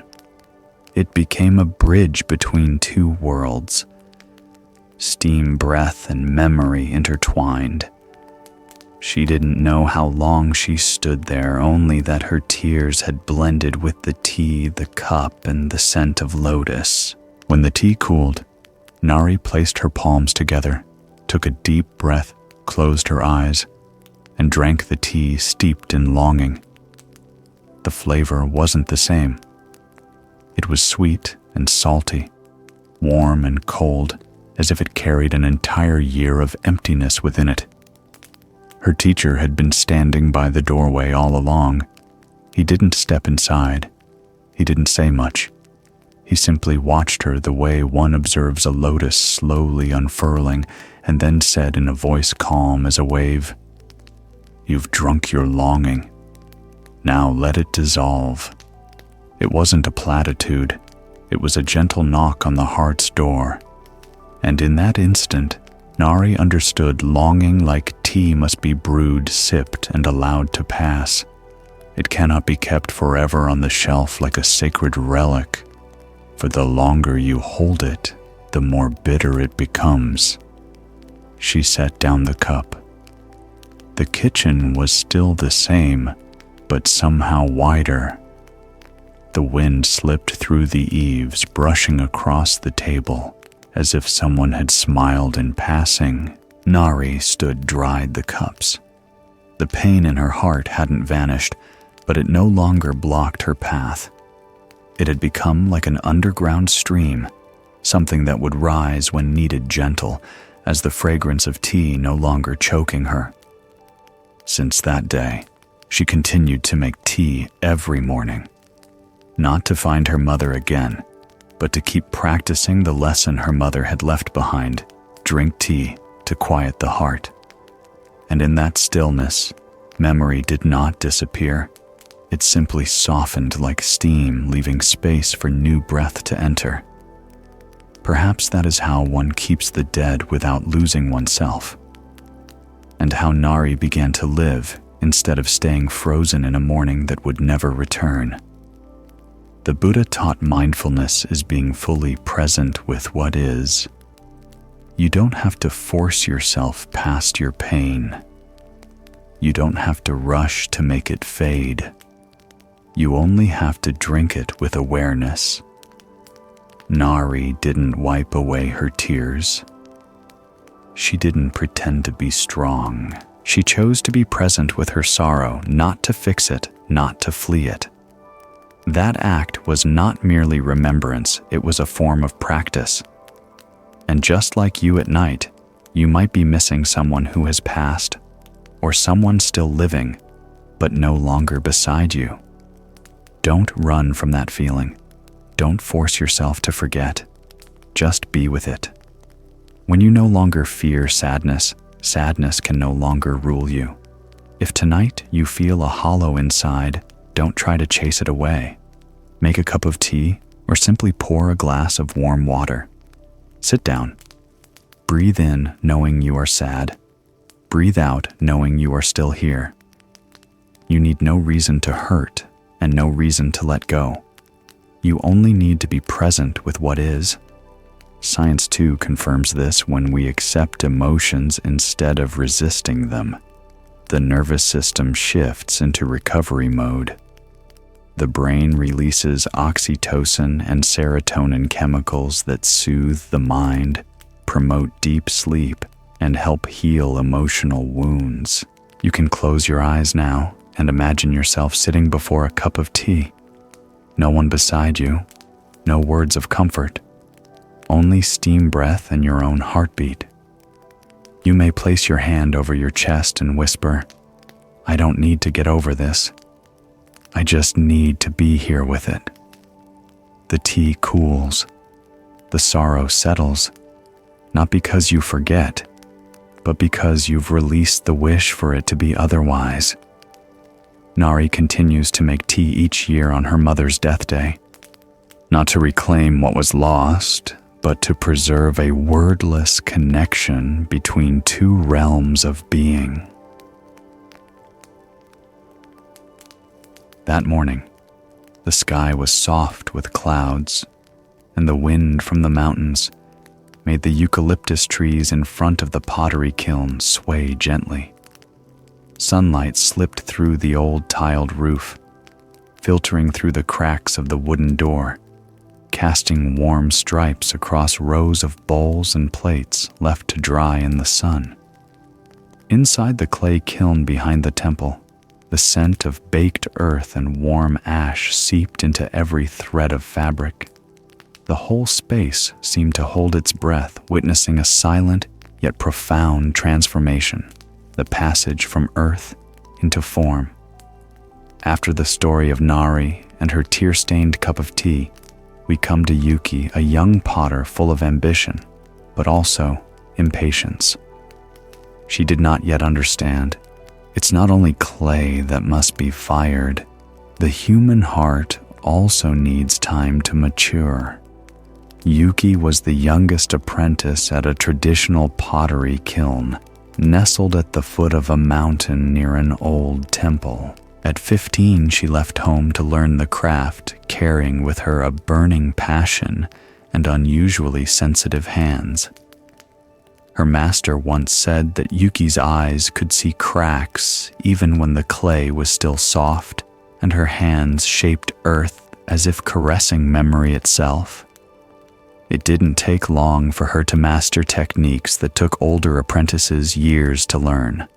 It became a bridge between two worlds. Steam, breath, and memory intertwined. She didn't know how long she stood there, only that her tears had blended with the tea, the cup, and the scent of lotus. When the tea cooled, Nari placed her palms together, took a deep breath, closed her eyes, and drank the tea steeped in longing. The flavor wasn't the same. It was sweet and salty, warm and cold, as if it carried an entire year of emptiness within it. Her teacher had been standing by the doorway all along. He didn't step inside. He didn't say much. He simply watched her the way one observes a lotus slowly unfurling, and then said in a voice calm as a wave, "You've drunk your longing. Now let it dissolve." It wasn't a platitude. It was a gentle knock on the heart's door. And in that instant, Nari understood longing like tea must be brewed, sipped, and allowed to pass. It cannot be kept forever on the shelf like a sacred relic, for the longer you hold it, the more bitter it becomes. She set down the cup. The kitchen was still the same, but somehow wider. The wind slipped through the eaves, brushing across the table, as if someone had smiled in passing. Nari stood dried the cups. The pain in her heart hadn't vanished, but it no longer blocked her path. It had become like an underground stream, something that would rise when needed gentle, as the fragrance of tea no longer choking her. Since that day, she continued to make tea every morning, not to find her mother again, but to keep practicing the lesson her mother had left behind: drink tea to quiet the heart. And in that stillness, memory did not disappear. It simply softened like steam, leaving space for new breath to enter. Perhaps that is how one keeps the dead without losing oneself, and how Nari began to live instead of staying frozen in a morning that would never return. The Buddha taught mindfulness is being fully present with what is. You don't have to force yourself past your pain. You don't have to rush to make it fade. You only have to drink it with awareness. Nari didn't wipe away her tears. She didn't pretend to be strong. She chose to be present with her sorrow, not to fix it, not to flee it. That act was not merely remembrance, it was a form of practice. And just like you at night, you might be missing someone who has passed, or someone still living, but no longer beside you. Don't run from that feeling. Don't force yourself to forget. Just be with it. When you no longer fear sadness, sadness can no longer rule you. If tonight you feel a hollow inside, don't try to chase it away. Make a cup of tea or simply pour a glass of warm water. Sit down. Breathe in knowing you are sad. Breathe out knowing you are still here. You need no reason to hurt and no reason to let go. You only need to be present with what is. Science too confirms this: when we accept emotions instead of resisting them, the nervous system shifts into recovery mode. The brain releases oxytocin and serotonin chemicals that soothe the mind, promote deep sleep, and help heal emotional wounds. You can close your eyes now and imagine yourself sitting before a cup of tea. No one beside you, no words of comfort, only steam breath and your own heartbeat. You may place your hand over your chest and whisper, "I don't need to get over this. I just need to be here with it." The tea cools. The sorrow settles, not because you forget, but because you've released the wish for it to be otherwise. Nari continues to make tea each year on her mother's death day, not to reclaim what was lost, but to preserve a wordless connection between two realms of being. That morning, the sky was soft with clouds, and the wind from the mountains made the eucalyptus trees in front of the pottery kiln sway gently. Sunlight slipped through the old tiled roof, filtering through the cracks of the wooden door, casting warm stripes across rows of bowls and plates left to dry in the sun. Inside the clay kiln behind the temple, the scent of baked earth and warm ash seeped into every thread of fabric. The whole space seemed to hold its breath, witnessing a silent yet profound transformation, the passage from earth into form. After the story of Nari and her tear-stained cup of tea, we come to Yuki, a young potter full of ambition, but also impatience. She did not yet understand. It's not only clay that must be fired. The human heart also needs time to mature. Yuki was the youngest apprentice at a traditional pottery kiln, nestled at the foot of a mountain near an old temple. At 15, she left home to learn the craft, carrying with her a burning passion and unusually sensitive hands. Her master once said that Yuki's eyes could see cracks even when the clay was still soft, and her hands shaped earth as if caressing memory itself. It didn't take long for her to master techniques that took older apprentices years to learn.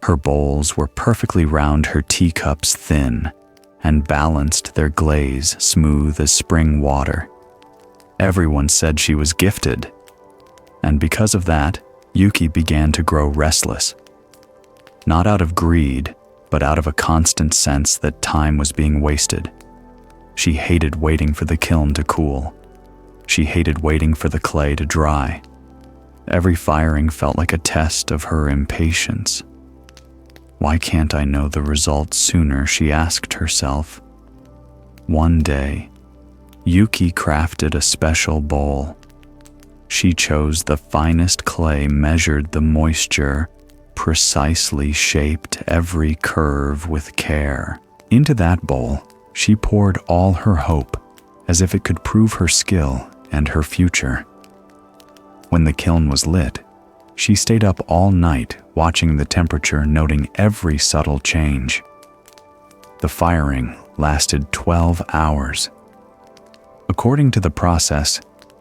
Her bowls were perfectly round, her teacups thin, and balanced their glaze smooth as spring water. Everyone said she was gifted, and because of that, Yuki began to grow restless. Not out of greed, but out of a constant sense that time was being wasted. She hated waiting for the kiln to cool. She hated waiting for the clay to dry. Every firing felt like a test of her impatience. Why can't I know the results sooner, she asked herself. One day, Yuki crafted a special bowl. She chose the finest clay, measured the moisture, precisely shaped every curve with care. Into that bowl, she poured all her hope, as if it could prove her skill and her future. When the kiln was lit, she stayed up all night watching the temperature, noting every subtle change. The firing lasted 12 hours. According to the process,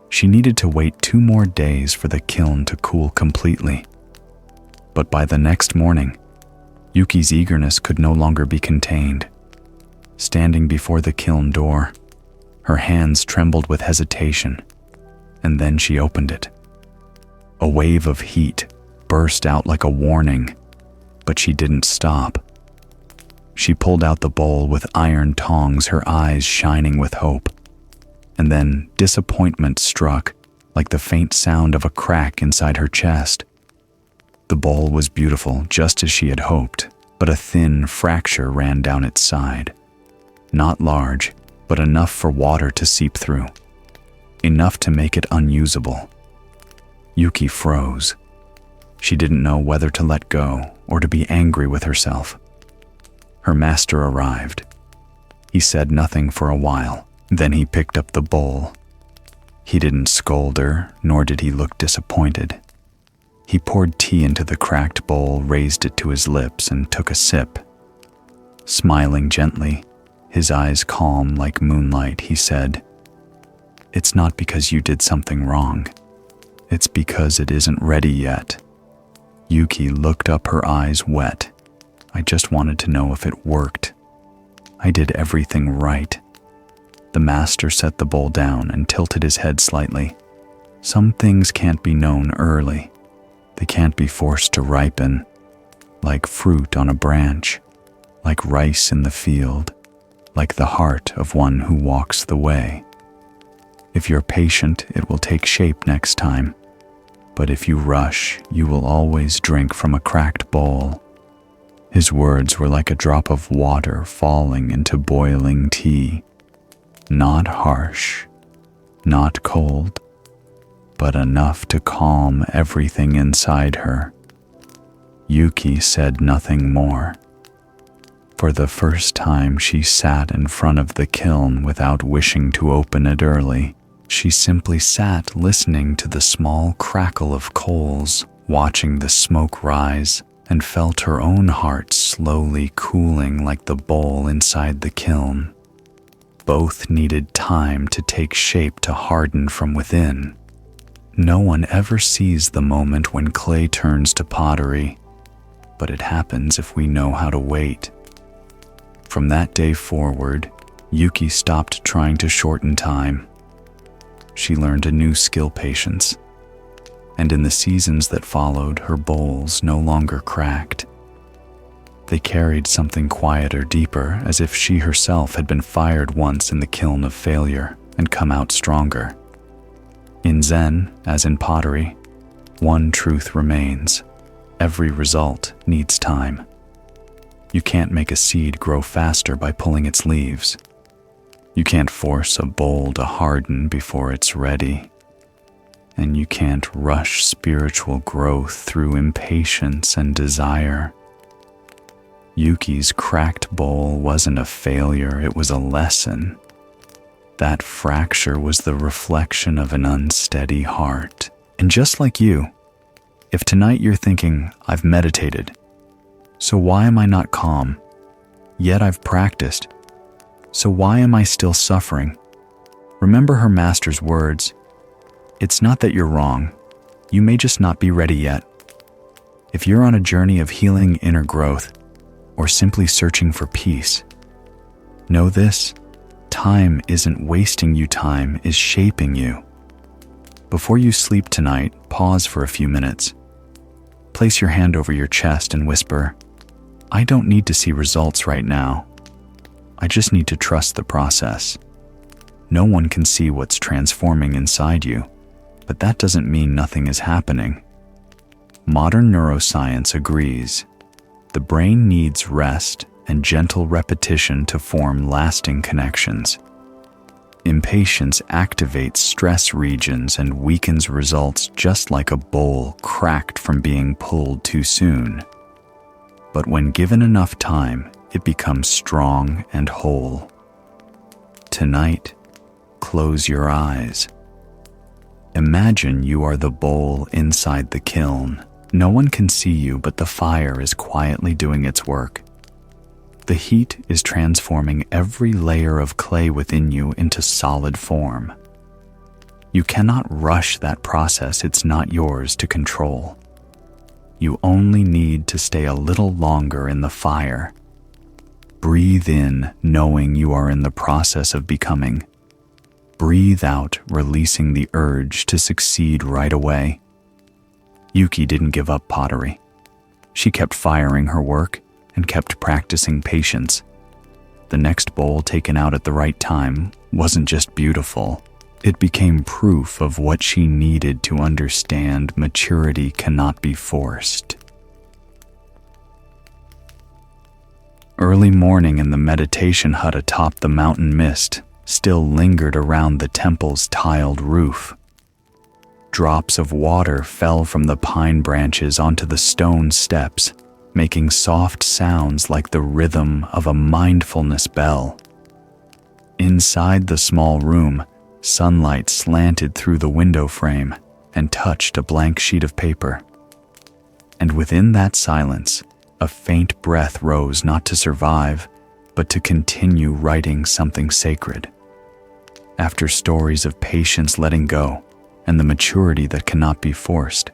she needed to wait 2 more days for the kiln to cool completely. But by the next morning, Yuki's eagerness could no longer be contained. Standing before the kiln door, her hands trembled with hesitation, and then she opened it. A wave of heat burst out like a warning, but she didn't stop. She pulled out the bowl with iron tongs, her eyes shining with hope. And then disappointment struck, like the faint sound of a crack inside her chest. The bowl was beautiful, just as she had hoped, but a thin fracture ran down its side. Not large, but enough for water to seep through. Enough to make it unusable. Yuki froze. She didn't know whether to let go or to be angry with herself. Her master arrived. He said nothing for a while. Then he picked up the bowl. He didn't scold her, nor did he look disappointed. He poured tea into the cracked bowl, raised it to his lips, and took a sip. Smiling gently, his eyes calm like moonlight, he said, "It's not because you did something wrong. It's because it isn't ready yet." Yuki looked up, her eyes wet. "I just wanted to know if it worked. I did everything right." The master set the bowl down and tilted his head slightly. "Some things can't be known early. They can't be forced to ripen, like fruit on a branch, like rice in the field, like the heart of one who walks the way. If you're patient, it will take shape next time. But if you rush, you will always drink from a cracked bowl." His words were like a drop of water falling into boiling tea. Not harsh, not cold, but enough to calm everything inside her. Yuki said nothing more. For the first time, she sat in front of the kiln without wishing to open it early. She simply sat listening to the small crackle of coals, watching the smoke rise, and felt her own heart slowly cooling like the bowl inside the kiln. Both needed time to take shape, to harden from within. No one ever sees the moment when clay turns to pottery, but it happens if we know how to wait. From that day forward, Yuki stopped trying to shorten time. She learned a new skill, patience, and in the seasons that followed, her bowls no longer cracked. They carried something quieter, deeper, as if she herself had been fired once in the kiln of failure and come out stronger. In Zen, as in pottery, one truth remains: every result needs time. You can't make a seed grow faster by pulling its leaves. You can't force a bowl to harden before it's ready. And you can't rush spiritual growth through impatience and desire. Yuki's cracked bowl wasn't a failure, it was a lesson. That fracture was the reflection of an unsteady heart. And just like you, if tonight you're thinking, "I've meditated, so why am I not calm? Yet I've practiced, so why am I still suffering?" Remember her master's words. It's not that you're wrong. You may just not be ready yet. If you're on a journey of healing, inner growth, or simply searching for peace, Know this: time isn't wasting you, time is shaping you. Before you sleep tonight, pause for a few minutes. Place your hand over your chest and whisper, "I don't need to see results right now. I just need to trust the process." No one can see what's transforming inside you, but that doesn't mean nothing is happening. Modern neuroscience agrees. The brain needs rest and gentle repetition to form lasting connections. Impatience activates stress regions and weakens results, just like a bowl cracked from being pulled too soon. But when given enough time, it becomes strong and whole. Tonight, close your eyes. Imagine you are the bowl inside the kiln. No one can see you, but the fire is quietly doing its work. The heat is transforming every layer of clay within you into solid form. You cannot rush that process, it's not yours to control. You only need to stay a little longer in the fire. Breathe in, knowing you are in the process of becoming. Breathe out, releasing the urge to succeed right away. Yuki didn't give up pottery. She kept firing her work and kept practicing patience. The next bowl taken out at the right time wasn't just beautiful. It became proof of what she needed to understand: maturity cannot be forced. Early morning in the meditation hut atop the mountain, mist still lingered around the temple's tiled roof. Drops of water fell from the pine branches onto the stone steps, making soft sounds like the rhythm of a mindfulness bell. Inside the small room, sunlight slanted through the window frame and touched a blank sheet of paper. And within that silence, a faint breath rose, not to survive, but to continue writing something sacred. After stories of patience, letting go, and the maturity that cannot be forced,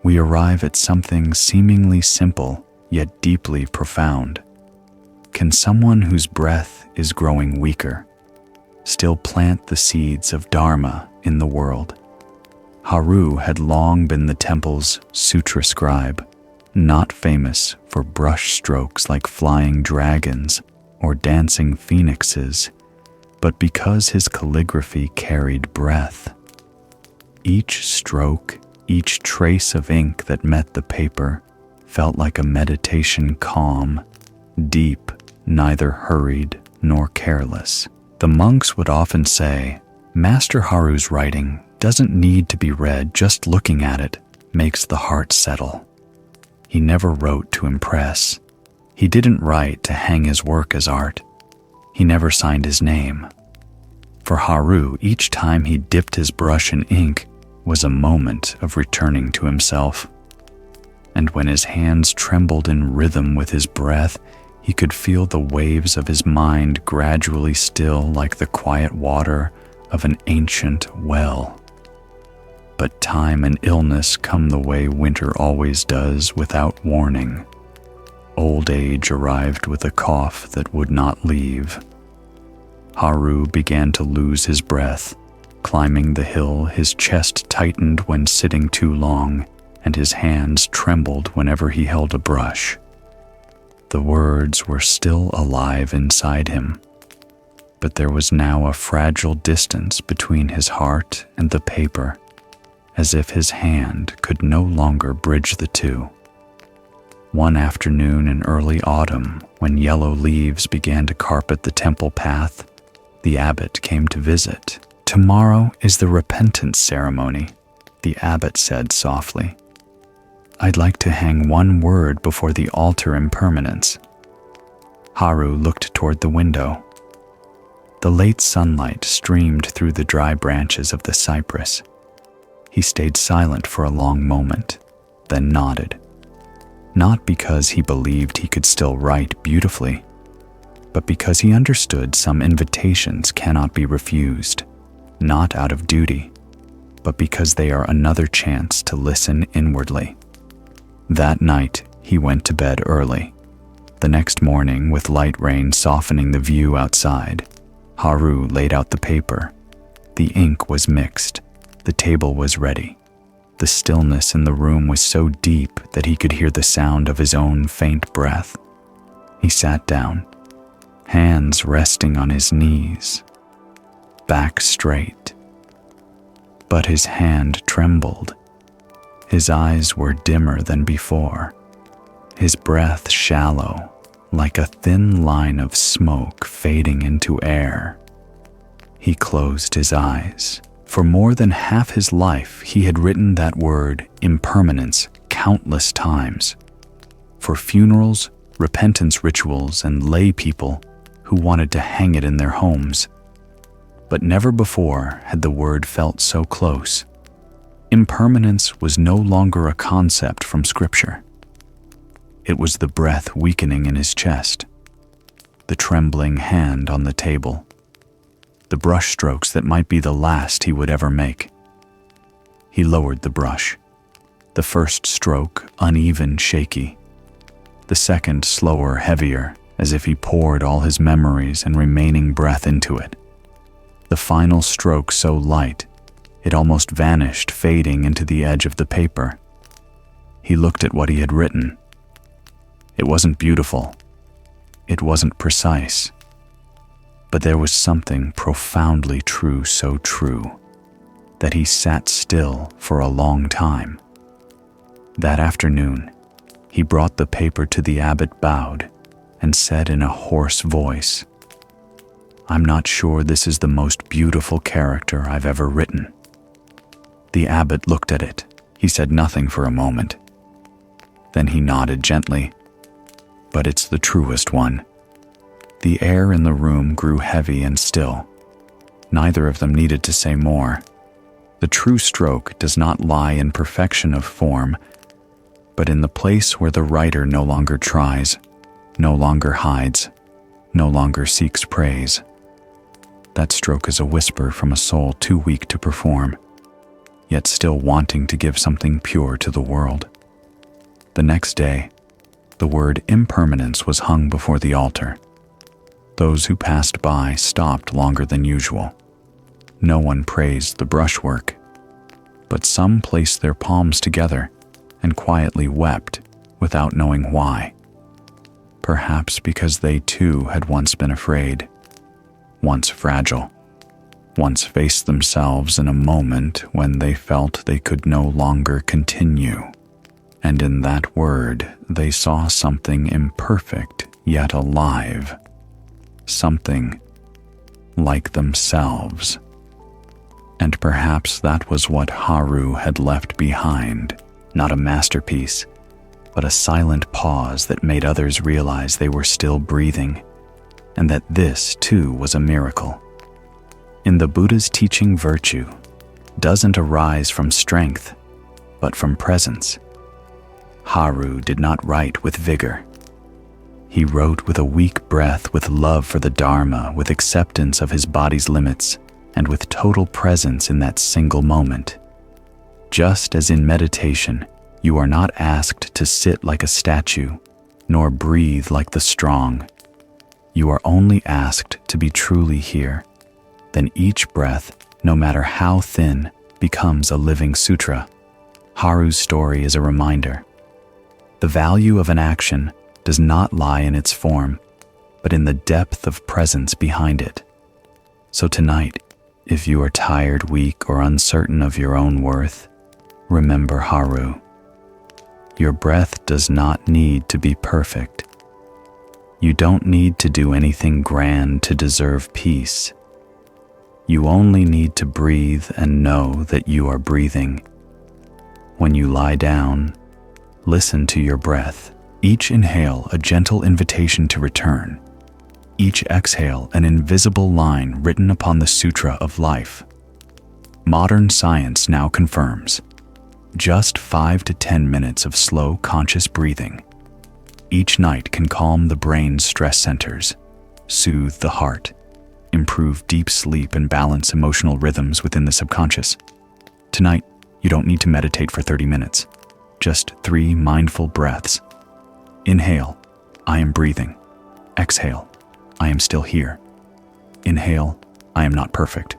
we arrive at something seemingly simple yet deeply profound. Can someone whose breath is growing weaker still plant the seeds of Dharma in the world? Haru had long been the temple's sutra scribe, not famous for brush strokes like flying dragons or dancing phoenixes, but because his calligraphy carried breath. Each stroke, each trace of ink that met the paper felt like a meditation, calm, deep, neither hurried nor careless. The monks would often say, "Master Haru's writing doesn't need to be read, just looking at it makes the heart settle." He never wrote to impress. He didn't write to hang his work as art. He never signed his name. For Haru, each time he dipped his brush in ink was a moment of returning to himself. And when his hands trembled in rhythm with his breath, he could feel the waves of his mind gradually still, like the quiet water of an ancient well. But time and illness come the way winter always does, without warning. Old age arrived with a cough that would not leave. Haru began to lose his breath. Climbing the hill, his chest tightened when sitting too long, and his hands trembled whenever he held a brush. The words were still alive inside him, but there was now a fragile distance between his heart and the paper, as if his hand could no longer bridge the two. One afternoon in early autumn, when yellow leaves began to carpet the temple path, the abbot came to visit. "Tomorrow is the repentance ceremony," the abbot said softly. "I'd like to hang one word before the altar, impermanence." Haru looked toward the window. The late sunlight streamed through the dry branches of the cypress. He stayed silent for a long moment, then nodded. Not because he believed he could still write beautifully, but because he understood some invitations cannot be refused. Not out of duty, but because they are another chance to listen inwardly. That night, he went to bed early. The next morning, with light rain softening the view outside, Haru laid out the paper. The ink was mixed. The table was ready. The stillness in the room was so deep that he could hear the sound of his own faint breath. He sat down, hands resting on his knees, back straight. But his hand trembled. His eyes were dimmer than before, his breath shallow, like a thin line of smoke fading into air. He closed his eyes. For more than half his life, he had written that word, impermanence, countless times. For funerals, repentance rituals, and lay people who wanted to hang it in their homes. But never before had the word felt so close. Impermanence was no longer a concept from Scripture. It was the breath weakening in his chest, the trembling hand on the table, the brush strokes that might be the last he would ever make. He lowered the brush. The first stroke, uneven, shaky. The second, slower, heavier, as if he poured all his memories and remaining breath into it. The final stroke so light, it almost vanished, fading into the edge of the paper. He looked at what he had written. It wasn't beautiful. It wasn't precise. But there was something profoundly true, so true, that he sat still for a long time. That afternoon, he brought the paper to the abbot, bowed, and said in a hoarse voice, "I'm not sure this is the most beautiful character I've ever written." The abbot looked at it. He said nothing for a moment. Then he nodded gently, "But it's the truest one." The air in the room grew heavy and still. Neither of them needed to say more. The true stroke does not lie in perfection of form, but in the place where the writer no longer tries, no longer hides, no longer seeks praise. That stroke is a whisper from a soul too weak to perform, yet still wanting to give something pure to the world. The next day, the word impermanence was hung before the altar. Those who passed by stopped longer than usual. No one praised the brushwork, but some placed their palms together and quietly wept without knowing why. Perhaps because they too had once been afraid, once fragile, once faced themselves in a moment when they felt they could no longer continue. And in that word, they saw something imperfect yet alive. Something like themselves. And perhaps that was what Haru had left behind, not a masterpiece, but a silent pause that made others realize they were still breathing, and that this too was a miracle. In the Buddha's teaching, virtue doesn't arise from strength, but from presence. Haru did not write with vigor. He wrote with a weak breath, with love for the Dharma, with acceptance of his body's limits, and with total presence in that single moment. Just as in meditation, you are not asked to sit like a statue, nor breathe like the strong. You are only asked to be truly here. Then each breath, no matter how thin, becomes a living sutra. Haru's story is a reminder. The value of an action does not lie in its form, but in the depth of presence behind it. So tonight, if you are tired, weak, or uncertain of your own worth, remember Haru. Your breath does not need to be perfect. You don't need to do anything grand to deserve peace. You only need to breathe and know that you are breathing. When you lie down, listen to your breath. Each inhale, a gentle invitation to return. Each exhale, an invisible line written upon the sutra of life. Modern science now confirms just 5 to 10 minutes of slow, conscious breathing each night can calm the brain's stress centers, soothe the heart, improve deep sleep, and balance emotional rhythms within the subconscious. Tonight, you don't need to meditate for 30 minutes. Just 3 mindful breaths. Inhale, I am breathing. Exhale, I am still here. Inhale, I am not perfect.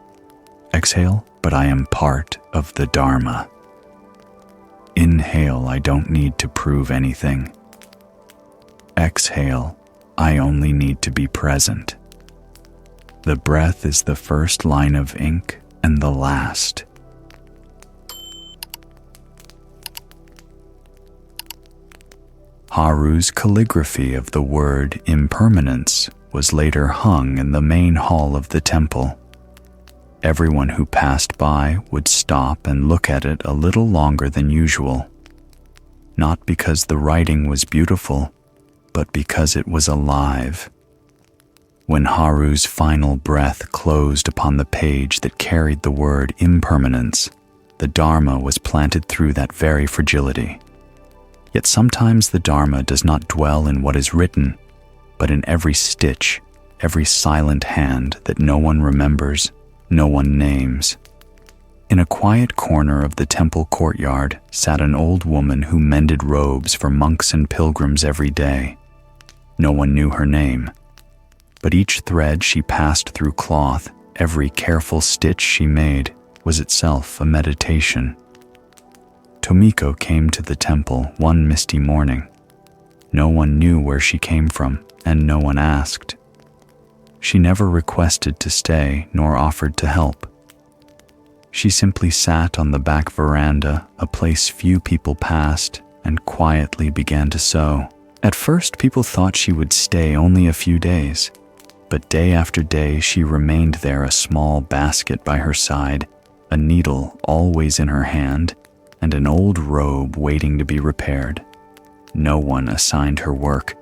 Exhale, but I am part of the Dharma. Inhale, I don't need to prove anything. Exhale, I only need to be present. The breath is the first line of ink and the last. Haru's calligraphy of the word impermanence was later hung in the main hall of the temple. Everyone who passed by would stop and look at it a little longer than usual, not because the writing was beautiful, but because it was alive. When Haru's final breath closed upon the page that carried the word impermanence, the Dharma was planted through that very fragility. Yet sometimes the Dharma does not dwell in what is written, but in every stitch, every silent hand that no one remembers, no one names. In a quiet corner of the temple courtyard sat an old woman who mended robes for monks and pilgrims every day. No one knew her name, but each thread she passed through cloth, every careful stitch she made, was itself a meditation. Tomiko came to the temple one misty morning. No one knew where she came from, and no one asked. She never requested to stay nor offered to help. She simply sat on the back veranda, a place few people passed, and quietly began to sew. At first, people thought she would stay only a few days, but day after day she remained there, a small basket by her side, a needle always in her hand, and an old robe waiting to be repaired. No one assigned her work.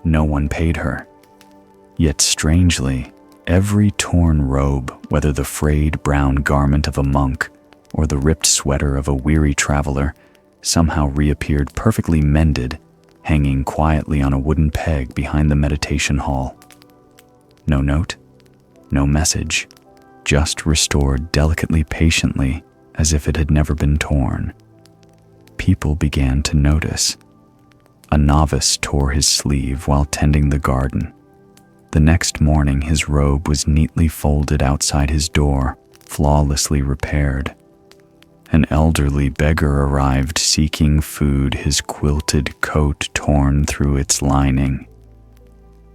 No one paid her. Yet strangely, every torn robe, whether the frayed brown garment of a monk or the ripped sweater of a weary traveler, somehow reappeared perfectly mended, hanging quietly on a wooden peg behind the meditation hall. No note, no message, just restored delicately, patiently, as if it had never been torn. People began to notice. A novice tore his sleeve while tending the garden. The next morning, his robe was neatly folded outside his door, flawlessly repaired. An elderly beggar arrived seeking food, his quilted coat torn through its lining.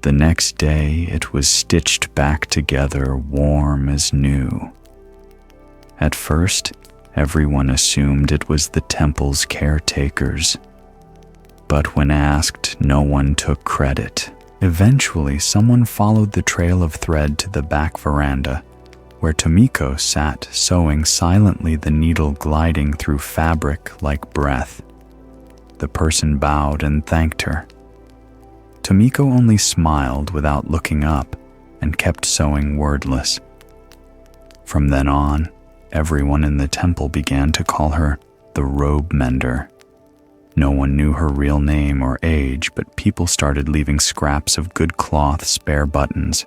The next day, it was stitched back together, warm as new. At first, everyone assumed it was the temple's caretakers. But when asked, no one took credit. Eventually, someone followed the trail of thread to the back veranda, where Tomiko sat sewing silently, the needle gliding through fabric like breath. The person bowed and thanked her. Tomiko only smiled without looking up and kept sewing wordless. From then on, everyone in the temple began to call her the robe mender. No one knew her real name or age, but people started leaving scraps of good cloth, spare buttons,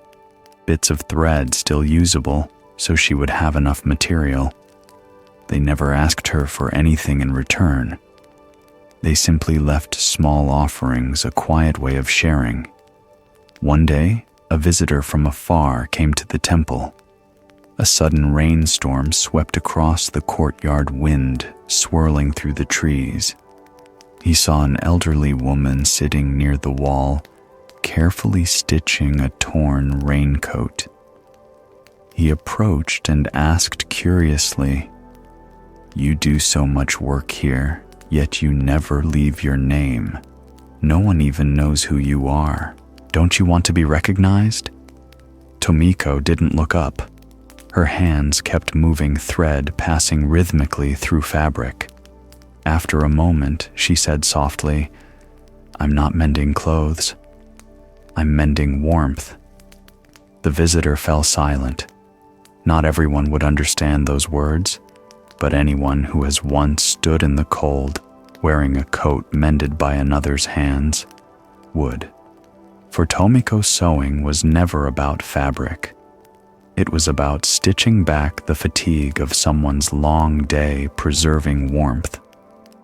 bits of thread still usable, so she would have enough material. They never asked her for anything in return. They simply left small offerings, a quiet way of sharing. One day, a visitor from afar came to the temple. A sudden rainstorm swept across the courtyard, wind swirling through the trees. He saw an elderly woman sitting near the wall, carefully stitching a torn raincoat. He approached and asked curiously, "You do so much work here, yet you never leave your name. No one even knows who you are. Don't you want to be recognized?" Tomiko didn't look up. Her hands kept moving, thread passing rhythmically through fabric. After a moment, she said softly, "I'm not mending clothes. I'm mending warmth." The visitor fell silent. Not everyone would understand those words, but anyone who has once stood in the cold, wearing a coat mended by another's hands, would. For Tomiko, sewing was never about fabric. It was about stitching back the fatigue of someone's long day, preserving warmth,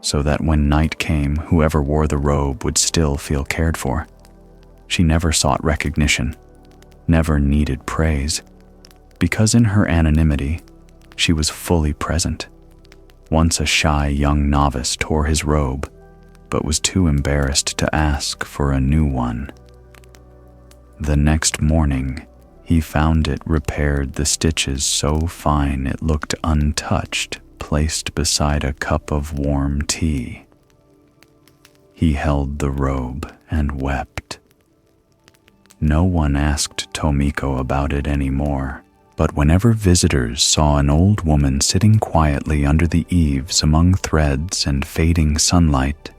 so that when night came, whoever wore the robe would still feel cared for. She never sought recognition, never needed praise, because in her anonymity, she was fully present. Once a shy young novice tore his robe, but was too embarrassed to ask for a new one. The next morning, he found it repaired, the stitches so fine it looked untouched, placed beside a cup of warm tea. He held the robe and wept. No one asked Tomiko about it anymore, but whenever visitors saw an old woman sitting quietly under the eaves among threads and fading sunlight,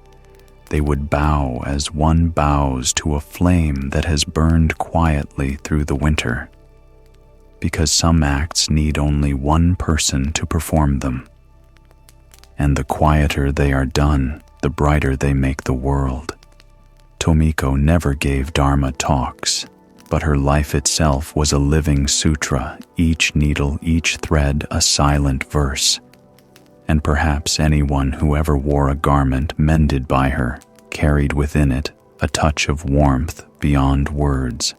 they would bow as one bows to a flame that has burned quietly through the winter, because some acts need only one person to perform them. And the quieter they are done, the brighter they make the world. Tomiko never gave Dharma talks, but her life itself was a living sutra, each needle, each thread a silent verse. And perhaps anyone who ever wore a garment mended by her carried within it a touch of warmth beyond words.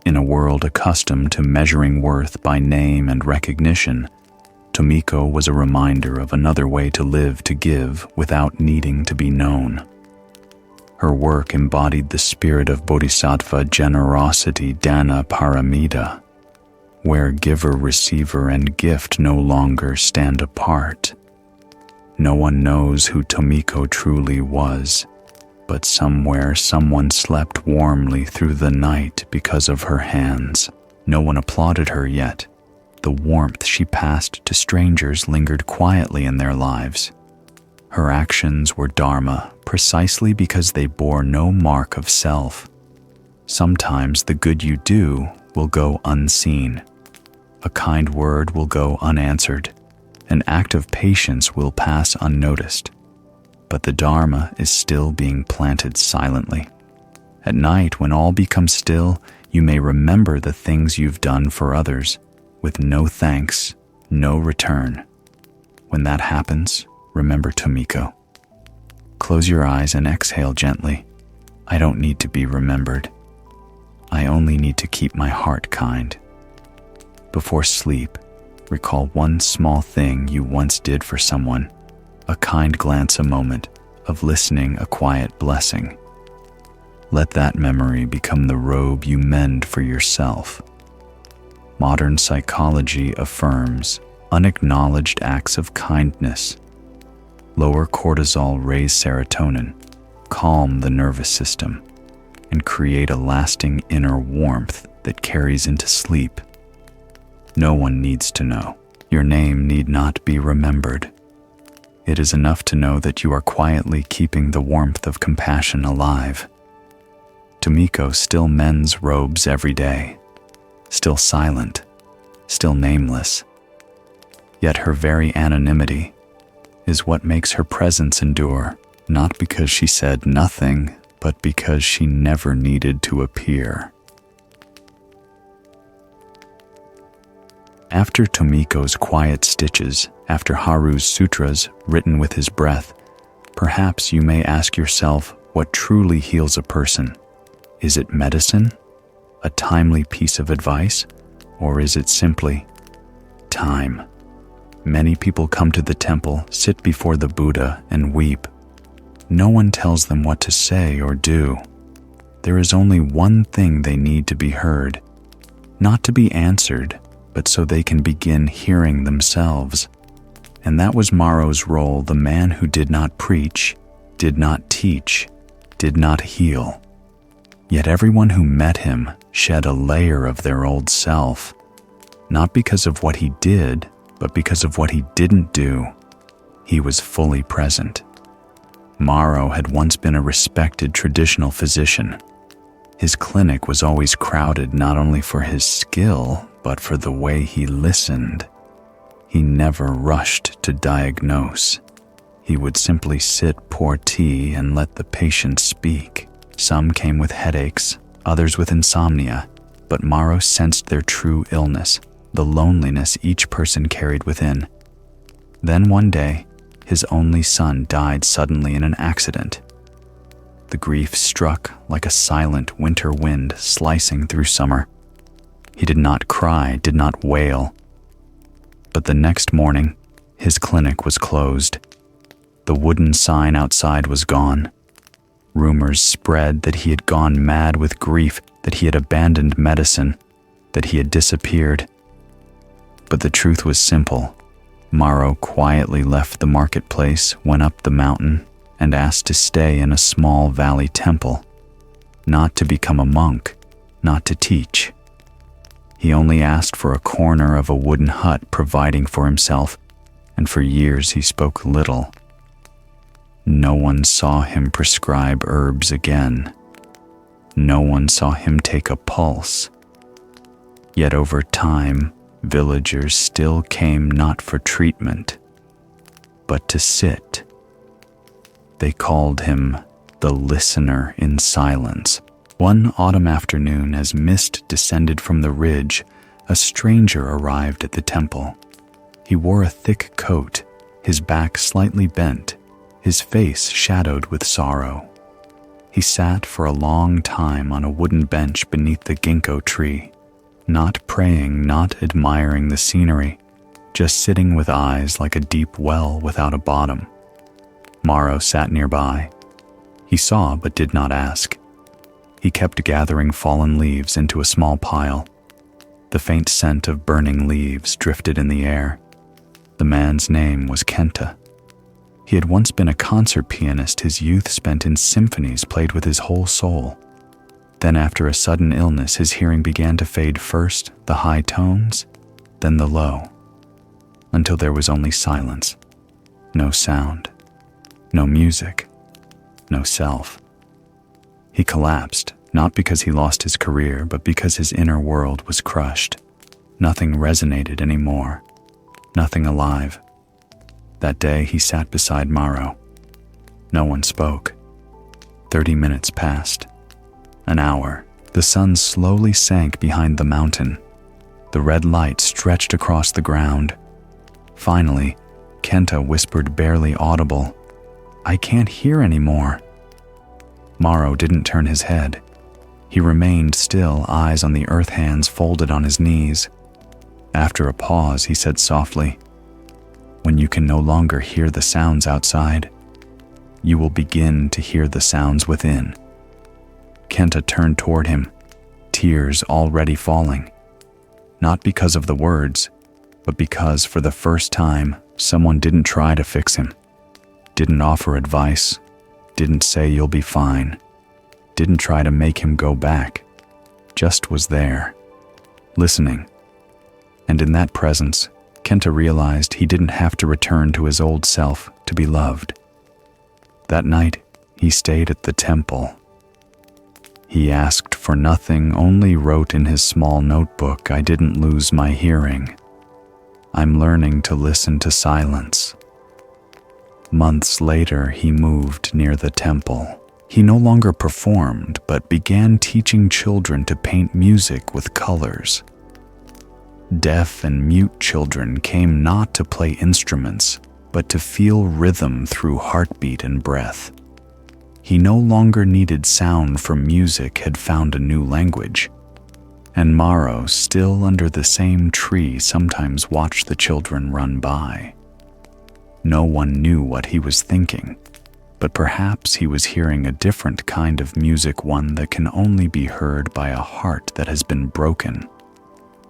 In a world accustomed to measuring worth by name and recognition, Tomiko was a reminder of another way to live, to give without needing to be known. Her work embodied the spirit of bodhisattva generosity, dana paramita, where giver, receiver, and gift no longer stand apart. No one knows who Tomiko truly was, but somewhere someone slept warmly through the night because of her hands. No one applauded her yet. The warmth she passed to strangers lingered quietly in their lives. Her actions were dharma precisely because they bore no mark of self. Sometimes the good you do will go unseen. A kind word will go unanswered. An act of patience will pass unnoticed. But the dharma is still being planted silently. At night, when all becomes still, you may remember the things you've done for others, with no thanks, no return. When that happens, remember Tomiko. Close your eyes and exhale gently. I don't need to be remembered. I only need to keep my heart kind. Before sleep, recall one small thing you once did for someone, a kind glance, a moment of listening, a quiet blessing. Let that memory become the robe you mend for yourself. Modern psychology affirms unacknowledged acts of kindness. Lower cortisol, raise serotonin, calm the nervous system, and create a lasting inner warmth that carries into sleep. No one needs to know. Your name need not be remembered. It is enough to know that you are quietly keeping the warmth of compassion alive. Tomiko still mends robes every day, still silent, still nameless. Yet her very anonymity is what makes her presence endure, not because she said nothing, but because she never needed to appear. After Tomiko's quiet stitches, after Haru's sutras written with his breath, perhaps you may ask yourself what truly heals a person. Is it medicine? A timely piece of advice? Or is it simply time? Many people come to the temple, sit before the Buddha, and weep. No one tells them what to say or do. There is only one thing they need to be heard, not to be answered, but so they can begin hearing themselves. And that was Maro's role, the man who did not preach, did not teach, did not heal. Yet everyone who met him shed a layer of their old self, not because of what he did, but because of what he didn't do. He was fully present. Maro had once been a respected traditional physician. His clinic was always crowded not only for his skill, but for the way he listened. He never rushed to diagnose. He would simply sit, pour tea, and let the patient speak. Some came with headaches, others with insomnia, but Maro sensed their true illness, the loneliness each person carried within. Then one day, his only son died suddenly in an accident. The grief struck like a silent winter wind slicing through summer. He did not cry, did not wail. But the next morning, his clinic was closed. The wooden sign outside was gone. Rumors spread that he had gone mad with grief, that he had abandoned medicine, that he had disappeared. But the truth was simple. Maro quietly left the marketplace, went up the mountain, and asked to stay in a small valley temple, not to become a monk, not to teach. He only asked for a corner of a wooden hut providing for himself, and for years he spoke little. No one saw him prescribe herbs again. No one saw him take a pulse. Yet over time, villagers still came not for treatment, but to sit. They called him the listener in silence. One autumn afternoon, as mist descended from the ridge, a stranger arrived at the temple. He wore a thick coat, his back slightly bent, his face shadowed with sorrow. He sat for a long time on a wooden bench beneath the ginkgo tree, not praying, not admiring the scenery, just sitting with eyes like a deep well without a bottom. Maro sat nearby. He saw but did not ask. He kept gathering fallen leaves into a small pile. The faint scent of burning leaves drifted in the air. The man's name was Kenta. He had once been a concert pianist his youth spent in symphonies played with his whole soul. Then after a sudden illness, his hearing began to fade, first the high tones, then the low, until there was only silence. No sound, no music, no self. He collapsed, not because he lost his career, but because his inner world was crushed. Nothing resonated anymore, nothing alive. That day he sat beside Maro. No one spoke. 30 minutes passed. An hour. The sun slowly sank behind the mountain. The red light stretched across the ground. Finally, Kenta whispered, barely audible, "I can't hear anymore." Maro didn't turn his head. He remained still, eyes on the earth, hands folded on his knees. After a pause, he said softly, "When you can no longer hear the sounds outside, you will begin to hear the sounds within." Kenta turned toward him, tears already falling. Not because of the words, but because for the first time, someone didn't try to fix him, didn't offer advice, didn't say you'll be fine, didn't try to make him go back, just was there, listening. And in that presence, Kenta realized he didn't have to return to his old self to be loved. That night, he stayed at the temple. He asked for nothing, only wrote in his small notebook, "I didn't lose my hearing. I'm learning to listen to silence." Months later, he moved near the temple. He no longer performed, but began teaching children to paint music with colors. Deaf and mute children came not to play instruments, but to feel rhythm through heartbeat and breath. He no longer needed sound from music, had found a new language. And Maro, still under the same tree, sometimes watched the children run by. No one knew what he was thinking, but perhaps he was hearing a different kind of music, one that can only be heard by a heart that has been broken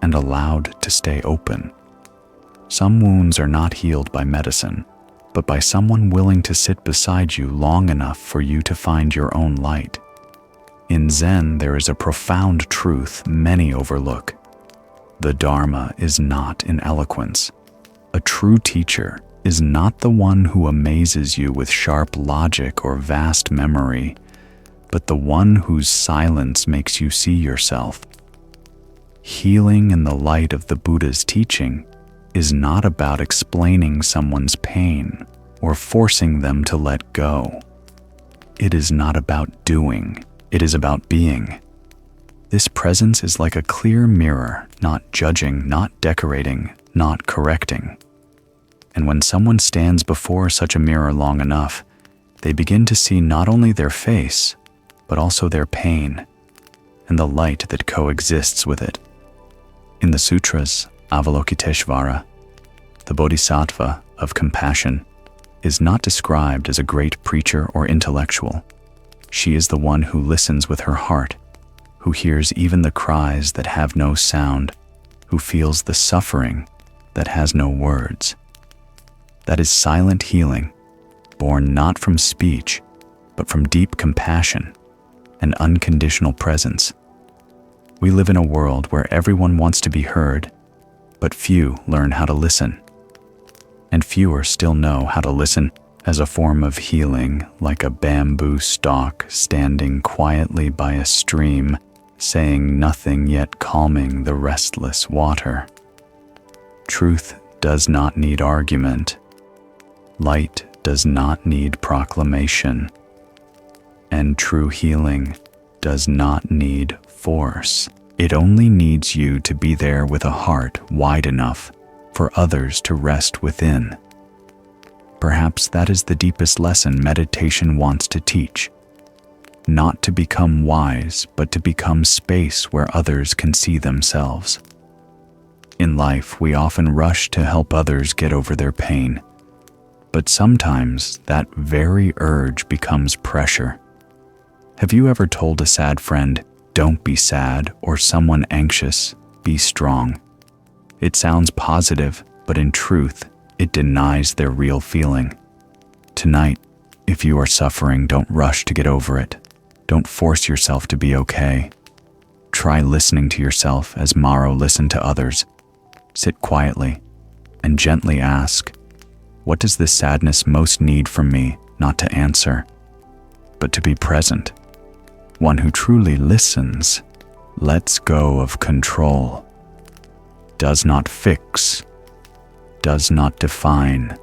and allowed to stay open. Some wounds are not healed by medicine, but by someone willing to sit beside you long enough for you to find your own light. In Zen, there is a profound truth many overlook. The Dharma is not in eloquence. A true teacher is not the one who amazes you with sharp logic or vast memory, but the one whose silence makes you see yourself. Healing in the light of the Buddha's teaching is not about explaining someone's pain or forcing them to let go. It is not about doing, it is about being. This presence is like a clear mirror, not judging, not decorating, not correcting. And when someone stands before such a mirror long enough, they begin to see not only their face, but also their pain and the light that coexists with it. In the sutras, Avalokiteshvara, the bodhisattva of compassion, is not described as a great preacher or intellectual. She is the one who listens with her heart, who hears even the cries that have no sound, who feels the suffering that has no words. That is silent healing, born not from speech, but from deep compassion and unconditional presence. We live in a world where everyone wants to be heard, but few learn how to listen. And fewer still know how to listen as a form of healing, like a bamboo stalk standing quietly by a stream, saying nothing yet calming the restless water. Truth does not need argument. Light does not need proclamation. And true healing does not need force. It only needs you to be there with a heart wide enough for others to rest within. Perhaps that is the deepest lesson meditation wants to teach. Not to become wise, but to become space where others can see themselves. In life, we often rush to help others get over their pain. But sometimes that very urge becomes pressure. Have you ever told a sad friend, "Don't be sad," or someone anxious, "Be strong"? It sounds positive, but in truth, it denies their real feeling. Tonight, if you are suffering, don't rush to get over it. Don't force yourself to be okay. Try listening to yourself as Maro listened to others. Sit quietly and gently ask, what does this sadness most need from me? Not to answer, but to be present. One who truly listens lets go of control, does not fix, does not define,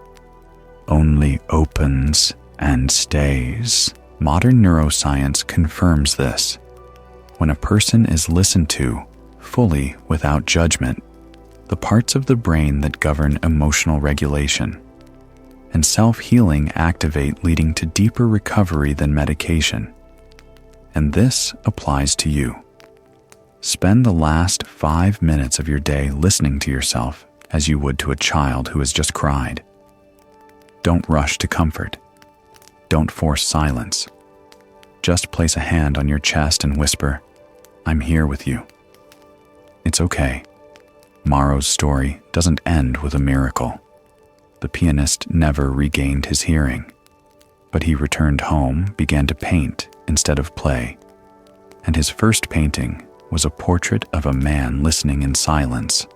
only opens and stays. Modern neuroscience confirms this. When a person is listened to fully without judgment, the parts of the brain that govern emotional regulation and self-healing activate, leading to deeper recovery than medication. And this applies to you. Spend the last 5 minutes of your day listening to yourself as you would to a child who has just cried. Don't rush to comfort. Don't force silence. Just place a hand on your chest and whisper, "I'm here with you." It's okay. Maro's story doesn't end with a miracle. The pianist never regained his hearing, but he returned home, began to paint instead of play, and his first painting was a portrait of a man listening in silence.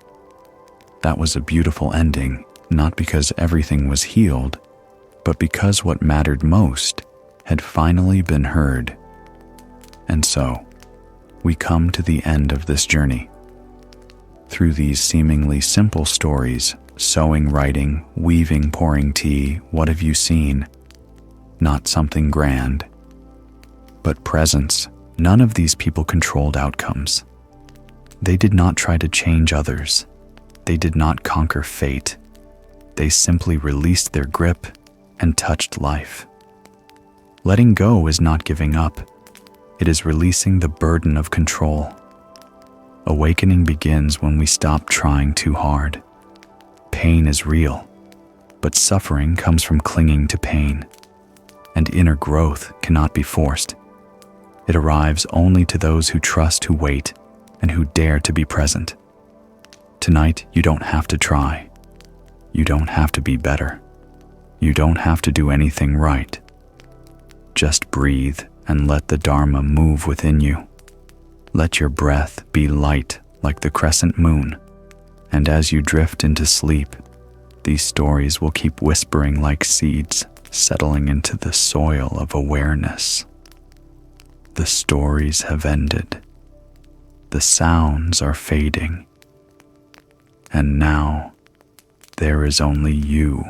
That was a beautiful ending, not because everything was healed, but because what mattered most had finally been heard. And so, we come to the end of this journey. Through these seemingly simple stories, sewing, writing, weaving, pouring tea, what have you seen? Not something grand, but presence. None of these people controlled outcomes. They did not try to change others. They did not conquer fate. They simply released their grip and touched life. Letting go is not giving up. It is releasing the burden of control. Awakening begins when we stop trying too hard. Pain is real, but suffering comes from clinging to pain, and inner growth cannot be forced. It arrives only to those who trust, who wait, and who dare to be present. Tonight, you don't have to try. You don't have to be better. You don't have to do anything right. Just breathe and let the Dharma move within you. Let your breath be light like the crescent moon, and as you drift into sleep, these stories will keep whispering like seeds, settling into the soil of awareness. The stories have ended. The sounds are fading. And now, there is only you,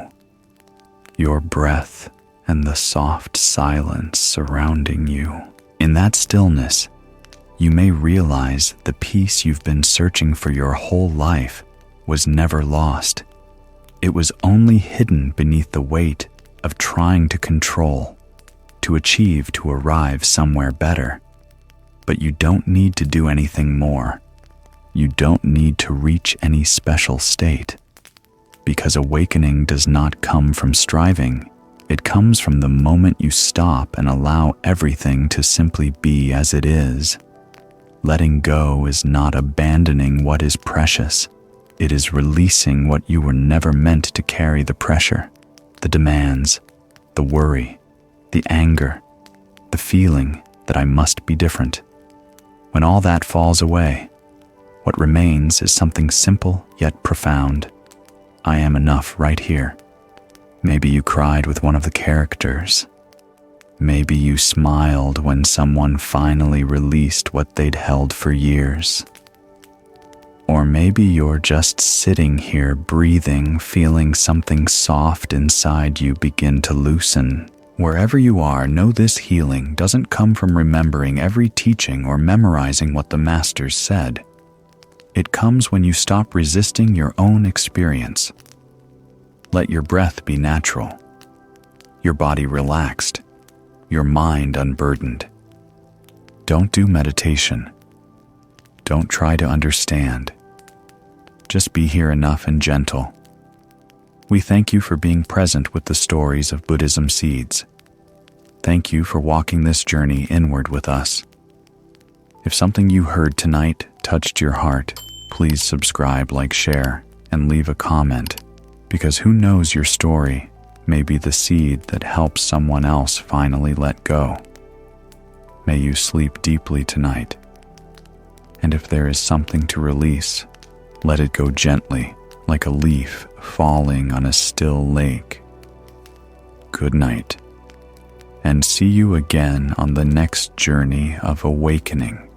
your breath, and the soft silence surrounding you. In that stillness, you may realize the peace you've been searching for your whole life was never lost. It was only hidden beneath the weight of trying to control. to achieve, to arrive somewhere better. But you don't need to do anything more. You don't need to reach any special state. Because awakening does not come from striving. It comes from the moment you stop and allow everything to simply be as it is. Letting go is not abandoning what is precious. It is releasing what you were never meant to carry: the pressure, the demands, the worry, the anger, the feeling that I must be different. When all that falls away, what remains is something simple yet profound. I am enough right here. Maybe you cried with one of the characters. Maybe you smiled when someone finally released what they'd held for years. Or maybe you're just sitting here breathing, feeling something soft inside you begin to loosen. Wherever you are, know this healing doesn't come from remembering every teaching or memorizing what the masters said. It comes when you stop resisting your own experience. Let your breath be natural, your body relaxed, your mind unburdened. Don't do meditation. Don't try to understand. Just be here enough and gentle. We thank you for being present with the stories of Buddhism Seeds. Thank you for walking this journey inward with us. If something you heard tonight touched your heart, please subscribe, like, share, and leave a comment, because who knows, your story may be the seed that helps someone else finally let go. May you sleep deeply tonight. And if there is something to release, let it go gently, like a leaf falling on a still lake. Good night, and see you again on the next journey of awakening.